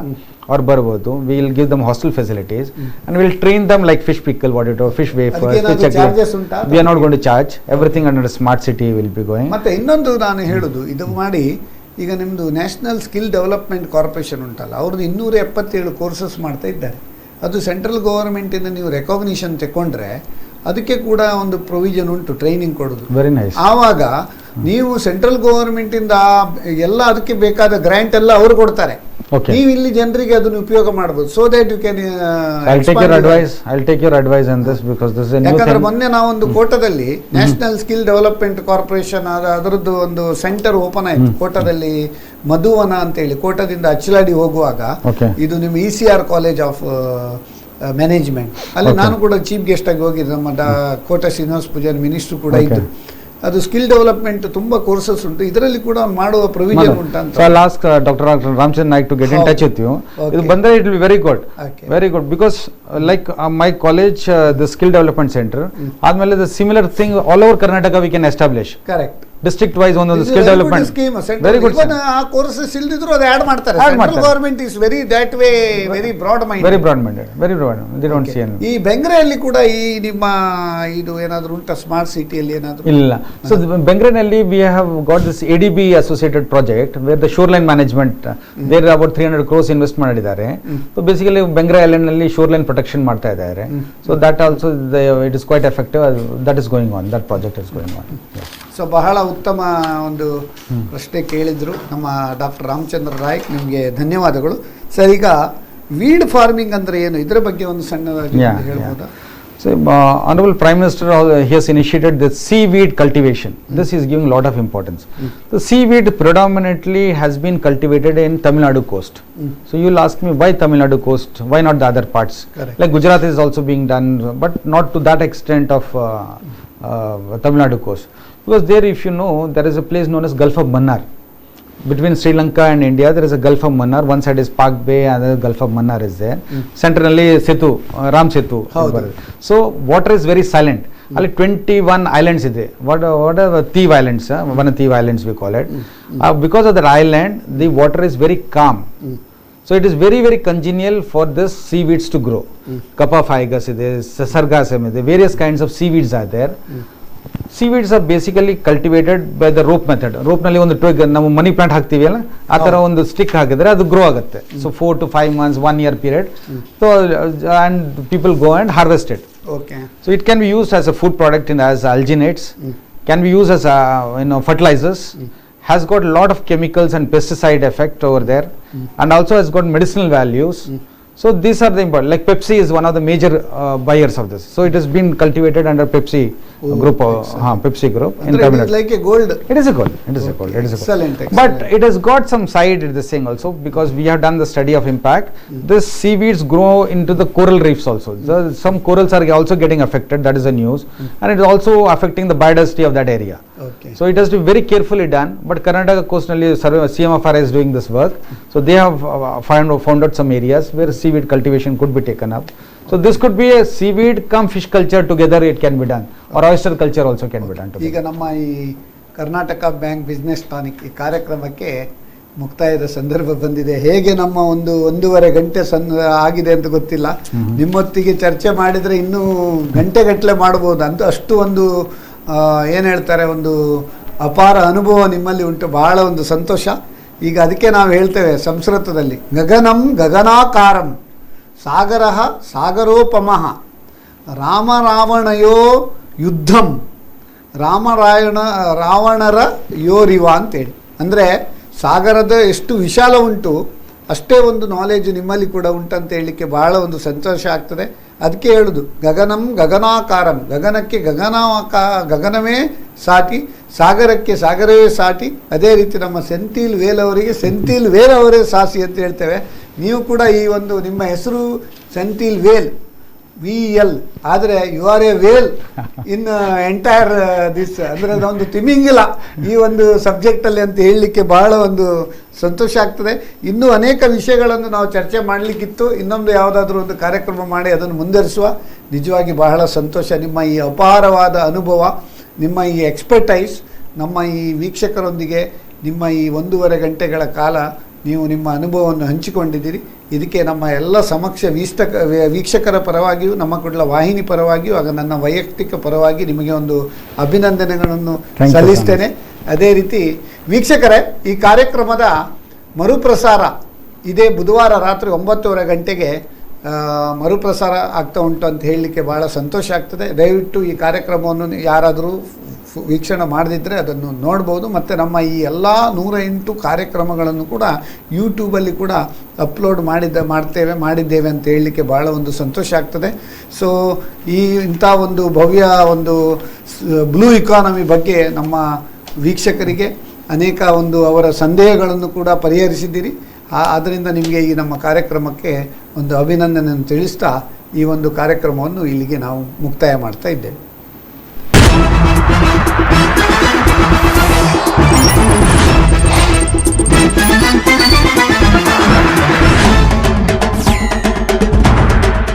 or Barbodu, we will give them hostel facilities and we will train them like fish pickle, fish wafers, fish charges unta? We are not going to charge. Everything under the smart city will be going. ಮತ್ತೆ ಇನ್ನೊಂದು ನಾನು ಹೇಳುದು, ಇದು ಮಾಡಿ ಈಗ ನಿಮ್ಮದು national skill development corporation ಉಂಟಲ್ಲ, ಅವ್ರದ್ದು 277 ಕೋರ್ಸಸ್ ಮಾಡ್ತಾ ಇದ್ದಾರೆ. ಅದು ಸೆಂಟ್ರಲ್ ಗವರ್ಮೆಂಟಿಂದ ನೀವು ರೆಕಾಗ್ನಿಷನ್ ತಗೊಂಡ್ರೆ ಅದಕ್ಕೆ ಕೂಡ ಒಂದು ಪ್ರೊವಿಷನ್ ಉಂಟು, ಟ್ರೈನಿಂಗ್ ಕೊಡೋದು. Very nice. ಆವಾಗ ನೀವು ಸೆಂಟ್ರಲ್ ಗವರ್ಮೆಂಟಿಂದ ಎಲ್ಲ ಅದಕ್ಕೆ ಬೇಕಾದ ಗ್ರಾಂಟ್ ಎಲ್ಲ ಅವರು ಕೊಡ್ತಾರೆ. ನೀವು ಇಲ್ಲಿ ಜನರಿಗೆ ಅದನ್ನು ಉಪಯೋಗ ಮಾಡಬಹುದು. So that you can I'll take your advice on this because this is a new thing. ಯಾಕಂದ್ರೆ ಮೊನ್ನೆ ನಾವೊಂದು ಕೋಟದಲ್ಲಿ ನ್ಯಾಷನಲ್ ಸ್ಕಿಲ್ ಡೆವಲಪ್ಮೆಂಟ್ ಕಾರ್ಪೊರೇಷನ್ ಅದರದ್ದು ಒಂದು ಸೆಂಟರ್ ಓಪನ್ ಆಯ್ತು ಕೋಟದಲ್ಲಿ, ಮಧುವನ ಅಂತೇಳಿ. ಕೋಟದಿಂದ ಅಚ್ಚಲಾಡಿ ಹೋಗುವಾಗ ಇದು ನಿಮ್ಮ ECR ಕಾಲೇಜ್ ಆಫ್ ಮ್ಯಾನೇಜ್ಮೆಂಟ್, ಅಲ್ಲಿ ನಾನು ಕೂಡ ಚೀಫ್ ಗೆಸ್ಟ್ ಆಗಿ ಹೋಗಿದ್ದೆ. ನಮ್ಮ ಕೋಟ ಶ್ರೀನಿವಾಸ ಪೂಜಾರಿ ಮಿನಿಸ್ಟರ್ ಕೂಡ ಇದ್ರು. ಅದು ಸ್ಕಿಲ್ ಡೆವಲಪ್ಮೆಂಟ್ ತುಂಬಾ ಕೋರ್ಸಸ್ ಉಂಟು, ಇದರಲ್ಲಿ ಕೂಡ ಮಾಡುವ ಪ್ರೊವಿಷನ್ ಉಂಟಂತ. So I'll ask Dr. Ramchandra Naik to get in touch with you. ಇದು ಬಂದ್ರೆ it will be very good. Very good because like my college the skill development center ಆದ್ಮೇಲೆ the similar thing all over Karnataka we can establish. Correct. District wise ಒಂದೊಂದು skill development scheme very good ಆ courses ಇಲ್ದಿದ್ರು ಅದು add ಮಾಡ್ತಾರೆ. Add central ಮಾಡ್ತಾರೆ. Government is very that way very broad mind. Very broad minded, very broad. They don't see any. ಈ ಬೆಂಗ್ರೆಯಲ್ಲಿ ಕೂಡ ಈ ನಿಮ್ಮ ಇದು ಏನಾದ್ರು ಉಂಟಾ ಸ್ಮಾರ್ಟ್ ಸಿಟಿಯಲ್ಲಿ ಏನಾದ್ರು? ಇಲ್ಲ. ಸೊ ಬೆಂಗ್ರೆನಲ್ಲಿ we have got this ADB associated project where the shoreline management there about 300 crores invest ಮಾಡಿದ್ದಾರೆ. ಸೊ ಬೇಸಿಕಲಿ ಬೆಂಗ್ರೆ ಐಲ್ಯಾಂಡ್ ನಲ್ಲಿ ಶೋರ್ ಲೈನ್ ಪ್ರೊಟೆಕ್ಷನ್ ಮಾಡ್ತಾ ಇದ್ದಾರೆ. So that also it is quite effective. That is going on, that project is going on. So ಬಹಳ ಉತ್ತಮ ಒಂದು ಪ್ರಶ್ನೆ ಕೇಳಿದ್ರು ನಮ್ಮ ಡಾಕ್ಟರ್ ರಾಮಚಂದ್ರ ರಾಯ್, ನಿಮಗೆ ಧನ್ಯವಾದಗಳು. ಸರ್, ಈಗ ವೀಡ್ ಫಾರ್ಮಿಂಗ್ ಅಂದ್ರೆ ಏನು, ಇದರ ಬಗ್ಗೆ ಒಂದು ಸಣ್ಣದಾಗಿ ಹೇಳ್ಬೋದಾ? So, Honorable Prime Minister he has initiated the seaweed cultivation. This is giving a lot of importance. The seaweed predominantly has been cultivated in Tamil Nadu coast. So you will ask me, why Tamil Nadu coast? Why not the other parts? Correct. Like Gujarat is also being done, but not to that extent of Tamil Nadu coast. Because there, if you know, there is a place known as Gulf of Mannar. Between Sri Lanka and India, there is a Gulf of Mannar. One side is Pak Bay, another Gulf of Mannar is there. Centrally Setu, Ram Setu. So water is very silent. Ali 21 islands ಇದೆ. What are Thief Islands? Vanathiv Islands we call it. Because of that island, the water is very calm. So it is very, very congenial for this seaweeds to grow. Kappa ficus ಇದೆ, sargassum ಇದೆ, various kinds of seaweeds are there. Seaweeds are basically cultivated by the rope method. rope ನಲ್ಲಿ ಒಂದು twig, ನಾವು money plant ಹಾಕ್ತೀವಿ ಅಲ್ಲ, ಆ ತರ ಒಂದು ಸ್ಟಿಕ್ ಹಾಕಿದ್ರೆ ಅದು ಗ್ರೋ ಆಗುತ್ತೆ. So 4 to 5 months, 1 year period. So and people go and harvest it. Okay. So it can be used as a food product as alginates, can be used as fertilizers, has got a lot of chemicals and pesticide effect over there, and also has got medicinal values. So these are the important, like Pepsi is one of the major buyers of this. So it has been cultivated under Pepsi group, Pepsi group in Tamil Nadu. Like a gold. It is a gold. It is a gold. It is a gold. Excellent. But it has got some side this thing also, because we have done the study of impact. This seaweeds grow into the coral reefs also. Some corals are also getting affected. That is the news, and it is also affecting the biodiversity of that area. Okay. So it has to be very carefully done. But Karnataka coastally CMFR is doing this work. So they have found out some areas where seaweed cultivation could be taken up. So this could be a seaweed cum fish culture together. It can be done, or oyster culture also can be done together. ಈಗ ನಮ್ಮ ಈ Karnataka bank business tonic ಈ ಕಾರ್ಯಕ್ರಮಕ್ಕೆ ಮುಕ್ತಾಯದ ಸಂದರ್ಭ ಬಂದಿದೆ. ಹೇಗೆ ನಮ್ಮ ಒಂದೂವರೆ ಗಂಟೆ ಆಗಿದೆ ಅಂತ ಗೊತ್ತಿಲ್ಲ. ನಿಮ್ಮೊತ್ತಿಗೆ ಚರ್ಚೆ ಮಾಡಿದರೆ ಇನ್ನೂ ಗಂಟೆಗಟ್ಟಲೆ ಮಾಡಬಹುದು ಅಂತ ಅಷ್ಟು ಒಂದು ಏನು ಹೇಳ್ತಾರೆ, ಒಂದು ಅಪಾರ ಅನುಭವ ನಿಮ್ಮಲ್ಲಿ ಉಂಟು. ಬಹಳ ಒಂದು ಸಂತೋಷ. ಈಗ ಅದಕ್ಕೆ ನಾವು ಹೇಳ್ತೇವೆ ಸಂಸ್ಕೃತದಲ್ಲಿ, ಗಗನಂ ಗಗನಾಕಾರಂ ಸಾಗರಃ ಸಾಗರೋಪಮಃ ರಾಮರಾವಣಯೋ ಯುದ್ಧಂ ರಾವಣರ ಯೋರಿವ ಅಂತೇಳಿ. ಅಂದರೆ ಸಾಗರದ ಎಷ್ಟು ವಿಶಾಲ ಉಂಟು ಅಷ್ಟೇ ಒಂದು ನಾಲೆಜ್ ನಿಮ್ಮಲ್ಲಿ ಕೂಡ ಉಂಟಂತ ಹೇಳಲಿಕ್ಕೆ ಬಹಳ ಒಂದು ಸಂತೋಷ ಆಗ್ತದೆ. ಅದಕ್ಕೆ ಹೇಳುದು ಗಗನಂ ಗಗನಾಕಾರಂ, ಗಗನಕ್ಕೆ ಗಗನವೇ ಸಾಟಿ, ಸಾಗರಕ್ಕೆ ಸಾಗರವೇ ಸಾಟಿ. ಅದೇ ರೀತಿ ನಮ್ಮ ಸೆಂಥಿಲ್ ವೇಲ್ ಅವರಿಗೆ ಸೆಂಥಿಲ್ ವೇಲ್ ಅವರೇ ಸಾಸಿ ಅಂತ ಹೇಳ್ತೇವೆ. ನೀವು ಕೂಡ ಈ ಒಂದು ನಿಮ್ಮ ಹೆಸರು ಸೆಂಥಿಲ್ ವೇಲ್ VL, ಆದರೆ you are a whale in entire this, ಅಂದರೆ ಅದೊಂದು ತಿಮಿಂಗಿಲ ಈ ಒಂದು ಸಬ್ಜೆಕ್ಟಲ್ಲಿ ಅಂತ ಹೇಳಲಿಕ್ಕೆ ಬಹಳ ಒಂದು ಸಂತೋಷ ಆಗ್ತದೆ. ಇನ್ನೂ ಅನೇಕ ವಿಷಯಗಳನ್ನು ನಾವು ಚರ್ಚೆ ಮಾಡಲಿಕ್ಕಿತ್ತು. ಇನ್ನೊಂದು ಯಾವುದಾದ್ರೂ ಒಂದು ಕಾರ್ಯಕ್ರಮ ಮಾಡಿ ಅದನ್ನು ಮುಂದುವರಿಸುವ. ನಿಜವಾಗಿ ಬಹಳ ಸಂತೋಷ. ನಿಮ್ಮ ಈ ಅಪಾರವಾದ ಅನುಭವ, ನಿಮ್ಮ ಈ ಎಕ್ಸ್ಪರ್ಟೈಸ್, ನಮ್ಮ ಈ ವೀಕ್ಷಕರೊಂದಿಗೆ ನಿಮ್ಮ ಈ 1.5 ಗಂಟೆಗಳ ಕಾಲ ನೀವು ನಿಮ್ಮ ಅನುಭವವನ್ನು ಹಂಚಿಕೊಂಡಿದ್ದೀರಿ. ಇದಕ್ಕೆ ನಮ್ಮ ಎಲ್ಲ ಸಮಕ್ಷ ವೀಕ್ಷಕರ ಪರವಾಗಿಯೂ, ನಮ್ಮ ಕುಡ್ಲ ವಾಹಿನಿ ಪರವಾಗಿಯೂ, ಆಗ ನನ್ನ ವೈಯಕ್ತಿಕ ಪರವಾಗಿ ನಿಮಗೆ ಒಂದು ಅಭಿನಂದನೆಗಳನ್ನು ಸಲ್ಲಿಸ್ತೇನೆ. ಅದೇ ರೀತಿ ವೀಕ್ಷಕರೇ, ಈ ಕಾರ್ಯಕ್ರಮದ ಮರುಪ್ರಸಾರ ಇದೇ ಬುಧವಾರ ರಾತ್ರಿ 9:30 ಗಂಟೆಗೆ ಮರುಪ್ರಸಾರ ಆಗ್ತಾ ಉಂಟು ಅಂತ ಹೇಳಲಿಕ್ಕೆ ಭಾಳ ಸಂತೋಷ ಆಗ್ತದೆ. ದಯವಿಟ್ಟು ಈ ಕಾರ್ಯಕ್ರಮವನ್ನು ಯಾರಾದರೂ ವೀಕ್ಷಣೆ ಮಾಡದಿದ್ದರೆ ಅದನ್ನು ನೋಡ್ಬೋದು. ಮತ್ತು ನಮ್ಮ ಈ ಎಲ್ಲ 108 ಕಾರ್ಯಕ್ರಮಗಳನ್ನು ಕೂಡ ಯೂಟ್ಯೂಬಲ್ಲಿ ಕೂಡ ಅಪ್ಲೋಡ್ ಮಾಡಿದ್ದೇವೆ ಅಂತ ಹೇಳಲಿಕ್ಕೆ ಭಾಳ ಒಂದು ಸಂತೋಷ ಆಗ್ತದೆ. ಸೊ ಇಂಥ ಒಂದು ಭವ್ಯ ಒಂದು ಬ್ಲೂ ಇಕಾನಮಿ ಬಗ್ಗೆ ನಮ್ಮ ವೀಕ್ಷಕರಿಗೆ ಅನೇಕ ಒಂದು ಅವರ ಸಂದೇಹಗಳನ್ನು ಕೂಡ ಪರಿಹರಿಸಿದ್ದೀರಿ. ಆದ್ದರಿಂದ ನಿಮಗೆ ಈ ನಮ್ಮ ಕಾರ್ಯಕ್ರಮಕ್ಕೆ ಒಂದು ಅಭಿನಂದನೆಯನ್ನು ತಿಳಿಸ್ತಾ ಈ ಒಂದು ಕಾರ್ಯಕ್ರಮವನ್ನು ಇಲ್ಲಿಗೆ ನಾವು ಮುಕ್ತಾಯ ಮಾಡ್ತಾ ಇದ್ದೇವೆ.